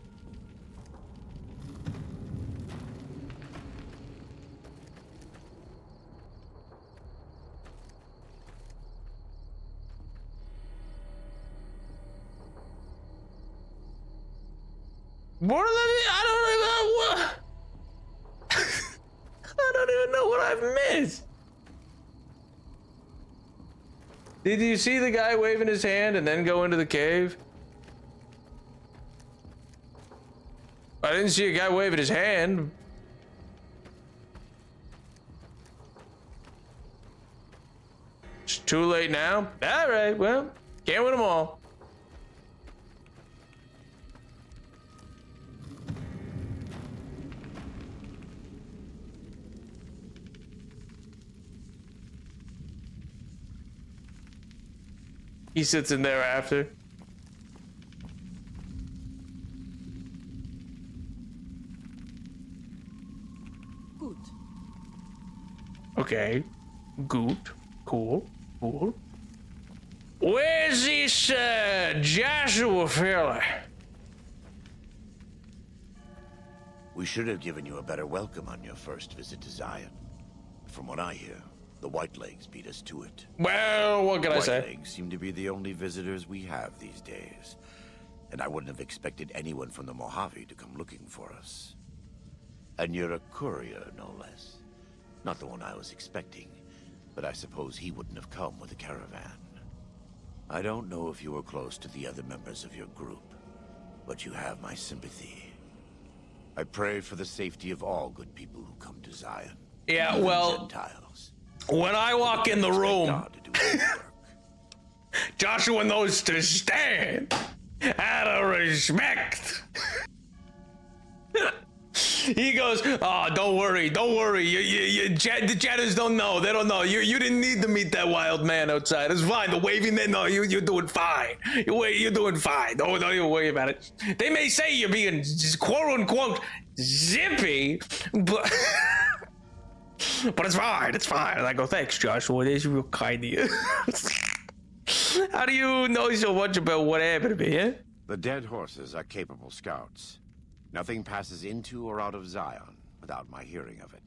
What? I don't even know what I've missed. Did you see the guy waving his hand and then go into the cave? I didn't see a guy waving his hand. It's too late now. All right, well, can't win them all. He sits in there after. Good. Okay. Good. Cool. Cool. Where's this Joshua fella? We should have given you a better welcome on your first visit to Zion. From what I hear, the Whitelegs beat us to it. Well, what can I say? Whitelegs seem to be the only visitors we have these days. And I wouldn't have expected anyone from the Mojave to come looking for us. And you're a courier, no less. Not the one I was expecting, but I suppose he wouldn't have come with a caravan. I don't know if you were close to the other members of your group, but you have my sympathy. I pray for the safety of all good people who come to Zion. Yeah, well, Gentiles. When I walk in the room, Joshua knows to stand out of respect. He goes, oh, don't worry. The Jeddahs don't know. They don't know. You didn't need to meet that wild man outside. It's fine. The waving there, no, you're doing fine. You're doing fine. Don't even worry about it. They may say you're being quote unquote zippy, but but it's fine. It's fine. And I go, thanks, Joshua. That's real kind of you. How do you know so much about what happened to me, eh? The dead horses are capable scouts. Nothing passes into or out of Zion without my hearing of it.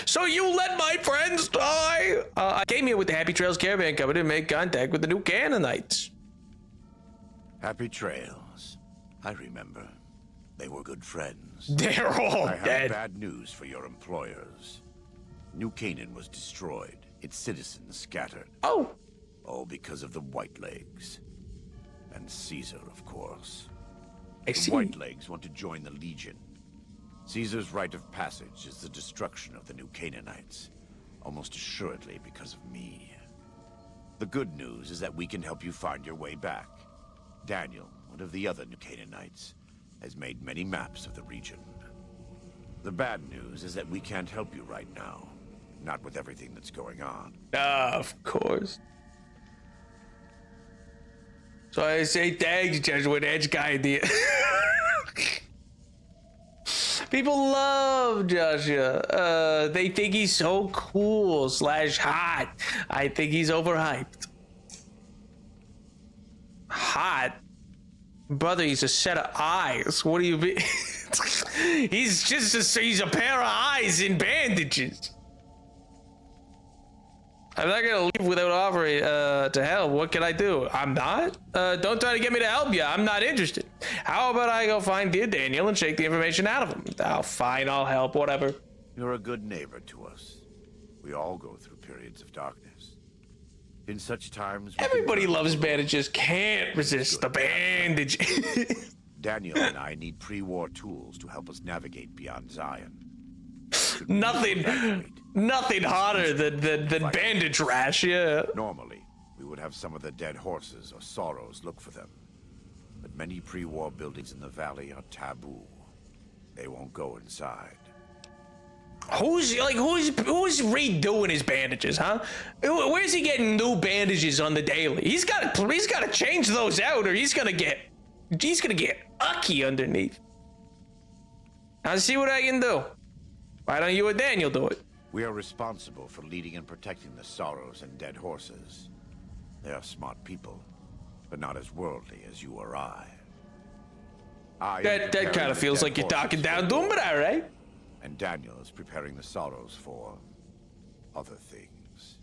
So you let my friends die? I came here with the Happy Trails Caravan Company to make contact with the new Canaanites. Happy Trails. I remember. They were good friends. They're all I dead. have bad news for your employers. New Canaan was destroyed. Its citizens scattered. Oh. All because of the Whitelegs. And Caesar, of course. I see. The Whitelegs want to join the Legion. Caesar's rite of passage is the destruction of the new Canaanites. Almost assuredly because of me. The good news is that we can help you find your way back. Daniel, one of the other new Canaanites, has made many maps of the region. The bad news is that we can't help you right now. Not with everything that's going on. Of course. So I say thanks, Jesuit Edge Guy idea. People love Joshua. They think he's so cool / hot. I think he's overhyped. Hot? Brother, he's a set of eyes. What do you mean? He's a pair of eyes in bandages. I'm not gonna leave without offering to help. What can I do? I'm not? Don't try to get me to help you. I'm not interested. How about I go find dear Daniel and shake the information out of him? Oh, fine, I'll help, whatever. You're a good neighbor to us. We all go through periods of darkness. In such times... Everybody loves bandages. Can't resist the bandage. Daniel and I need pre-war tools to help us navigate beyond Zion. Nothing hotter than bandage rash, yeah. Normally, we would have some of the dead horses or sorrows look for them. But many pre-war buildings in the valley are taboo. They won't go inside. Who's redoing his bandages, huh? Where's he getting new bandages on the daily? He's got to change those out, or he's gonna get ucky underneath. I'll see what I can do. Why don't you and Daniel do it? We are responsible for leading and protecting the sorrows and dead horses. They are smart people, but not as worldly as you or I. That kind of feels like you're talking down to him, but all right. And Daniel is preparing the sorrows for other things.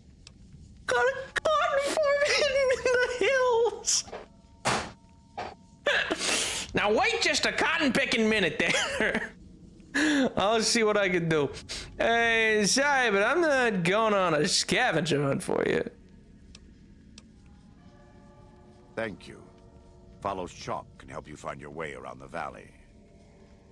Got a cotton farm hidden in the hills. Now wait just a cotton picking minute there. I'll see what I can do. Hey, sorry, but I'm not going on a scavenger hunt for you. Thank you. Follow Chalk can help you find your way around the valley.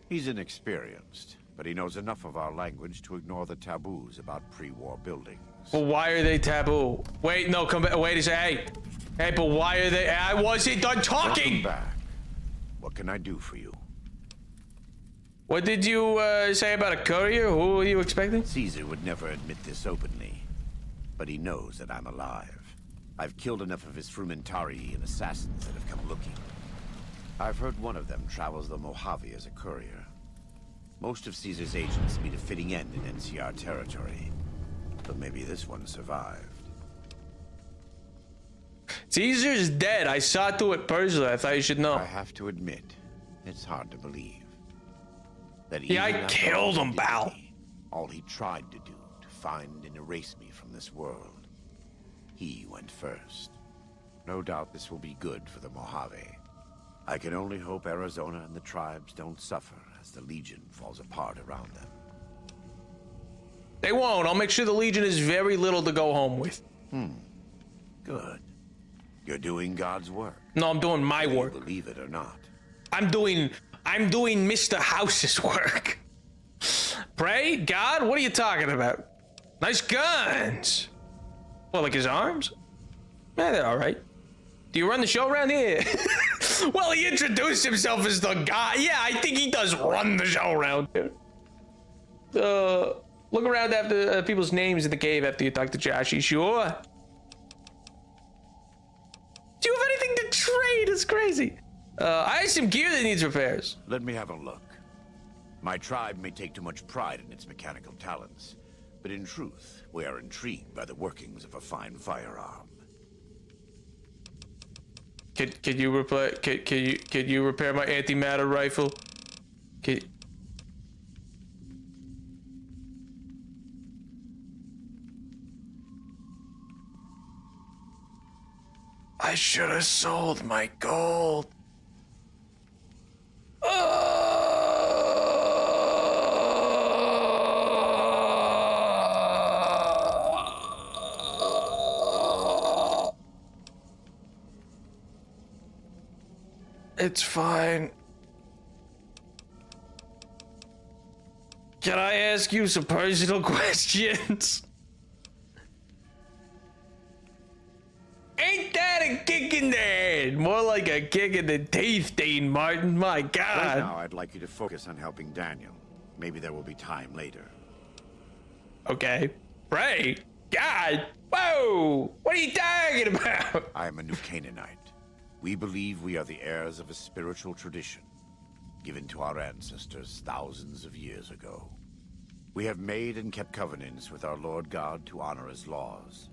He's inexperienced, but he knows enough of our language to ignore the taboos about pre-war buildings. Well, why are they taboo? Wait, no, come back. Wait a second. Hey, but why are they? I wasn't done talking. Welcome back. What can I do for you? What did you say about a courier? Who were you expecting? Caesar would never admit this openly, but he knows that I'm alive. I've killed enough of his Frumentari and assassins that have come looking. I've heard one of them travels the Mojave as a courier. Most of Caesar's agents meet a fitting end in NCR territory, but maybe this one survived. Caesar's dead. I saw to it personally. I thought you should know. I have to admit, it's hard to believe. That yeah, I killed him, Bal. All he tried to do to find and erase me from this world. He went first. No doubt this will be good for the Mojave. I can only hope Arizona and the tribes don't suffer as the Legion falls apart around them. They won't. I'll make sure the Legion has very little to go home with. Good. You're doing God's work. No, I'm doing my work. Believe it or not. I'm doing Mr. House's work. Pray? God? What are you talking about? Nice guns. Well, like his arms? Yeah, they're all right. Do you run the show around here? Well, he introduced himself as the guy. Yeah, I think he does run the show around here. Look around after people's names in the cave after you talk to Josh. You sure? Do you have anything to trade? It's crazy. I have some gear that needs repairs. Let me have a look. My tribe may take too much pride in its mechanical talents, but in truth, we are intrigued by the workings of a fine firearm. Can you repair my antimatter rifle? I should have sold my gold. It's fine. Can I ask you some personal questions? Ain't that a kick in the head? More like a kick in the teeth, Dean Martin. My God. Right now, I'd like you to focus on helping Daniel. Maybe there will be time later. Okay. Pray. God. Whoa. What are you talking about? I am a new Canaanite. We believe we are the heirs of a spiritual tradition given to our ancestors thousands of years ago. We have made and kept covenants with our Lord God to honor his laws.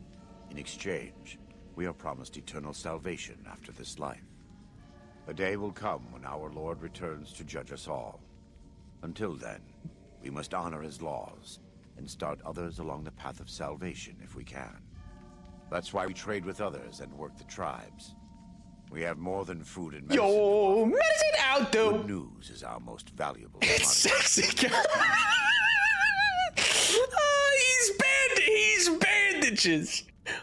In exchange, we are promised eternal salvation after this life. A day will come when our Lord returns to judge us all. Until then, we must honor his laws and start others along the path of salvation if we can. That's why we trade with others and work the tribes. We have more than food and medicine. Yo, medicine out, dude. Good news is our most valuable. It's sexy guy. He's bandages.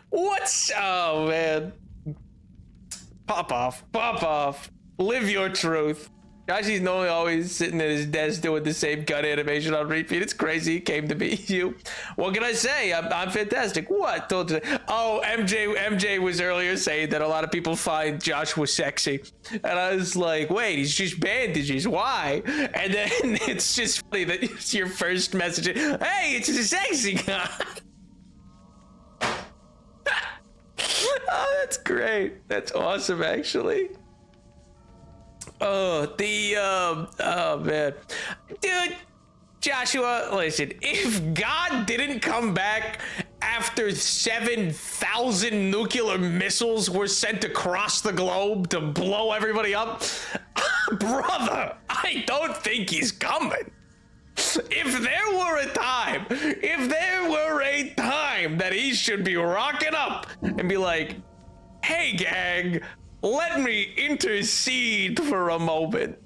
What's... Oh, man. Pop off. Live your truth. Joshy's normally always sitting at his desk doing the same gun animation on repeat. It's crazy he came to meet you. What can I say? I'm fantastic. What? Told you. Oh, MJ was earlier saying that a lot of people find Joshua sexy. And I was like, wait, he's just bandages. Why? And then it's just funny that it's your first message. Hey, it's a sexy guy. Oh, that's great. That's awesome, actually. Oh, oh man. Dude, Joshua, listen, if God didn't come back after 7,000 nuclear missiles were sent across the globe to blow everybody up, brother, I don't think he's coming. If there were a time that he should be rocking up and be like, hey gang, let me intercede for a moment,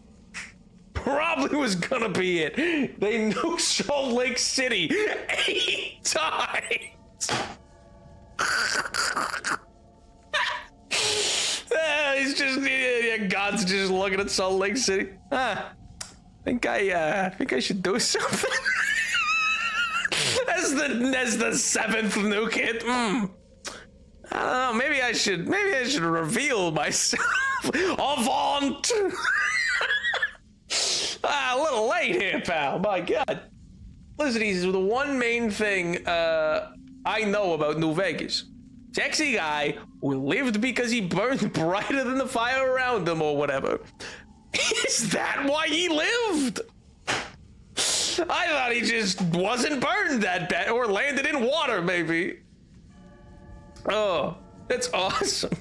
probably was gonna be it. They nuked Salt Lake City 8 times. He's just, God's just looking at Salt Lake City. I think I should do something. as the 7th nuke hit. I don't know. Maybe I should reveal myself. Avant. A little late here, pal. My God. Listen, he's the one main thing I know about New Vegas. Sexy guy who lived because he burned brighter than the fire around him or whatever. Is that why he lived? I thought he just wasn't burned that bad or landed in water, maybe. Oh, that's awesome.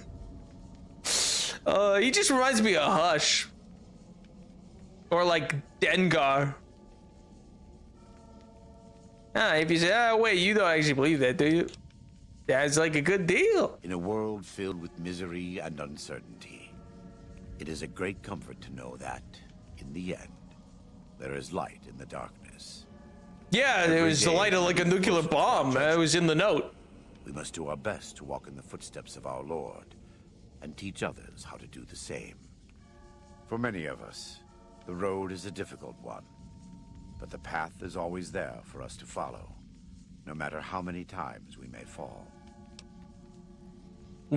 He just reminds me of Hush. Or like Dengar. If you say, oh wait, you don't actually believe that, do you? That's like a good deal. In a world filled with misery and uncertainty, it is a great comfort to know that, in the end, there is light in the darkness. Yeah, there was the light of like a nuclear bomb. It was in the note. We must do our best to walk in the footsteps of our Lord and teach others how to do the same. For many of us, the road is a difficult one, but the path is always there for us to follow, no matter how many times we may fall.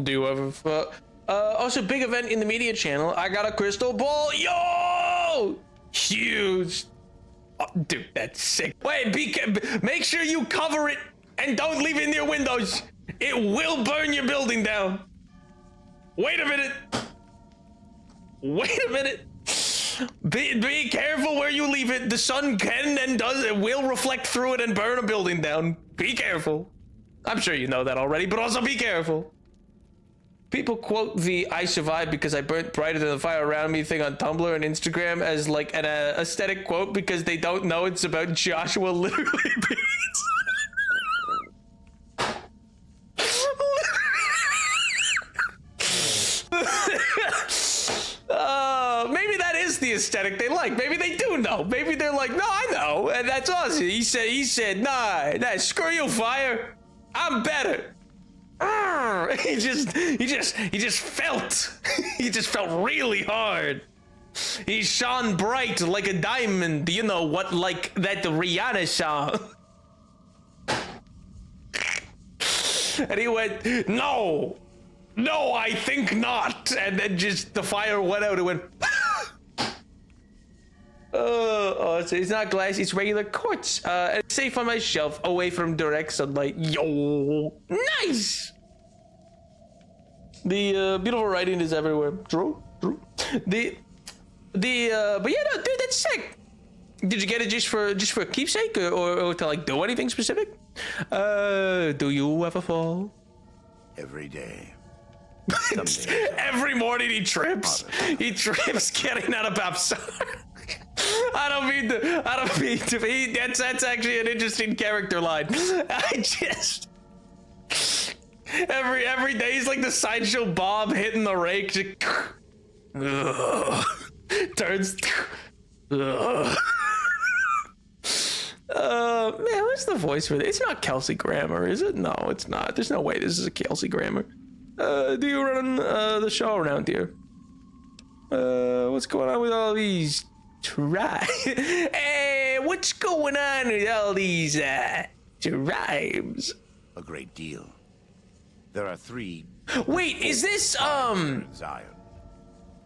Do you ever... also, big event in the media channel. I got a crystal ball. Yo! Huge. Oh, dude, that's sick. Wait, make sure you cover it and don't leave it near windows. It will burn your building down. Wait a minute. Wait a minute. Be careful where you leave it. The sun can and will reflect through it and burn a building down. Be careful. I'm sure you know that already, but also be careful. People quote the "I survived because I burnt brighter than the fire around me" thing on Tumblr and Instagram as like an aesthetic quote because they don't know it's about Joshua literally being... Maybe that is the aesthetic they like. Maybe they do know. Maybe they're like, no, I know, and that's awesome. He said, nah, screw you, fire. I'm better. He just felt. He just felt really hard. He shone bright like a diamond. You know what, like that Rihanna song. And he went, no, I think not. And then just the fire went out and went. So it's not glass, it's regular quartz. It's safe on my shelf, away from direct sunlight. Yo, nice. The beautiful writing is everywhere. True. But yeah, no, dude, that's sick. Did you get it just for a keepsake or to like do anything specific? Do you ever fall? Every day. Every morning he trips. He trips getting out of Babsar. I don't mean to be. That's actually an interesting character line. Every day he's like the Sideshow Bob hitting the rake. Just, turns. Man, what's the voice for this? It's not Kelsey Grammer, is it? No, it's not. There's no way this is a Kelsey Grammer. Do you run the show around here? What's going on with all these tribes? Hey, what's going on with all these tribes? A great deal. There are 3. Wait, is this in Zion.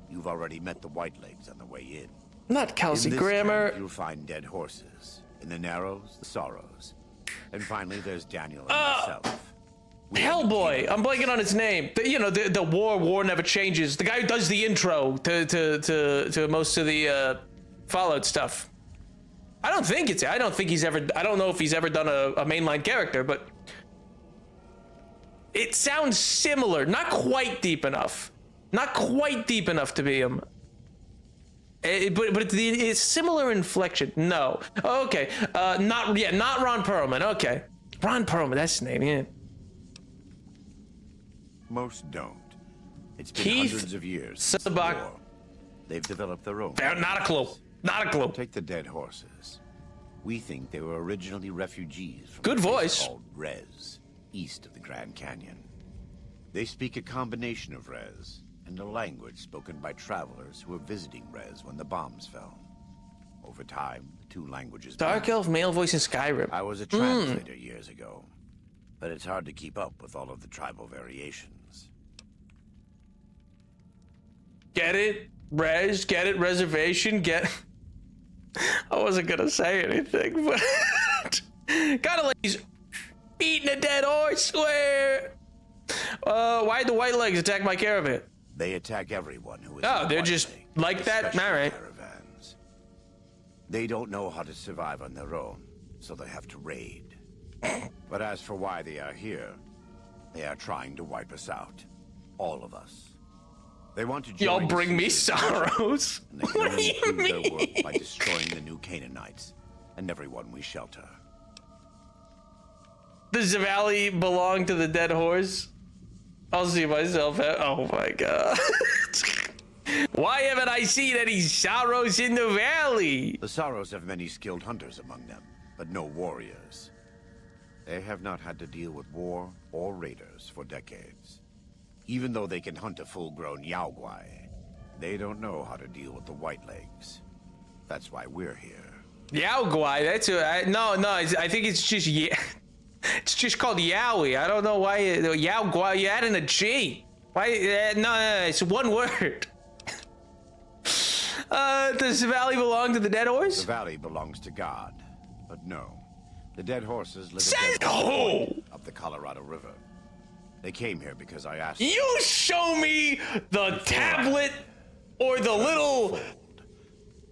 You've already met the Whitelegs on the way in. Not Kelsey In this Grammer. camp, you'll find dead horses. In the Narrows, the Sorrows. And finally, there's Daniel and myself. Hellboy. I'm blanking on his name. The war never changes. The guy who does the intro to most of the Fallout stuff. I don't know if he's ever done a mainline character, but it sounds similar. Not quite deep enough. Not quite deep enough to be him. But it's similar inflection. No. Okay. Not Ron Perlman. Okay. Ron Perlman, that's his name, yeah. Most don't. It's been Keith hundreds of years since the Sabak. war. They've developed their own. Not a clue. Not a clue. Take the dead horses. We think they were originally refugees from Good a place voice. called Rez, east of the Grand Canyon. They speak a combination of Rez and a language spoken by travelers who were visiting Rez when the bombs fell. Over time, the 2 languages Dark Elf male voice in Skyrim. I was a translator years ago, but it's hard to keep up with all of the tribal variations. Get it? Res, get it? Reservation, get... I wasn't gonna say anything, but... Kinda like he's beating a dead horse, where... Why'd the Whitelegs attack my caravan? They attack everyone who is they're just like that? Alright. Caravans. They don't know how to survive on their own, so they have to raid. But as for why they are here, they are trying to wipe us out. All of us. They want to join Y'all bring me sorrows. And they can only prove their work by destroying the new Canaanites and everyone we shelter. Does the valley belong to the dead horse? I'll see myself at... Oh my god. Why haven't I seen any sorrows in the valley? The Sorrows have many skilled hunters among them, but no warriors. They have not had to deal with war or raiders for decades. Even though they can hunt a full-grown Yaoguai, they don't know how to deal with the Whitelegs. That's why we're here. Yaoguai, that's I think it's just it's just called Yowie. I don't know why Yaoguai, you adding a G. Why? No, it's one word. Does the valley belong to the dead horse? The valley belongs to God, but no. The dead horses live up the Colorado River. They came here because I asked them. You show me the tablet or the little...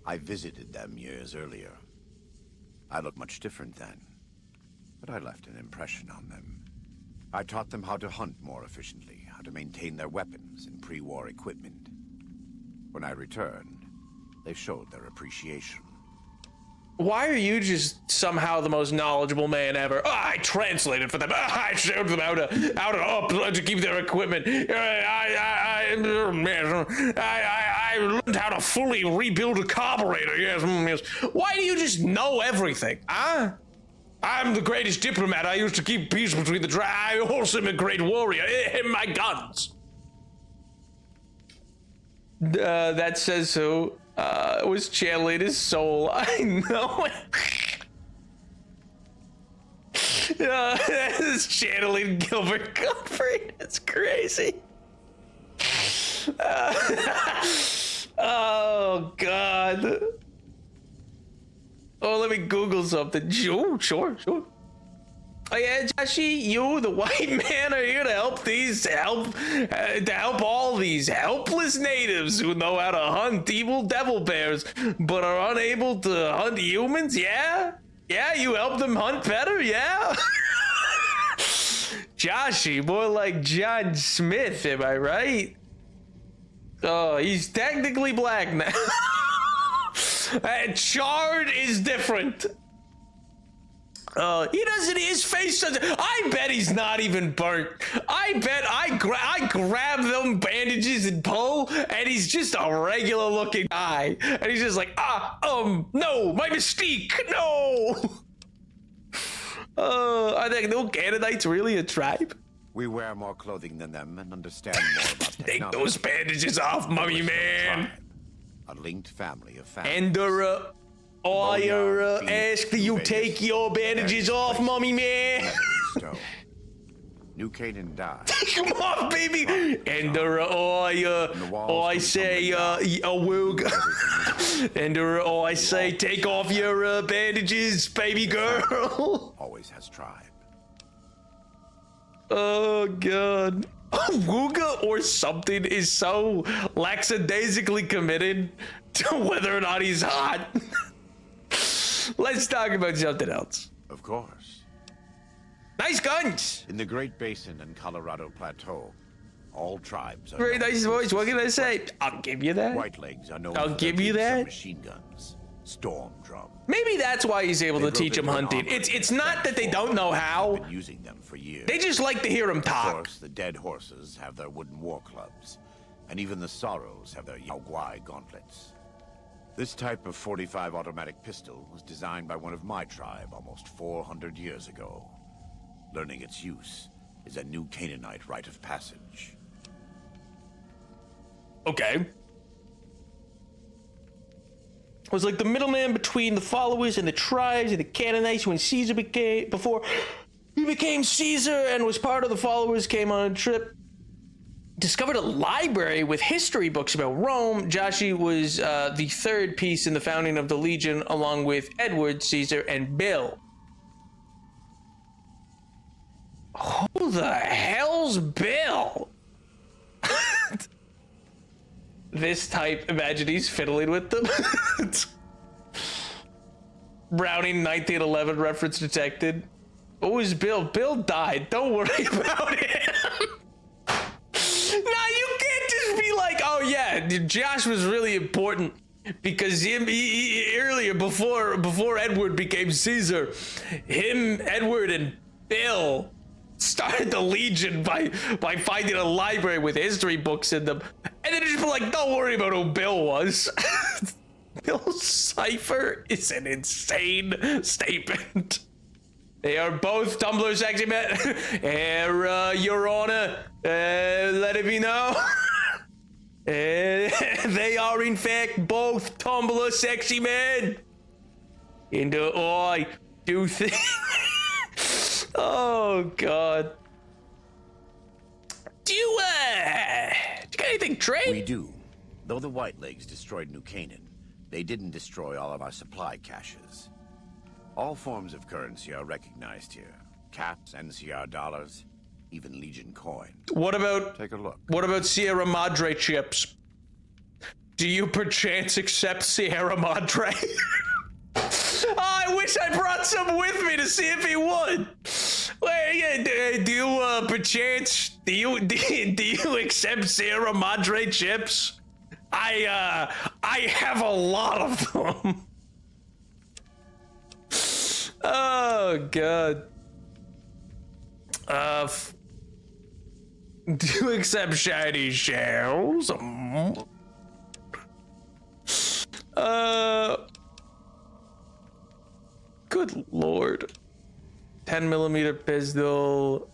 I visited them years earlier. I looked much different then, but I left an impression on them. I taught them how to hunt more efficiently, how to maintain their weapons and pre-war equipment. When I returned, they showed their appreciation. Why are you just somehow the most knowledgeable man ever? Oh, I translated for them. Oh, I showed them how to keep their equipment. I learned how to fully rebuild a carburetor. Yes. Why do you just know everything? Huh? I'm the greatest diplomat. I used to keep peace between the I also am a great warrior. My guns. That says so. It was channeling his soul. I know it. It's channeling Gilbert Gottfried. It's crazy. Oh, God. Oh, let me Google something. Sure. Oh yeah, Joshy, you, the white man, are here to help all these helpless natives who know how to hunt evil devil bears, but are unable to hunt humans. Yeah, you help them hunt better. Yeah. Joshy, more like John Smith, am I right? Oh, he's technically black now. Charred is different. He doesn't. His face doesn't. I bet he's not even burnt. I bet I grab them bandages and pull, and he's just a regular looking guy, and he's just like, no, my mystique, no. Are the new Canaanites really a tribe? We wear more clothing than them and understand more about technology. Take those bandages off, mummy man. A linked family of families. And I ask that you take your bandages off, mummy man. New Canaan died. Take them off, baby. And I say, and I say, take off your bandages, baby girl. Always has tribe. Oh god. Wooga or something is so lackadaisically committed to whether or not he's hot. Let's talk about something else. Of course. Nice guns. In the Great Basin and Colorado Plateau, all tribes are very nice voice. What can I say? I'll give you that. Whitelegs are known. I'll give you that. Machine guns, storm drum. Maybe that's why he's able to teach them hunting. It's not that they don't know how. Been using them for years. They just like to hear him talk. Of course, the dead horses have their wooden war clubs, and even the Sorrows have their Yaoguai gauntlets. This type of .45 automatic pistol was designed by one of my tribe almost 400 years ago. Learning its use is a new Canaanite rite of passage. Okay. Was like the middleman between the followers and the tribes and the Canaanites when Caesar before he became Caesar and was part of the followers, came on a trip, discovered a library with history books about Rome. Joshi was the third piece in the founding of the Legion, along with Edward, Caesar, and Bill. Who the hell's Bill? This type, imagine he's fiddling with them. Browning 1911 reference detected. What was Bill? Bill died. Don't worry about him. Nah, you can't just be like, oh yeah, Josh was really important because he earlier before Edward became Caesar, Edward and Bill started the Legion by finding a library with history books in them, and then just be like, don't worry about who Bill was. Bill Cipher is an insane statement. They are both Tumblr sexy men. Your Honor, let it be known. They are in fact both Tumblr sexy men. And I do think. Oh God. Do you got anything trade? We do. Though the Whitelegs destroyed New Canaan, they didn't destroy all of our supply caches. All forms of currency are recognized here. Caps, NCR dollars, even Legion coin. What about... Take a look. What about Sierra Madre chips? Do you perchance accept Sierra Madre? Oh, I wish I brought some with me to see if he would. Do you perchance do you accept Sierra Madre chips? I have a lot of them. Oh God. Do you accept shiny shells? Good Lord. 10mm pistol.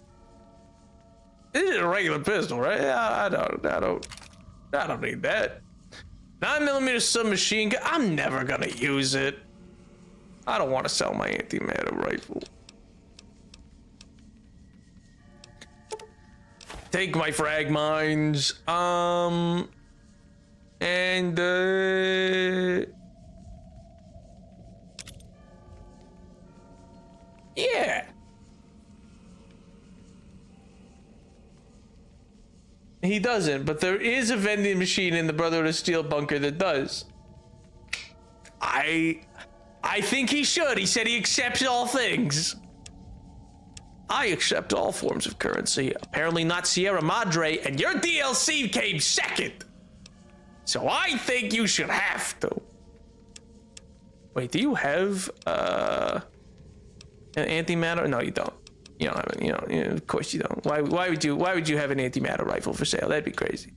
This is a regular pistol, right? Yeah, I don't need that. 9mm submachine gun. I'm never gonna use it. I don't want to sell my anti-matter rifle. Take my frag mines. Yeah. He doesn't, but there is a vending machine in the Brotherhood of Steel bunker that does. I think he should. He said he accepts all things. I accept all forms of currency. Apparently not Sierra Madre, and your DLC came second. So I think you should have to. Wait, do you have An antimatter? No, you don't. You don't have it. You know, of course you don't. Why would you have an antimatter rifle for sale? That'd be crazy.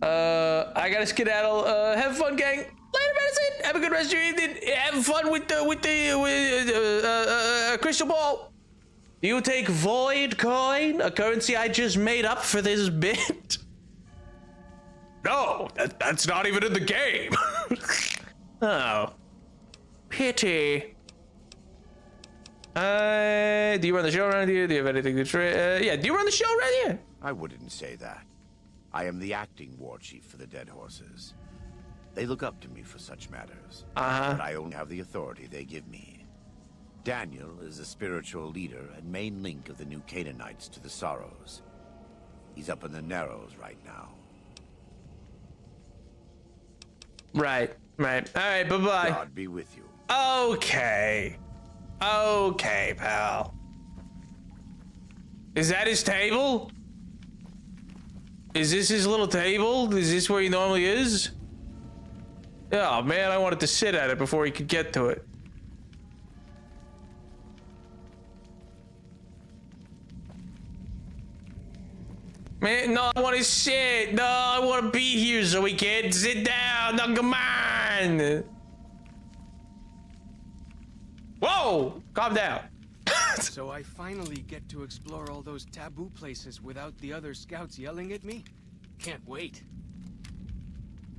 I gotta skedaddle. Have fun, gang. Later, medicine. Have a good rest of your evening. Have fun with the crystal ball. Do you take Void Coin, a currency I just made up for this bit? No, that's not even in the game. Oh, pity. Do you run the show around here? Do you have anything to try? Yeah, do you run the show around here? I wouldn't say that. I am the acting war chief for the Dead Horses. They look up to me for such matters. But I only have the authority they give me. Daniel is the spiritual leader and main link of the new Canaanites to the Sorrows. He's up in the Narrows right now. Right. All right, bye-bye. God be with you. Okay, pal. Is that his table? Is this his little table? Is this where he normally is? Oh man, I wanted to sit at it before he could get to it. Man, no, I want to sit. No, I want to be here so we can sit down. No, come on. Whoa, calm down. So I finally get to explore all those taboo places without the other scouts yelling at me? Can't wait.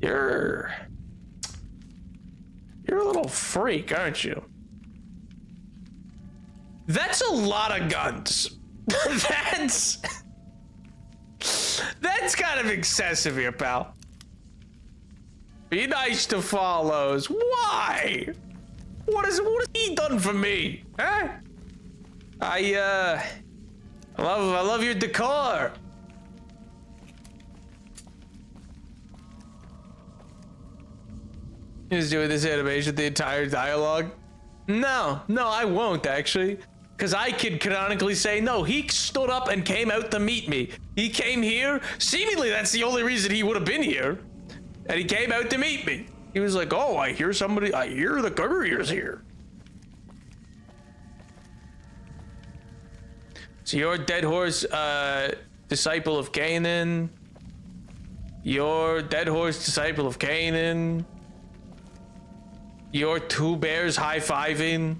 You're a little freak, aren't you? That's a lot of guns. That's kind of excessive here, pal. Be nice to follows. Why? What has he done for me? Huh? I love your decor. He's doing this animation, the entire dialogue. No, I won't actually. Because I could canonically say, no, he stood up and came out to meet me. He came here. Seemingly, that's the only reason he would have been here. And he came out to meet me. He was like, oh, I hear the courier's here. So you're Dead Horse, disciple of Canaan. You're Dead Horse, disciple of Canaan. You're two bears high-fiving.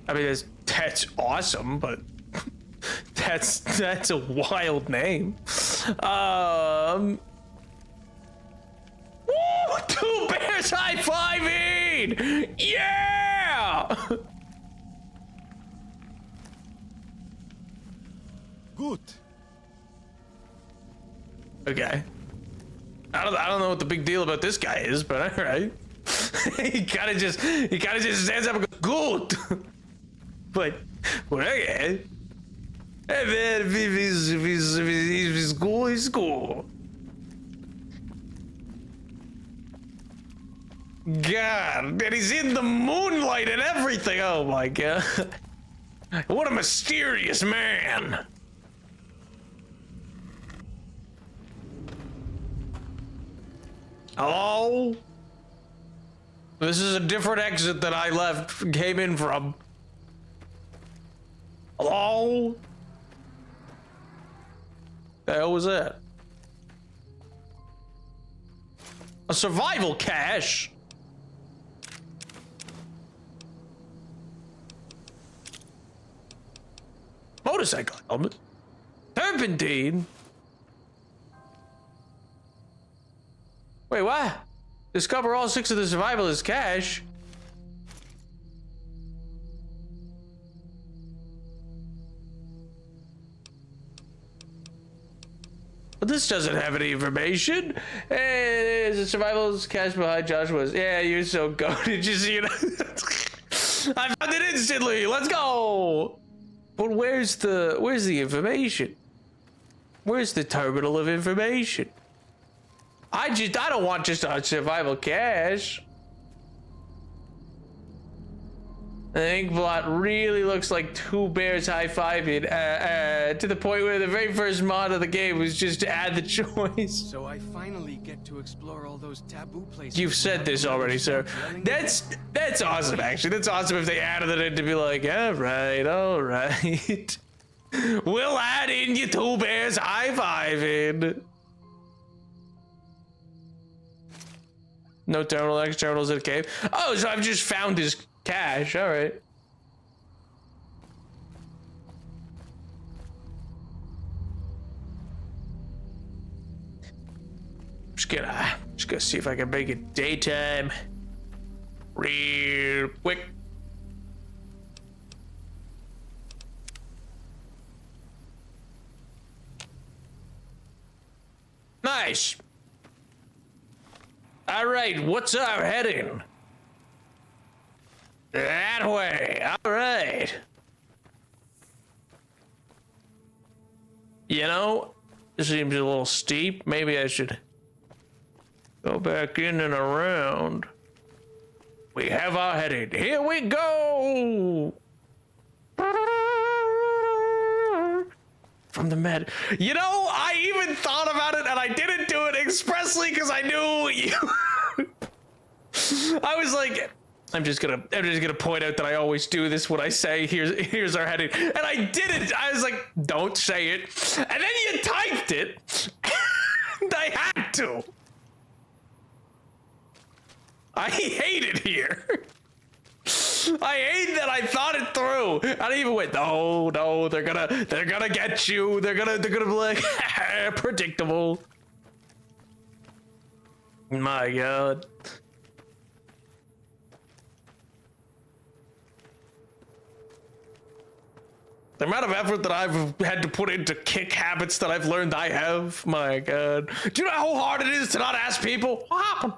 I mean, that's awesome, but that's a wild name. Woo, two bears high-fiving! Yeah! Good. Okay. I don't know what the big deal about this guy is, but all right. he kind of just stands up and goes, good. but okay. Hey man, if he's cool, he's cool. God, and he's in the moonlight and everything. Oh my god. What a mysterious man. Hello? This is a different exit that I came in from. Hello? The hell was that? A survival cache? Motorcycle helmet? Turpentine? Wait, what? Discover all 6 of the survivalists' cache. But this doesn't have any information. Hey, there's a survivalist cache behind Joshua's. Yeah, you're so goated. Just, you know. I found it instantly. Let's go. But where's the information? Where's the terminal of information? I don't want just a survival cache. The Inkblot really looks like two bears high-fiving to the point where the very first mod of the game was just to add the choice. So I finally get to explore all those taboo places. You've said this already, sir. That's awesome, actually. That's awesome if they added it in to be like, all right. We'll add in you two bears high-fiving. No terminal, X terminals in a cave. Oh, so I've just found his cache, all right. Just gonna see if I can make it daytime real quick. Nice. All right, what's our heading? That way. All right. You know, this seems a little steep. Maybe I should go back in and around. We have our heading. Here we go. From the med. You know, I even thought about it and I didn't do it expressly because I knew you. I was like, I'm just gonna point out that I always do this when I say here's our heading, and I didn't. I was like, don't say it, and then you typed it, and I had to. I hate it here. I hate that I thought it through. I even went, no, they're gonna get you. They're gonna be like, predictable. My God. The amount of effort that I've had to put into kick habits that I've learned I have, my God. Do you know how hard it is to not ask people what happened?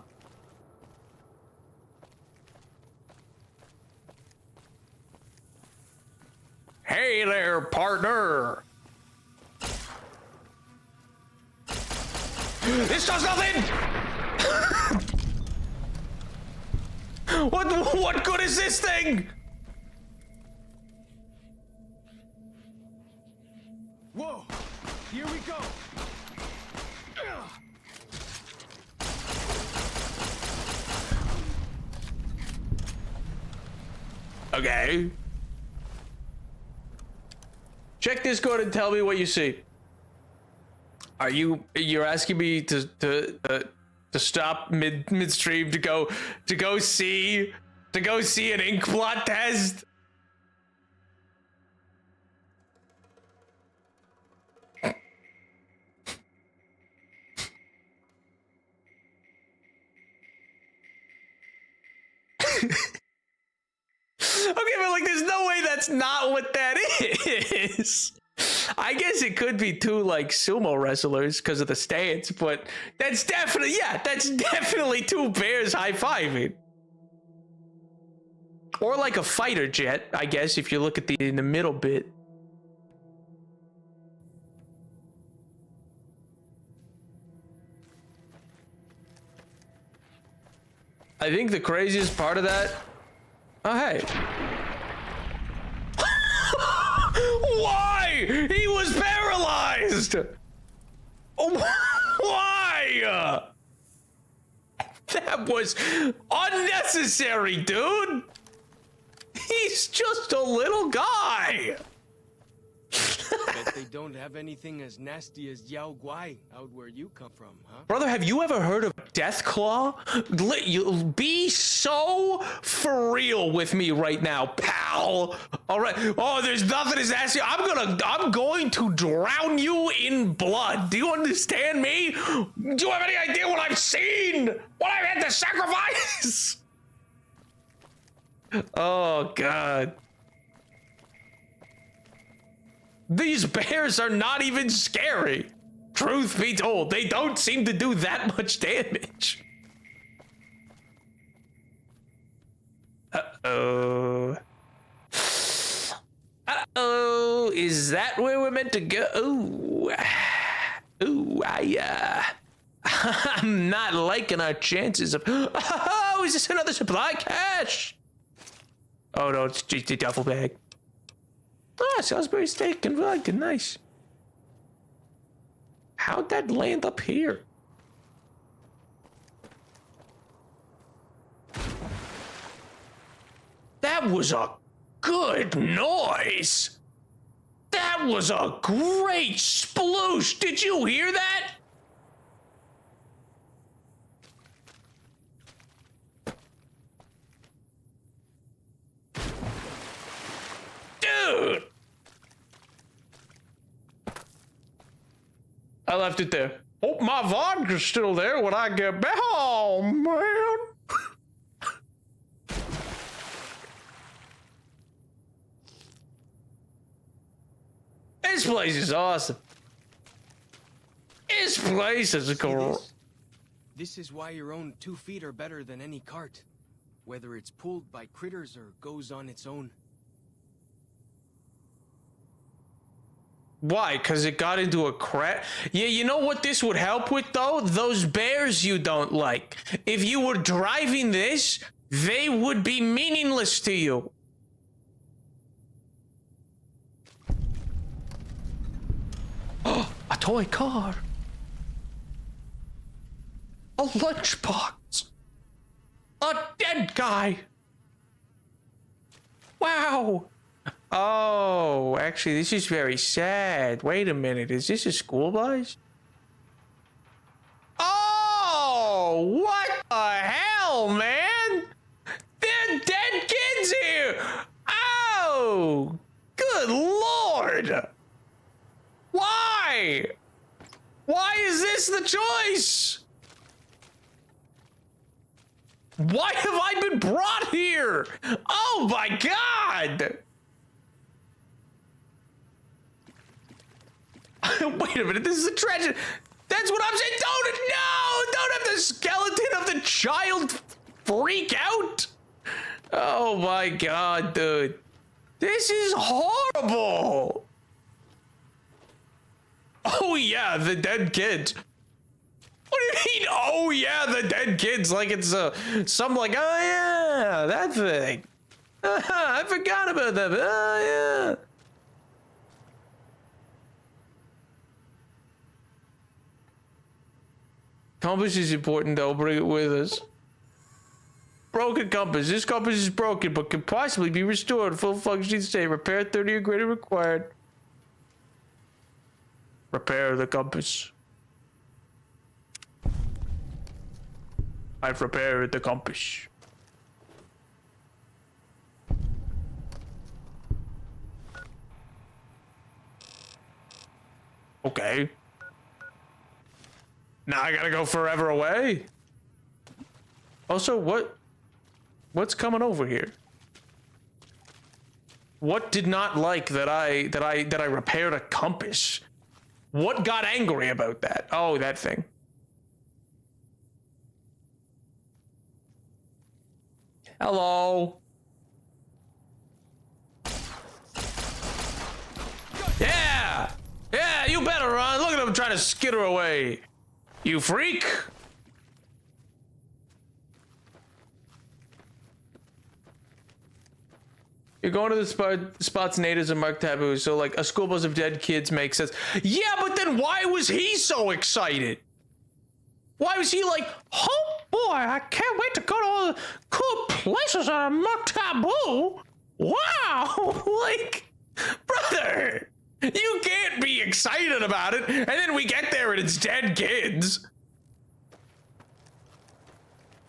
Hey there, partner. This does nothing. What good is this thing? Whoa! Here we go! Okay. Check Discord and tell me what you see. You're asking me to stop midstream to go see an Inkblot test? Okay, but like, there's no way that's not what that is. I guess it could be two like sumo wrestlers because of the stance, but that's definitely two bears high-fiving. Or like a fighter jet, I guess, if you look at in the middle bit. I think the craziest part of that. Oh, hey. Why? He was paralyzed. Why? That was unnecessary, dude. He's just a little guy. Bet they don't have anything as nasty as Yao Guai out where you come from, huh? Brother, have you ever heard of Deathclaw? Be so for real with me right now, pal. All right. Oh, there's nothing as nasty. I'm going to drown you in blood. Do you understand me? Do you have any idea what I've seen? What I've had to sacrifice? Oh, God. These bears are not even scary. Truth be told, they don't seem to do that much damage. Uh-oh. Uh-oh. Is that where we're meant to go? Ooh, I'm not liking our chances of... Oh, is this another supply cache? Oh no, it's just a duffel bag. Ah, Salisbury steak and vodka, nice. How'd that land up here? That was a good noise. That was a great sploosh. Did you hear that? Dude! I left it there. Hope my vodka's still there when I get back. Oh, man. This place is awesome. This place is cool. This is why your own 2 feet are better than any cart. Whether it's pulled by critters or goes on its own. Why? Because it got into a crack? Yeah, you know what this would help with, though? Those bears you don't like. If you were driving this, they would be meaningless to you. Oh, a toy car. A lunchbox. A dead guy. Wow. Oh, actually, this is very sad. Wait a minute. Is this a school bus? Oh, what the hell, man? There are dead kids here. Oh, good Lord. Why? Why is this the choice? Why have I been brought here? Oh my God! Wait a minute, this is a tragedy. That's what I'm saying. Don't have the skeleton of the child freak out. Oh my God, dude. This is horrible. Oh yeah, the dead kids. What do you mean, oh yeah, the dead kids? Like it's some like, oh yeah, that thing. I forgot about that. Oh yeah. Compass is important though, bring it with us. Broken compass. This compass is broken, but can possibly be restored. Full functioning state. Repair 30 or greater required. Repair the compass. I've repaired the compass. Okay. Now I gotta go forever away. Also, what's coming over here? What did not like that I repaired a compass? What got angry about that? Oh, that thing. Hello. Yeah! Yeah, you better run. Look at him trying to skitter away. You freak! You're going to the spots natives and marked taboo, so like a school bus of dead kids makes sense. Yeah, but then why was he so excited? Why was he like, oh boy, I can't wait to go to all the cool places that are marked taboo? Wow! Like, brother! You can't be excited about it, and then we get there and it's dead kids.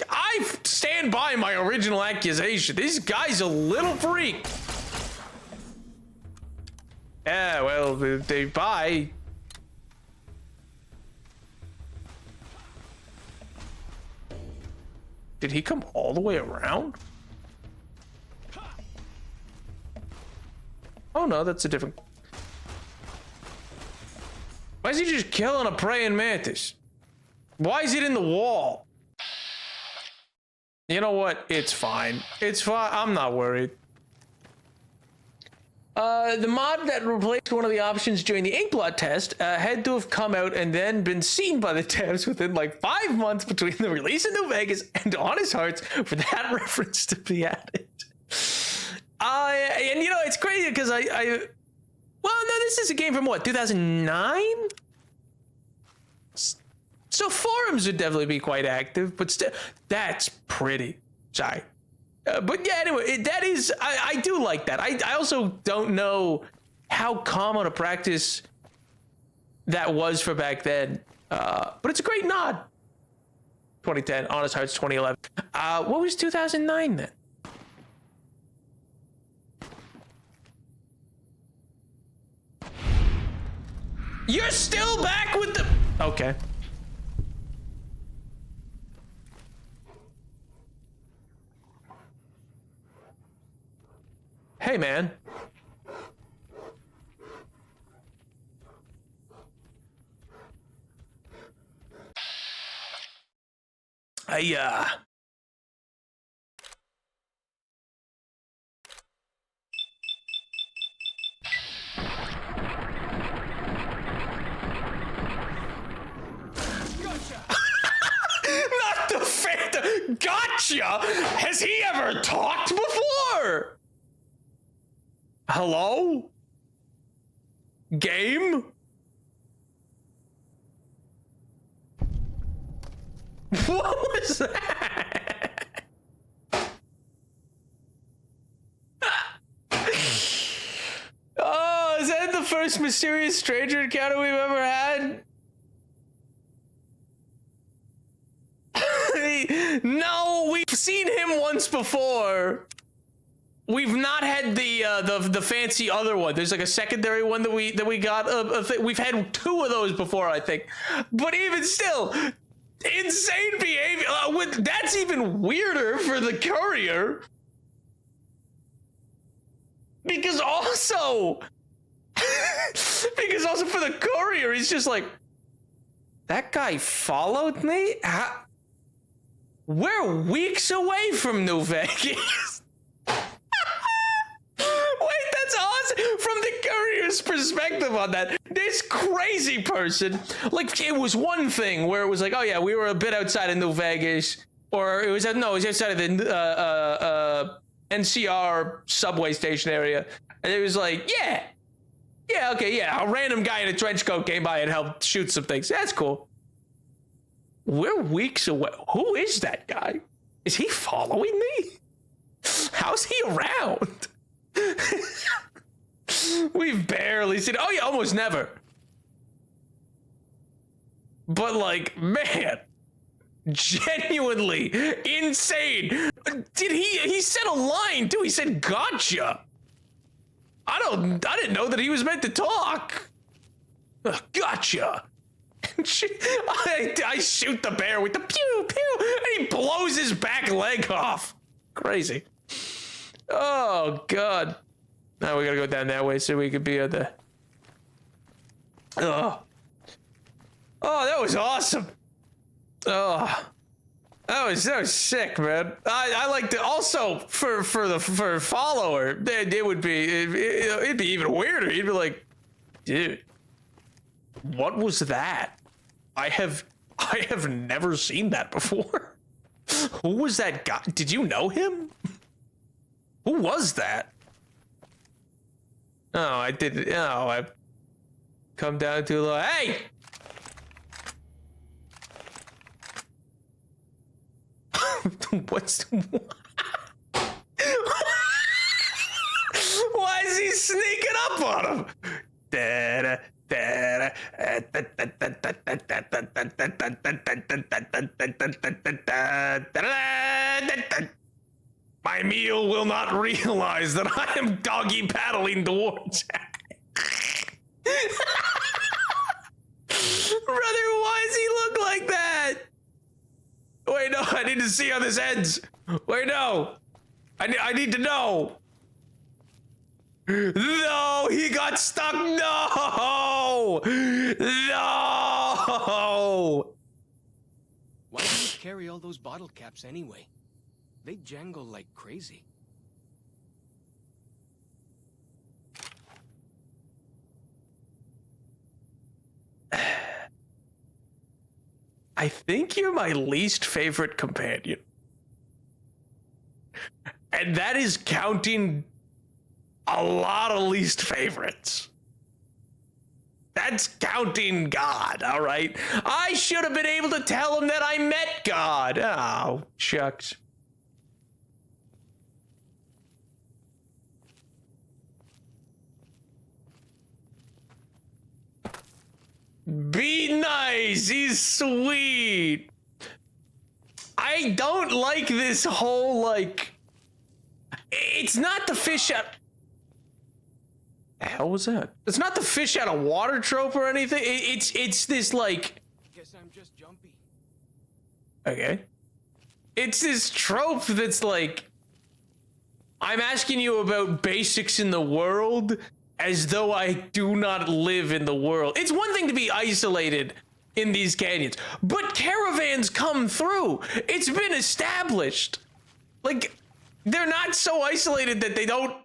I stand by my original accusation. This guy's a little freak. Yeah, well, they bye. Did he come all the way around? Oh no, that's a different... Why is he just killing a praying mantis? Why is it in the wall? You know what? It's fine. It's fine. I'm not worried. The mod that replaced one of the options during the Inkblot test had to have come out and then been seen by the devs within like 5 months between the release in New Vegas and Honest Hearts for that reference to be added. And you know, it's crazy because well, no, this is a game from what, 2009? So forums would definitely be quite active, but still, that's pretty shy. But yeah, anyway, that is, I do like that. I also don't know how common a practice that was for back then. But it's a great nod. 2010, Honest Hearts 2011. What was 2009 then? You're still back with the... Okay. Hey, man. Not the Phantom. Gotcha! Has he ever talked before? Hello? Game? What was that? Oh, is that the first mysterious stranger encounter we've ever had? No, we've seen him once before. We've not had the fancy other one. There's like a secondary one that we got. We've had 2 of those before, I think. But even still, insane behavior. That's even weirder for the courier. Because also for the courier, he's just like, that guy followed me? We're weeks away from New Vegas. Wait, that's awesome. From the courier's perspective on that, this crazy person, like, it was one thing where it was like, oh yeah, we were a bit outside of New Vegas, or it was outside of the NCR subway station area, and it was like, yeah, okay, yeah, a random guy in a trench coat came by and helped shoot some things. That's cool. We're weeks away. Who is that guy? Is he following me? How's he around? We've barely seen. Oh yeah, almost never. But like, man, genuinely insane. He said a line too. He said, "Gotcha." I didn't know that he was meant to talk. Gotcha. I shoot the bear with the pew pew, and he blows his back leg off. Crazy. Oh god. Now we gotta go down that way so we could be at the. Oh, that was awesome. Oh, that was sick, man. I liked it. Also, for a follower, it'd be even weirder. He'd be like, dude, what was that? I have never seen that before. Who was that guy? Did you know him? Who was that? Oh, I didn't. Oh, I've come down too low. Hey! Why is he sneaking up on him? My meal will not realize that I am doggy paddling towards it. Brother, why does he look like that? Wait, no, I need to see how this ends. Wait, no. I need to know. No, he got stuck. No! No! Why do you carry all those bottle caps anyway? They jangle like crazy. I think you're my least favorite companion. And that is counting a lot of least favorites. That's counting God, all right? I should have been able to tell him that I met God. Oh, shucks. Be nice, he's sweet. I don't like this whole, like, it's not the fish out. The hell was that? It's not the fish out of water trope or anything. It's this, like, Guess I'm just jumpy. okay. It's this trope that's like, I'm asking you about basics in the world as though I do not live in the world. It's one thing to be isolated in these canyons, but caravans come through. It's been established. Like, they're not so isolated that they don't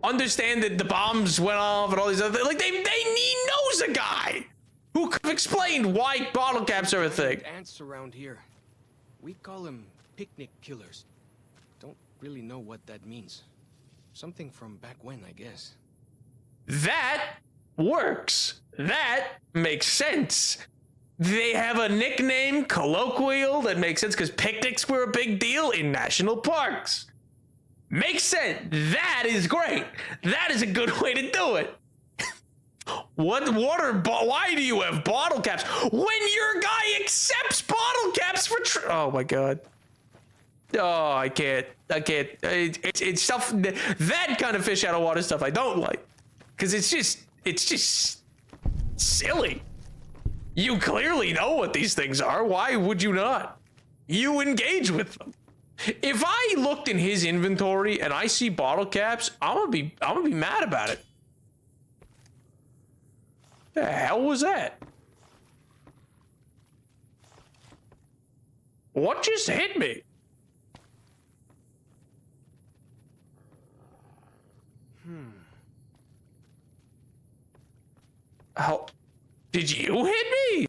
understand that the bombs went off and all these other things. Like, he knows a guy who could have explained why bottle caps are a thing. Ants around here. We call them picnic killers. Don't really know what that means. Something from back when, I guess. That works. That makes sense. They have a nickname, colloquial, that makes sense because picnics were a big deal in national parks. Makes sense. That is great. That is a good way to do it. Why do you have bottle caps when your guy accepts bottle caps for oh my god. Oh, I can't. It's stuff, that kind of fish out of water stuff I don't like. Because it's just silly. You clearly know what these things are. Why would you not? You engage with them. If I looked in his inventory and I see bottle caps, I'm gonna be mad about it. The hell was that? What just hit me? How did you hit me?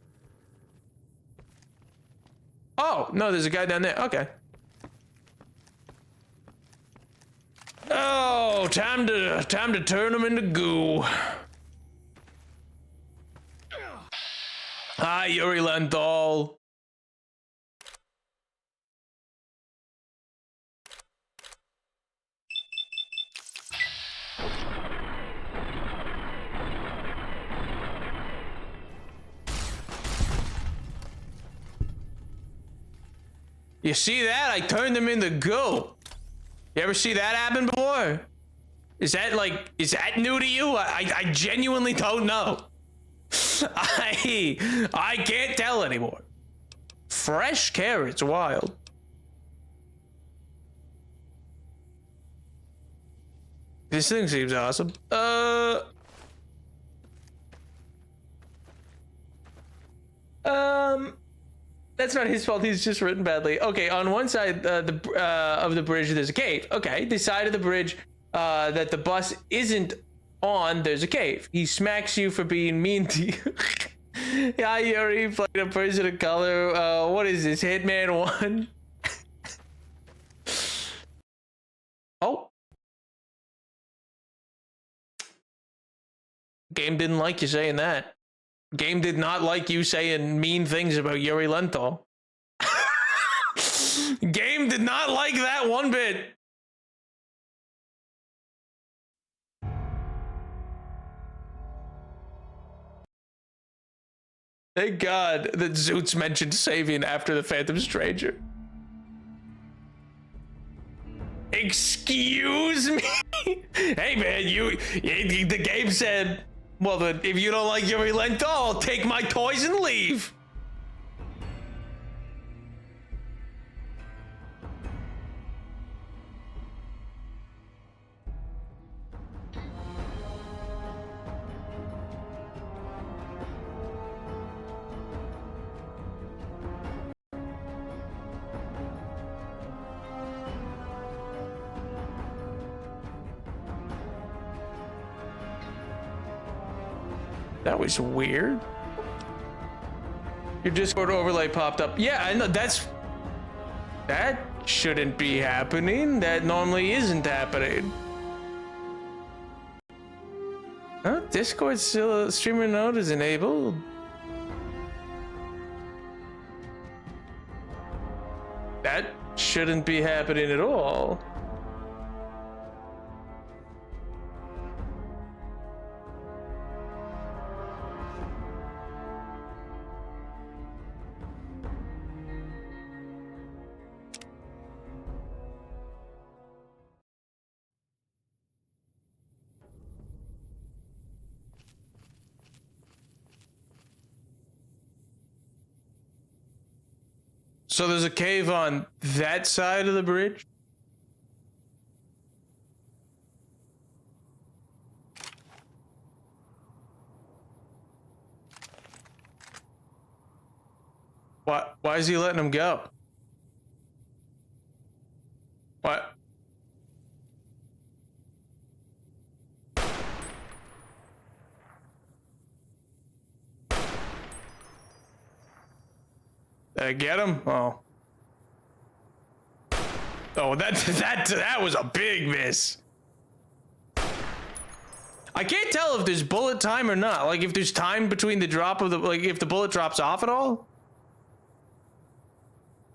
Oh, no, there's a guy down there. Okay. Oh, time to turn him into goo. Hi, Yuri Lenthal. You see that? I turned him into goo. You ever see that happen before? Is that new to you? I genuinely don't know. I can't tell anymore. Fresh carrots, wild. This thing seems awesome. That's not his fault. He's just written badly. Okay, on one side of the bridge, there's a cave. Okay, the side of the bridge that the bus isn't on, there's a cave. He smacks you for being mean to you. Yeah, Yuri played a person of color. What is this, Hitman 1? Oh. Game didn't like you saying that. Game did not like you saying mean things about Yuri Lenthal. Game did not like that one bit. Thank God that Zoots mentioned Savian after the Phantom Stranger. Excuse me? Hey man, the game said, well, if you don't like Yuri Lenthal, I'll take my toys and leave. That was weird. Your Discord overlay popped up. Yeah, I know that shouldn't be happening. That normally isn't happening. Discord still streamer node is enabled. That shouldn't be happening at all. So there's a cave on that side of the bridge? What? Why is he letting him go? What? Did I get him? Oh. Oh, that was a big miss. I can't tell if there's bullet time or not. Like if there's time between the drop of the, like if the bullet drops off at all.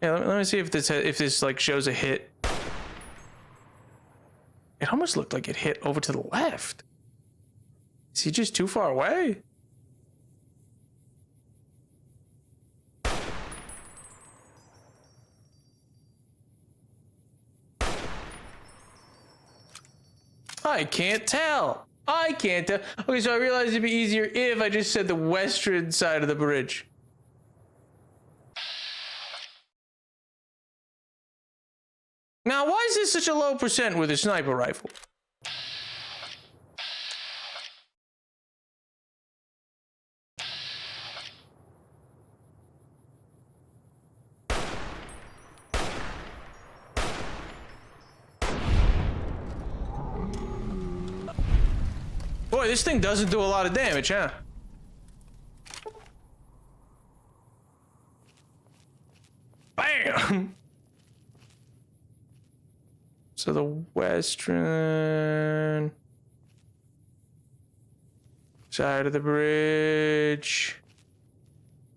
Yeah, let me see if this like shows a hit. It almost looked like it hit over to the left. Is he just too far away? I can't tell. I can't tell. Okay, so I realized it'd be easier if I just said the western side of the bridge. Now, why is this such a low percent with a sniper rifle? Boy, this thing doesn't do a lot of damage, huh? Bam! So the western side of the bridge.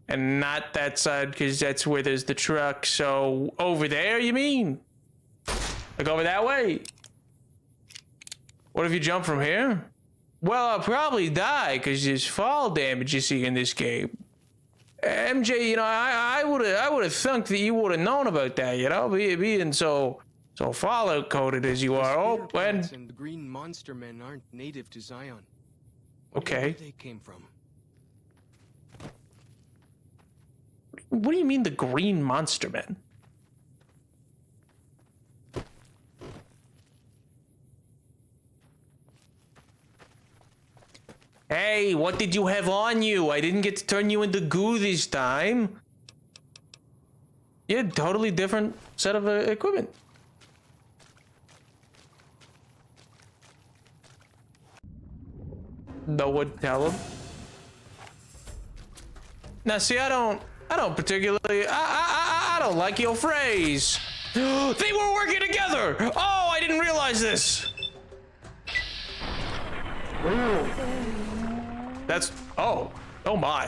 And not that side, because that's where there's the truck. So over there, you mean? Like over that way? What if you jump from here? Well, I'll probably die because there's fall damage you see in this game. MJ, you know, I would have thunk that you would have known about that, you know, being so Fallout coded as you are. Oh, and the green monster men aren't native to Zion. Okay. Where they came from? What do you mean the green monster men? Hey, what did you have on you? I didn't get to turn you into goo this time. You had a totally different set of equipment. No one tell him. Now, see, I don't particularly. I don't like your phrase. They were working together. Oh, I didn't realize this. That's, oh my.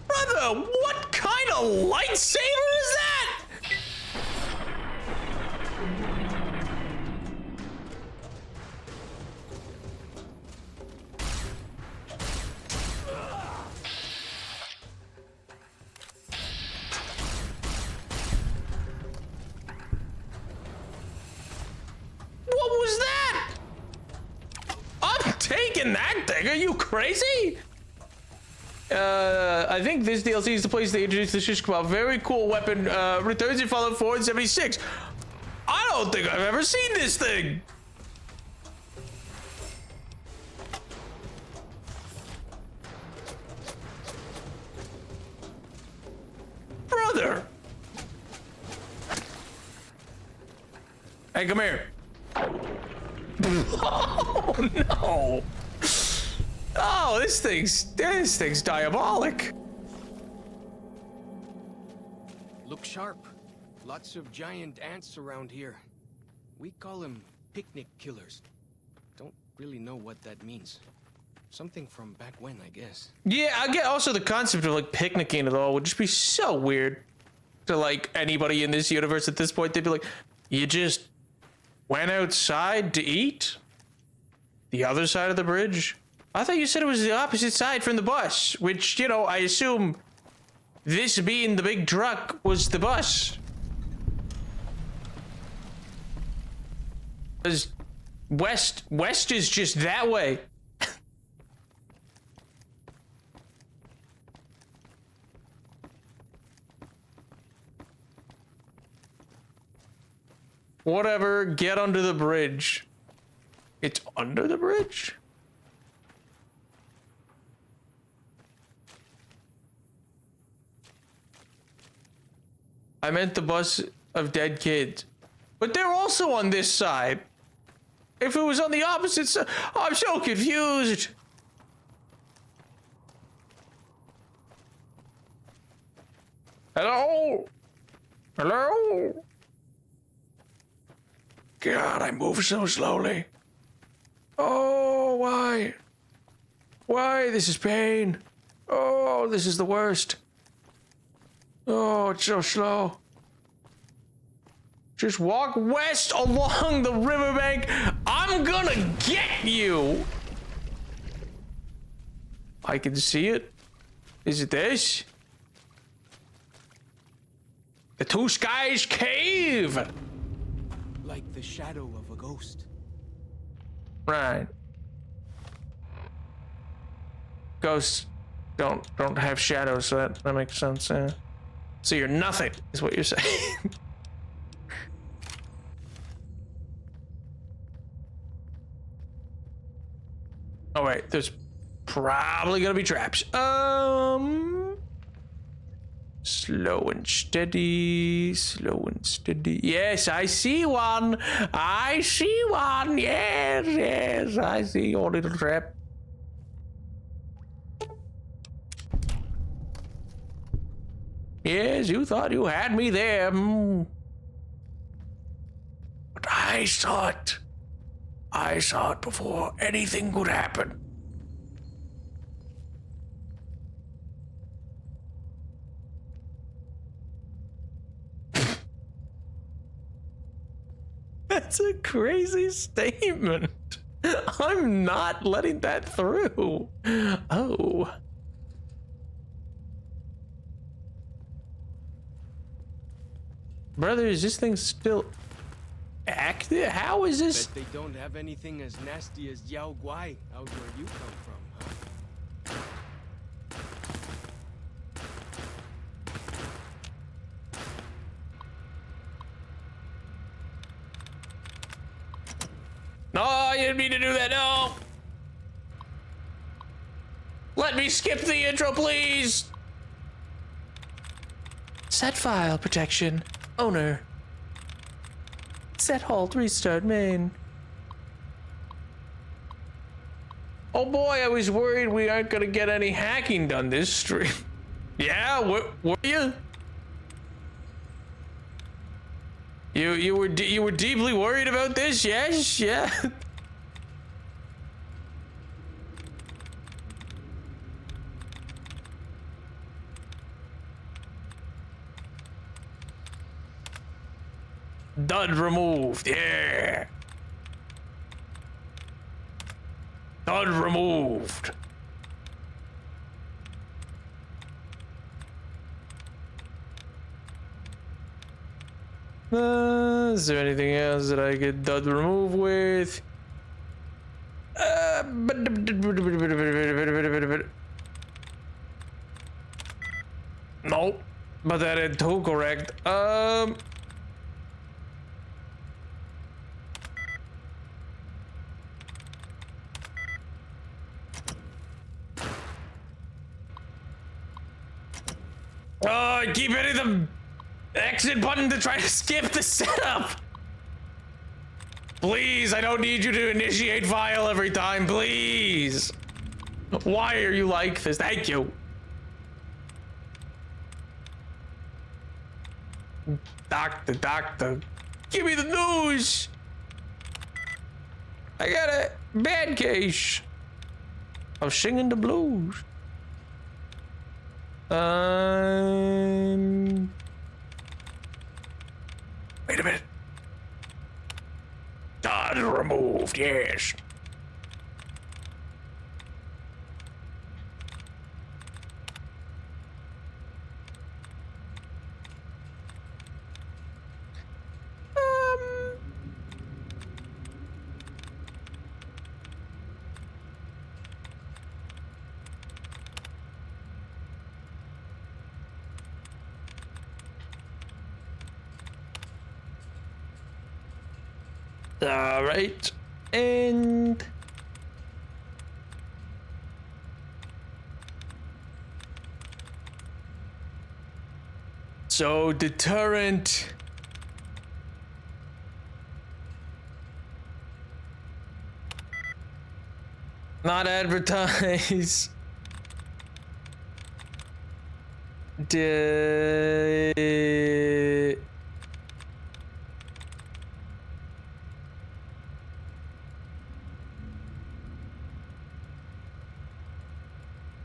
Brother, what kind of lightsaber is that? What was that? I'm taking that thing. Are you crazy? I think this DLC is the place they introduced the shish kebab. Very cool weapon. Returns in Fallout 4 and 76. I don't think I've ever seen this thing. Brother. Hey, come here. Oh no! Oh, this thing's diabolic. Look sharp. Lots of giant ants around here. We call them picnic killers. really know what that means. Something from back when, I guess. Yeah, I get also the concept of like picnicking at all would just be so weird to like anybody in this universe at this point. They'd be like, you just went outside to eat? The other side of the bridge? I thought you said it was the opposite side from the bus, which, you know, I assume this being the big truck was the bus. Because west is just that way. Whatever, get under the bridge. It's under the bridge? I meant the bus of dead kids. But they're also on this side. If it was on the opposite side, I'm so confused. Hello? Hello? God, I move so slowly. Oh, why? Why? This is pain. Oh, this is the worst. Oh, it's so slow. Just walk west along the riverbank. I'm gonna get you. I can see it. Is it this? The Two Skies Cave. Like the shadow of a ghost. Right. Ghosts don't have shadows, so that makes sense. Yeah. So you're nothing, is what you're saying. Oh wait, there's probably gonna be traps. Slow and steady, slow and steady. Yes, I see one. I see one. Yes, yes, I see your little trap. Yes, you thought you had me there. But I saw it. I saw it before anything could happen. That's a crazy statement. I'm not letting that through. Oh. Brother, is this thing still active? How is this? Bet they don't have anything as nasty as Yao Guai out where you come from, huh? No, I didn't mean to do that, no! Let me skip the intro, please! Set file protection. Owner. Set halt, restart main. Oh boy, I was worried we aren't gonna get any hacking done this stream. Yeah, were you? You were deeply worried about this? Yes, yeah. Dud removed, yeah. Dud removed. Is there anything else that I could dud remove with? Nope. But that ain't too correct. Oh, I keep hitting the exit button to try to skip the setup. Please, I don't need you to initiate file every time, please. Why are you like this? Thank you. Doctor, give me the news. I got it. Bad case of singing the blues. Wait a minute. Done removed, yes. All right, and so deterrent. Not advertise.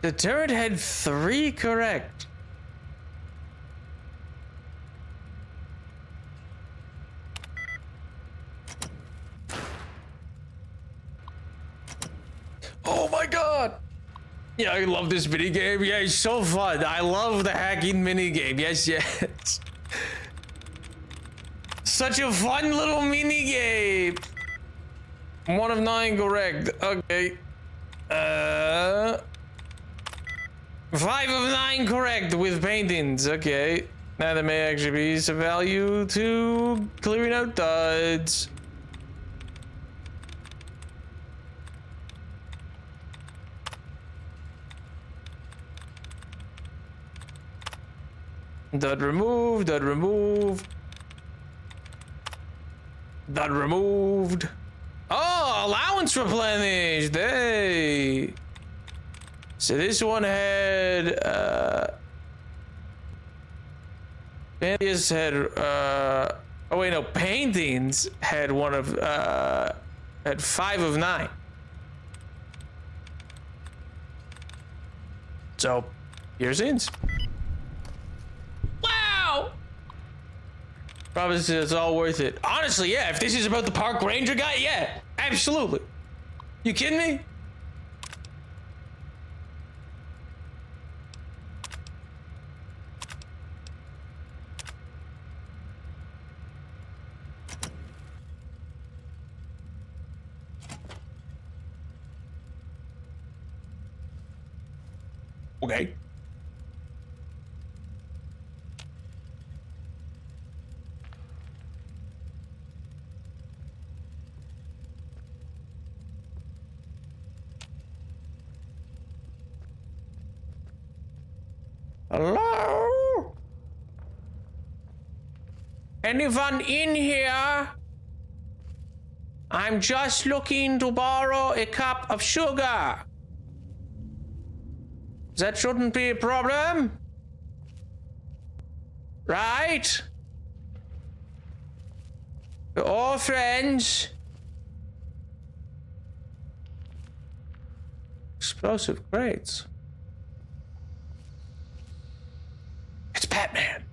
Deterrent had 3 correct. Oh my god! Yeah, I love this minigame. Yeah, it's so fun. I love the hacking minigame. Yes, yes. Such a fun little minigame. 1 of 9 correct. Okay. 5 of 9 correct with paintings. Okay. Now there may actually be some value to clearing out duds. Dud removed, dud removed. Dud removed. Oh, allowance replenished. Hey. So this one had Bandius had oh wait, no, paintings had had 5 of 9. So here's ins. Wow! Promise it's all worth it. Honestly, yeah, if this is about the park ranger guy, yeah, absolutely. You kidding me? Okay. Hello? Anyone in here? I'm just looking to borrow a cup of sugar. That shouldn't be a problem. Right? We're all friends. Explosive crates. It's Batman.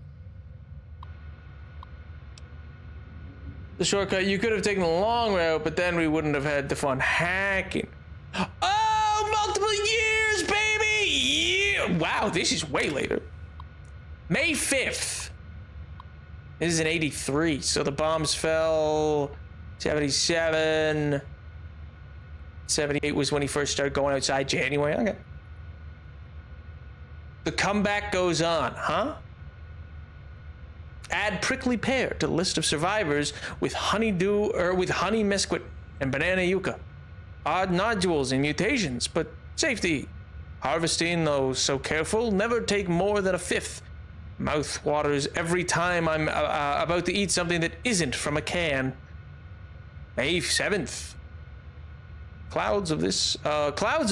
The shortcut, you could have taken the long route, but then we wouldn't have had the fun hacking. Oh, multiple years, baby! Yeah. Wow, this is way later. May 5th. This is in 83, so the bombs fell 77. 78 was when he first started going outside, January. Okay. The comeback goes on, huh? Add prickly pear to the list of survivors with honeydew or with honey mesquite and banana yucca. Odd nodules and mutations, but safety. Harvesting, though so careful, never take more than a 5th. Mouth waters every time I'm about to eat something that isn't from a can. May 7th. Clouds of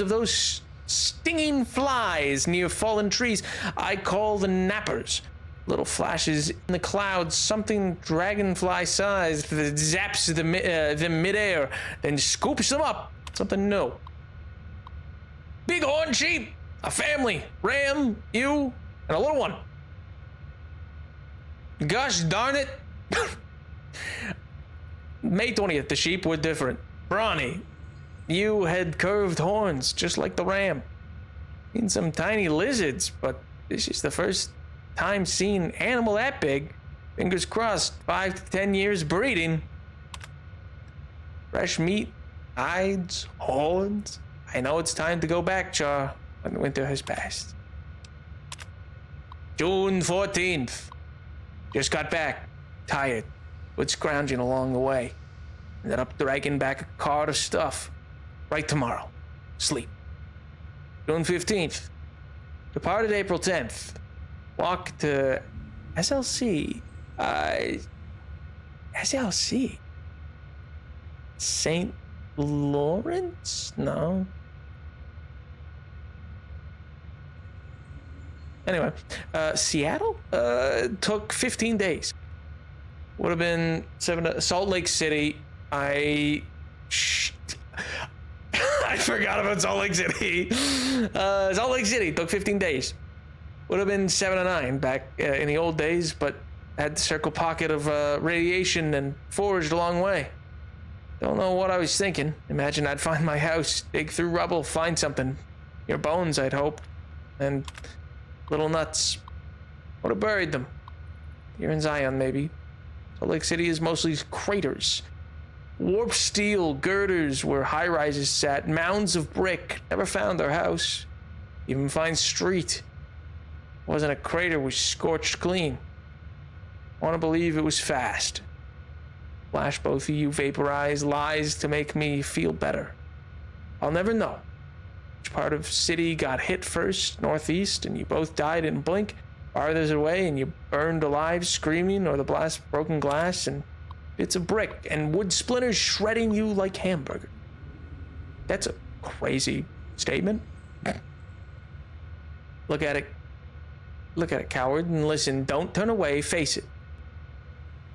those stinging flies near fallen trees I call the nappers. Little flashes in the clouds, something dragonfly-sized that zaps them midair, then scoops them up Something new. Bighorn sheep, a family, ram, you, and a little one. Gosh darn it. May 20th, the sheep were different. Brawny. You had curved horns, just like the ram. Seen some tiny lizards, but this is the first time seen animal that big. Fingers crossed, 5 to 10 years breeding. Fresh meat, hides, horns. I know it's time to go back, Char, when the winter has passed. June 14th. Just got back, tired, but scrounging along the way. Ended up dragging back a cart of stuff. Right tomorrow. Sleep. June 15th. Departed April 10th. Walk to SLC. SLC? St. Lawrence? No. Anyway, Seattle? Took 15 days. Would have been Salt Lake City. I forgot about Salt Lake City. Salt Lake City took 15 days. Would have been 7 to 9 back in the old days, but had the circle pocket of radiation and foraged a long way. Don't know what I was thinking. Imagine I'd find my house, dig through rubble, find something. Your bones, I'd hope. And little nuts. Would have buried them. Here in Zion, maybe. Salt Lake City is mostly craters. Warped steel girders where high-rises sat. Mounds of brick. Never found their house. Even find street. Wasn't a crater, was scorched clean. Want to believe it was fast. Flash both of you vaporized lies to make me feel better. I'll never know. Which part of city got hit first, northeast, and you both died in a blink. Farther away and you burned alive screaming, or the blast broken glass and bits of brick and wood splinters shredding you like hamburger. That's a crazy statement. Look at it. Look at it, coward, and listen. Don't turn away. Face it.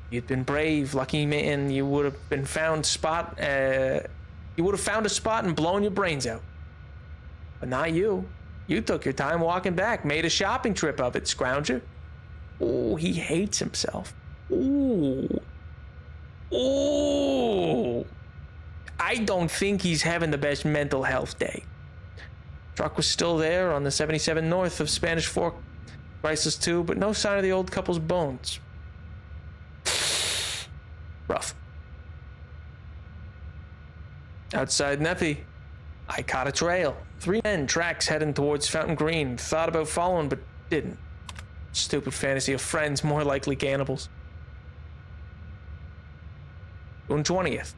You'd been brave, lucky man. You would have been found spot. You would have found a spot and blown your brains out. But not you. You took your time walking back, made a shopping trip of it, scrounger. Oh, he hates himself. Ooh. Ooh. I don't think he's having the best mental health day. Truck was still there on the 77 north of Spanish Fork. Priceless too, but no sign of the old couple's bones. Rough. Outside Nepi, I caught a trail. 3 men, tracks heading towards Fountain Green. Thought about following, but didn't. Stupid fantasy of friends, more likely cannibals. June 20th.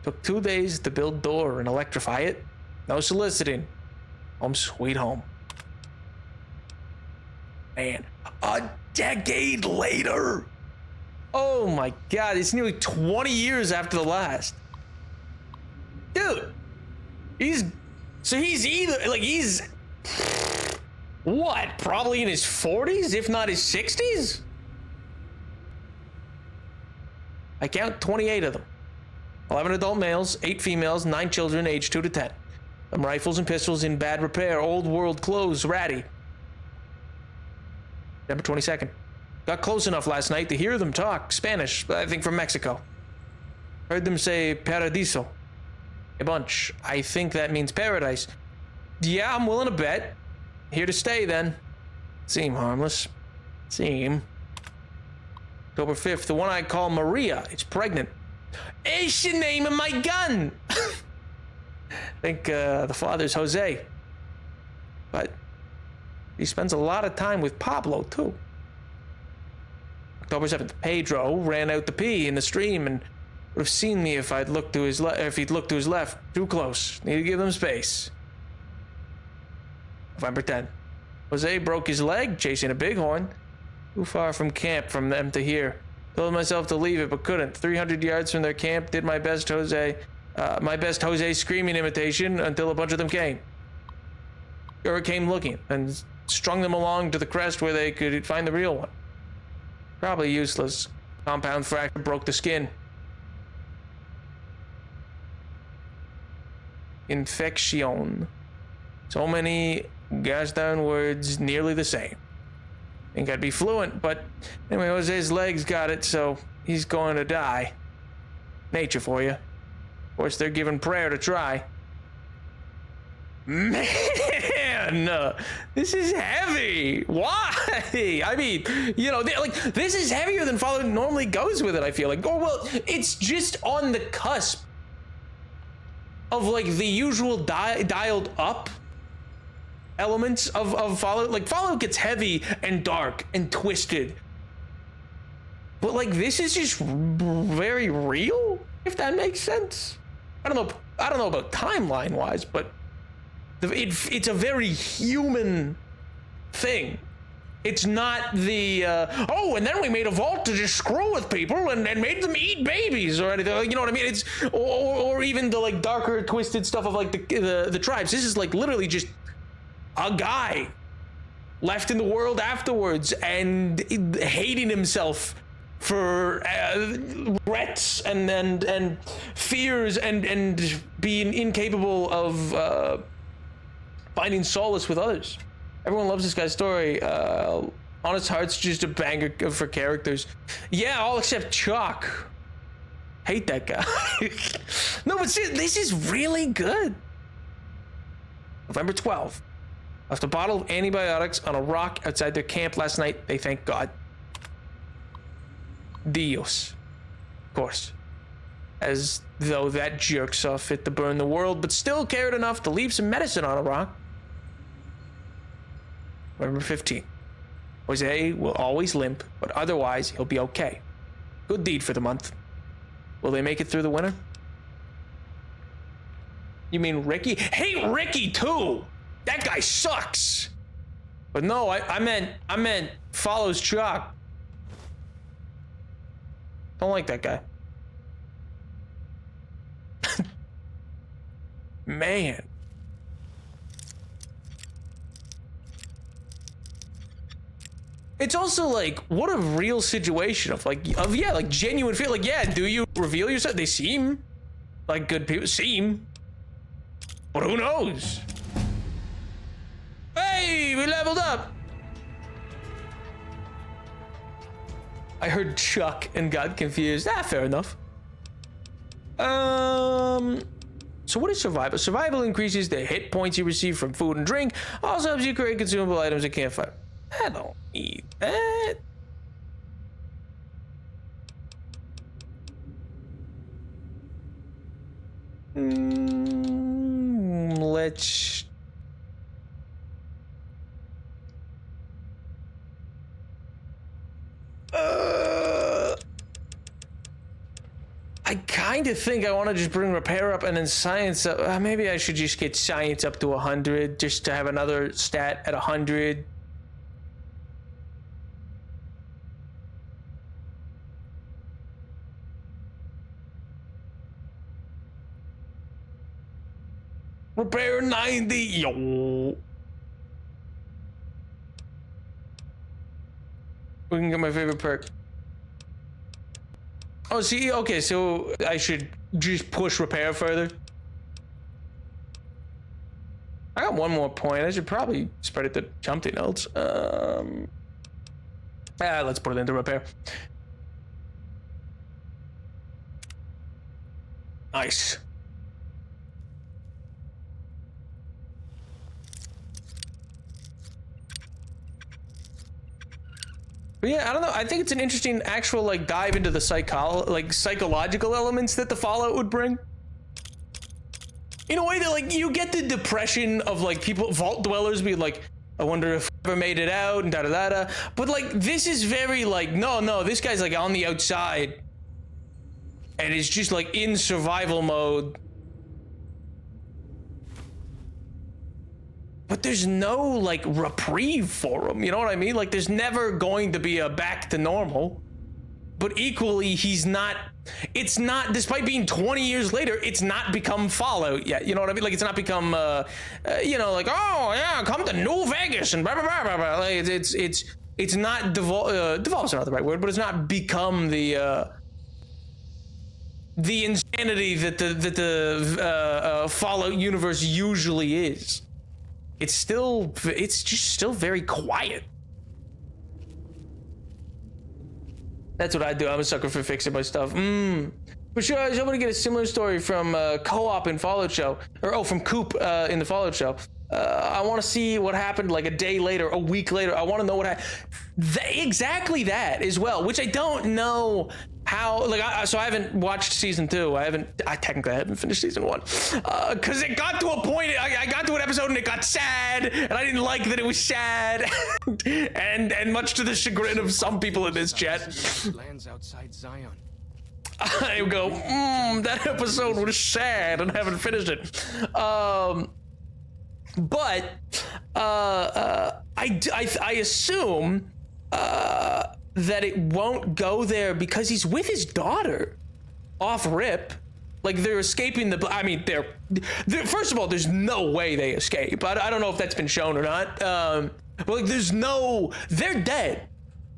Took 2 days to build door and electrify it. No soliciting. Home sweet home. Man, a decade later. Oh my God, it's nearly 20 years after the last. Dude, he's what, probably in his 40s, if not his 60s? I count 28 of them. 11 adult males, 8 females, 9 children aged 2 to 10. Some rifles and pistols in bad repair, old world clothes, ratty. December 22nd. Got close enough last night to hear them talk Spanish, I think from Mexico. Heard them say paradiso. A bunch. I think that means paradise. Yeah, I'm willing to bet. Here to stay then. Seem harmless. Seem. October 5th, the one I call Maria. It's pregnant. It's the name of my gun! I think the father's Jose. But he spends a lot of time with Pablo, too. October 7th, Pedro ran out to pee in the stream and would have seen me if he'd looked to his left. Too close. Need to give him space. November 10th. Jose broke his leg chasing a bighorn. Too far from camp from them to here. Told myself to leave it, but couldn't. 300 yards from their camp, did my best Jose screaming imitation until a bunch of them came. Or came looking and strung them along to the crest where they could find the real one. Probably useless. Compound fracture broke the skin. Infection. So many gosh darn words, nearly the same. Think I'd be fluent, but anyway, Jose's legs got it, so he's going to die. Nature for you. Of course, they're giving prayer to try. Man, this is heavy. Why? I mean, you know, like, this is heavier than Fallout normally goes with it, I feel like. Oh, well, it's just on the cusp of, like, the usual dialed up elements of Fallout. Like, Fallout gets heavy and dark and twisted. But, like, this is just very real, if that makes sense. I don't know about timeline-wise, but it's a very human thing. It's not the, oh, and then we made a vault to just screw with people and made them eat babies or anything. You know what I mean? It's, or even the, like, darker, twisted stuff of, like, the tribes. This is, like, literally just a guy left in the world afterwards and hating himself for regrets and fears and being incapable of finding solace with others. Everyone loves this guy's story. Honest Heart's just a banger for characters. Yeah, all except Chuck. Hate that guy. No, but see, this is really good. November 12th. Left a bottle of antibiotics on a rock outside their camp last night. They thank God. Dios. Of course. As though that jerk saw fit to burn the world, but still cared enough to leave some medicine on a rock. November 15th. Jose will always limp, but otherwise he'll be okay. Good deed for the month. Will they make it through the winter? You mean Ricky? Hate Ricky too! That guy sucks! But no, I meant follows Chuck. Don't like that guy. Man. It's also like, what a real situation of like genuine feel. Like, yeah, do you reveal yourself? They seem like good people. Seem. But who knows? Hey, we leveled up. I heard Chuck and got confused. Fair enough. So what is survival? Survival increases the hit points you receive from food and drink. Also helps you create consumable items at campfire. I don't need that. Let's... I kind of think I want to just bring repair up and then science up. Maybe I should just get science up to 100 just to have another stat at 100. Repair 90, yo. We can get my favorite perk. Oh, see, okay, so I should just push repair further. I got one more point. I should probably spread it to something else. Let's put it into repair. Nice. But yeah, I don't know. I think it's an interesting actual like dive into the psychological elements that the Fallout would bring. In a way that like you get the depression of like people, vault dwellers being like, I wonder if I ever made it out and da-da-da-da. But like this is very like, no, this guy's like on the outside and is just like in survival mode. But there's no like reprieve for him, you know what I mean? Like there's never going to be a back to normal. But equally, he's not, it's not, despite being 20 years later, it's not become Fallout yet, you know what I mean? Like it's not become, you know, like, oh yeah, come to New Vegas and blah, blah, blah, blah, blah. Like, it's not, devolve's not the right word, but it's not become the the insanity that the Fallout universe usually is. It's just still very quiet. That's what I do. I'm a sucker for fixing my stuff. For sure, I was hoping to get a similar story from Co-op in Fallout show, or from Coop in the Fallout show. I want to see what happened like a day later, a week later. I want to know what happened. Exactly that as well, which I don't know how. Like, so I haven't watched season 2. I technically haven't finished season 1 because it got to a point. I got to an episode and it got sad, and I didn't like that it was sad, and much to the chagrin of some people in this chat. Lands outside Zion. I go, that episode was sad and haven't finished it. But I assume that it won't go there because he's with his daughter off rip. Like, they're escaping the, I mean, they're first of all, there's no way they escape. I don't know if that's been shown or not. But like, they're dead.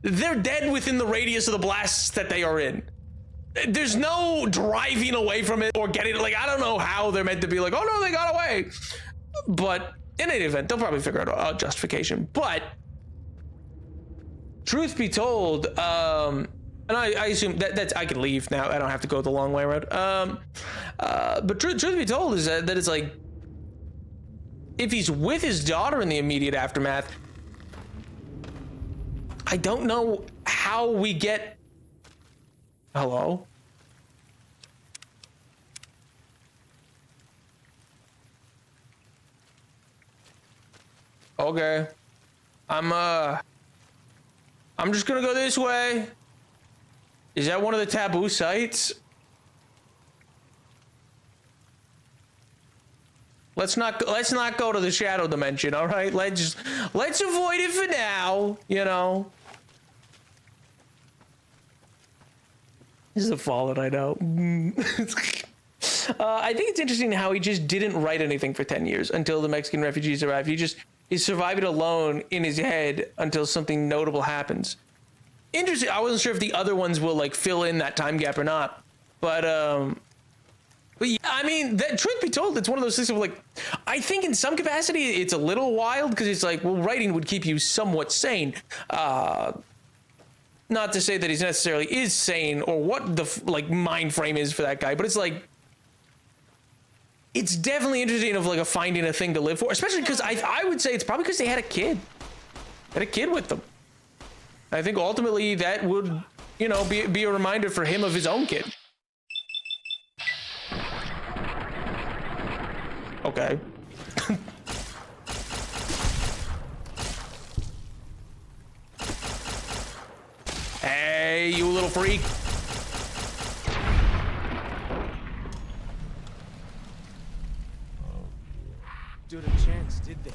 They're dead within the radius of the blasts that they are in. There's no driving away from it or getting, like, I don't know how they're meant to be like, oh no, they got away. But in any event, they'll probably figure out a justification. But truth be told, and I assume that's, I can leave now. I don't have to go the long way around. But truth be told is that it's like, if he's with his daughter in the immediate aftermath, I don't know how we get. Hello? Okay. I'm just gonna go this way. Is that one of the taboo sites? Let's not go to the shadow dimension, all right? Let's avoid it for now, you know. This is a Fallout, I know. I think it's interesting how he just didn't write anything for 10 years until the Mexican refugees arrived. He just is surviving alone in his head until something notable happens. Interesting. I wasn't sure if the other ones will like fill in that time gap or not. But yeah, I mean, truth be told, it's one of those things of like, I think in some capacity it's a little wild because it's like, well, writing would keep you somewhat sane. Not to say that he's necessarily is sane or what the like mind frame is for that guy, but it's like, it's definitely interesting of like a finding a thing to live for, especially because I would say it's probably because they had a kid with them. I think ultimately that would, you know, be a reminder for him of his own kid. Okay. Hey, you little freak. Stood a chance, did they?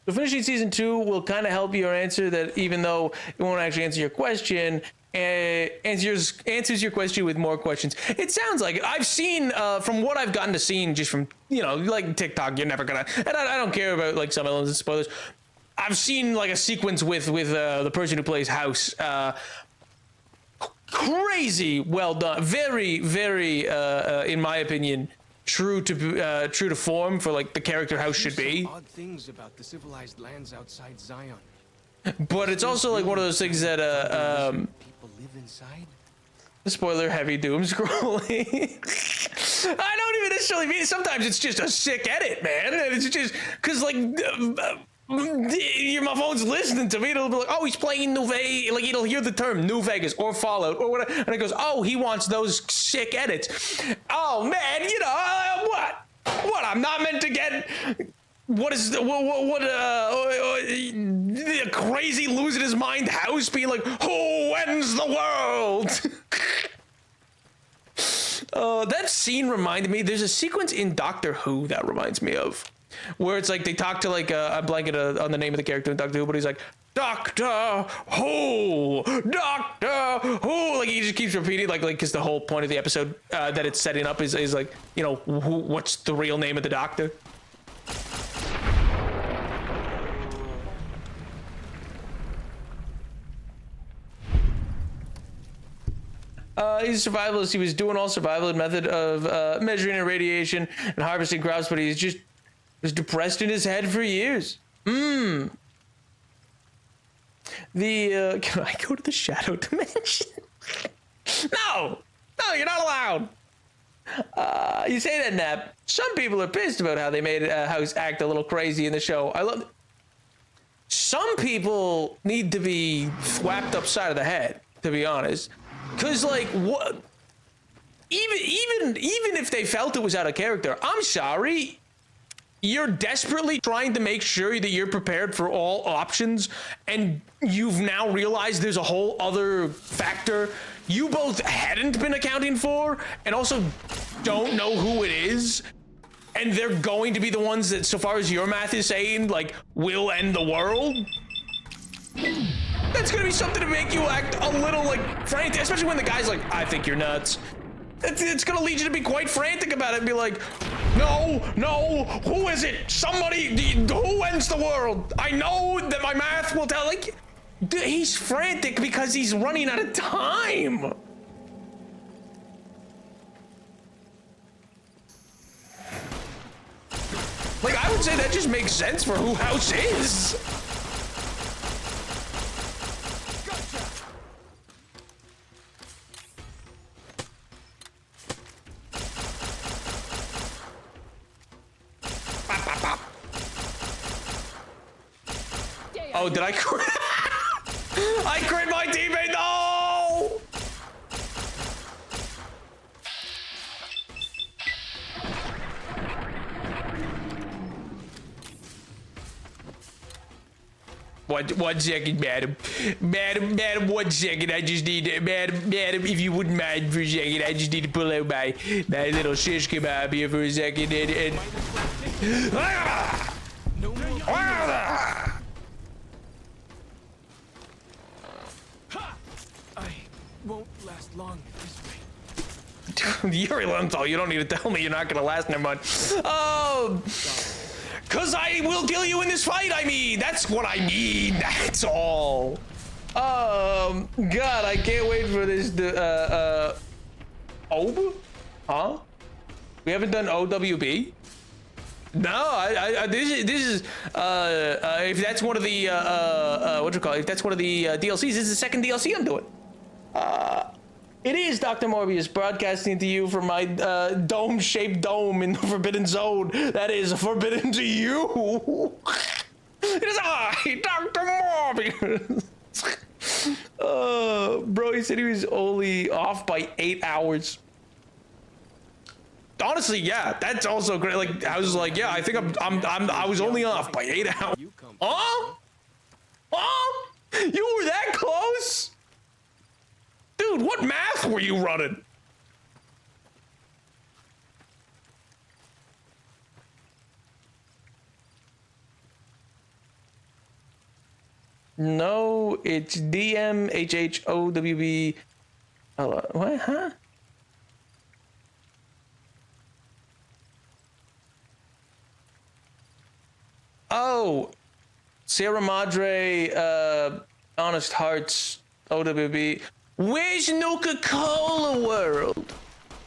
So finishing season 2 will kind of help your answer that, even though it won't actually answer your question, answers your question with more questions. It sounds like it. I've seen, from what I've gotten to see, just from, you know, like TikTok, you're never gonna, and I don't care about like some elements of spoilers. I've seen like a sequence with the person who plays House. Crazy well done. Very, very, in my opinion, true to form for like the character House should be. Odd things about the civilized lands outside Zion. But it's also like one of those things that people live inside. Spoiler heavy doom scrolling. I don't even necessarily mean it. Sometimes it's just a sick edit, man. It's just because like my phone's listening to me. It'll be like, oh, he's playing New Vegas. Like it'll hear the term New Vegas or Fallout or whatever, and it goes, oh, he wants those sick edits. Oh man, you know what? I'm not meant to get. What is the crazy losing his mind House being like, who ends the world? That scene reminded me, there's a sequence in Doctor Who that reminds me of, where it's like they talk to like, I'm blanking on the name of the character in Doctor Who, but he's like, Doctor Who, Doctor Who, like he just keeps repeating, like because the whole point of the episode that it's setting up is like, you know, what's the real name of the Doctor? He's a survivalist. He was doing all survival method of measuring irradiation and harvesting crops, but he's just was depressed in his head for years. Can I go to the shadow dimension? No, you're not allowed. You say that, Nap. Some people are pissed about how they made House act a little crazy in the show. I love. Some people need to be thwapped upside of the head, to be honest. Cause like what? Even if they felt it was out of character, I'm sorry. You're desperately trying to make sure that you're prepared for all options, and you've now realized there's a whole other factor you both hadn't been accounting for, and also don't know who it is, and they're going to be the ones that, so far as your math is saying, like, will end the world. That's gonna be something to make you act a little, like, frantic, especially when the guy's like, I think you're nuts. It's gonna lead you to be quite frantic about it and be like, no, who is it? Somebody, who ends the world? I know that my math will tell, like, he's frantic because he's running out of time. Like, I would say that just makes sense for who House is. Oh, did I crit? I crit my teammate, no! One second, madam. Madam, 1 second. I just need to, madam, if you wouldn't mind for a second, I just need to pull out my little shish kebab here for a second and won't last long this way. Yuri Lenthal, you don't need to tell me you're not gonna last, never mind. Cause I will kill you in this fight, I mean, that's what I mean, that's all. God, I can't wait for this, OB? Huh? We haven't done OWB? No, this is if that's one of the, if that's one of the DLCs, this is the second DLC I'm doing. It is Dr. Morbius broadcasting to you from my dome-shaped dome in the Forbidden Zone that is forbidden to you. It is I, Dr. Morbius. Bro, he said he was only off by 8 hours. Honestly, yeah, that's also great. Like, I was like, yeah, I think I was only off by 8 hours. Huh? Huh? You were that close? Dude, what math were you running? No, it's DMHHOWB. What? Huh? Oh, Sierra Madre, Honest Hearts, OWB. Where's Nuka-Cola World?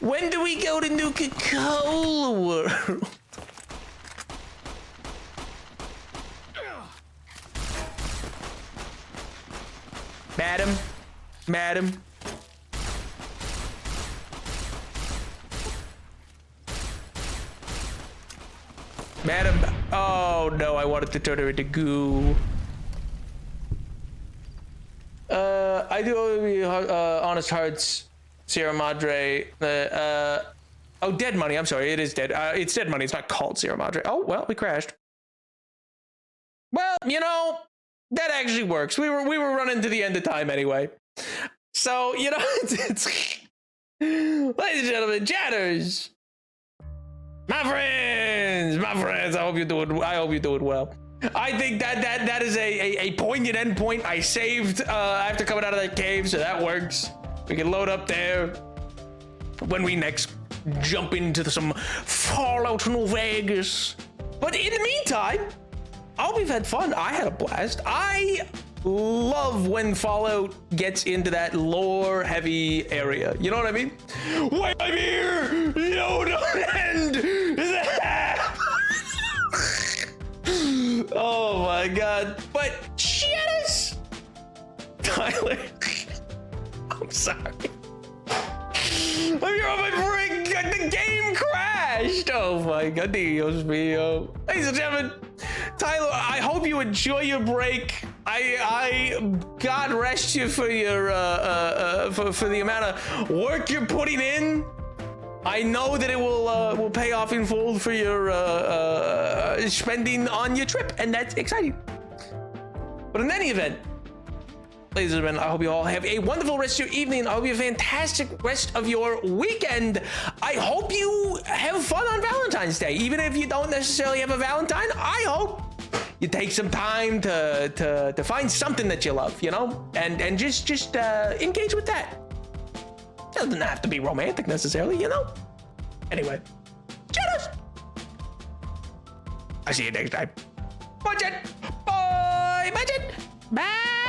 When do we go to Nuka-Cola World? Madam. Oh no, I wanted to turn her into goo. I do Honest Hearts, Sierra Madre. Oh, Dead Money. I'm sorry, it is Dead. It's Dead Money. It's not called Sierra Madre. Oh well, we crashed. Well, you know, that actually works. We were running to the end of time anyway. So you know, it's ladies and gentlemen, chatters, my friends. I hope you're doing well. I think that is a poignant endpoint. I saved after coming out of that cave, so that works. We can load up there when we next jump into some Fallout New Vegas. But in the meantime, I hope we've had fun. I had a blast. I love when Fallout gets into that lore-heavy area. You know what I mean? Wait, I'm here! No, don't end! Oh my god. But Janice! Tyler. I'm sorry. I'm here on my break. The game crashed. Oh my god, Dios mío. Ladies and gentlemen, Tyler, I hope you enjoy your break. I God rest you for your for the amount of work you're putting in. I know that it will pay off in full for your spending on your trip, and that's exciting. But in any event, ladies and gentlemen, I hope you all have a wonderful rest of your evening. I hope you have a fantastic rest of your weekend. I hope you have fun on Valentine's Day. Even if you don't necessarily have a Valentine, I hope you take some time to find something that you love, you know, and just engage with that. Doesn't have to be romantic necessarily, you know. Anyway, cheers. I'll see you next time. Budget. Bye, budget. Bye.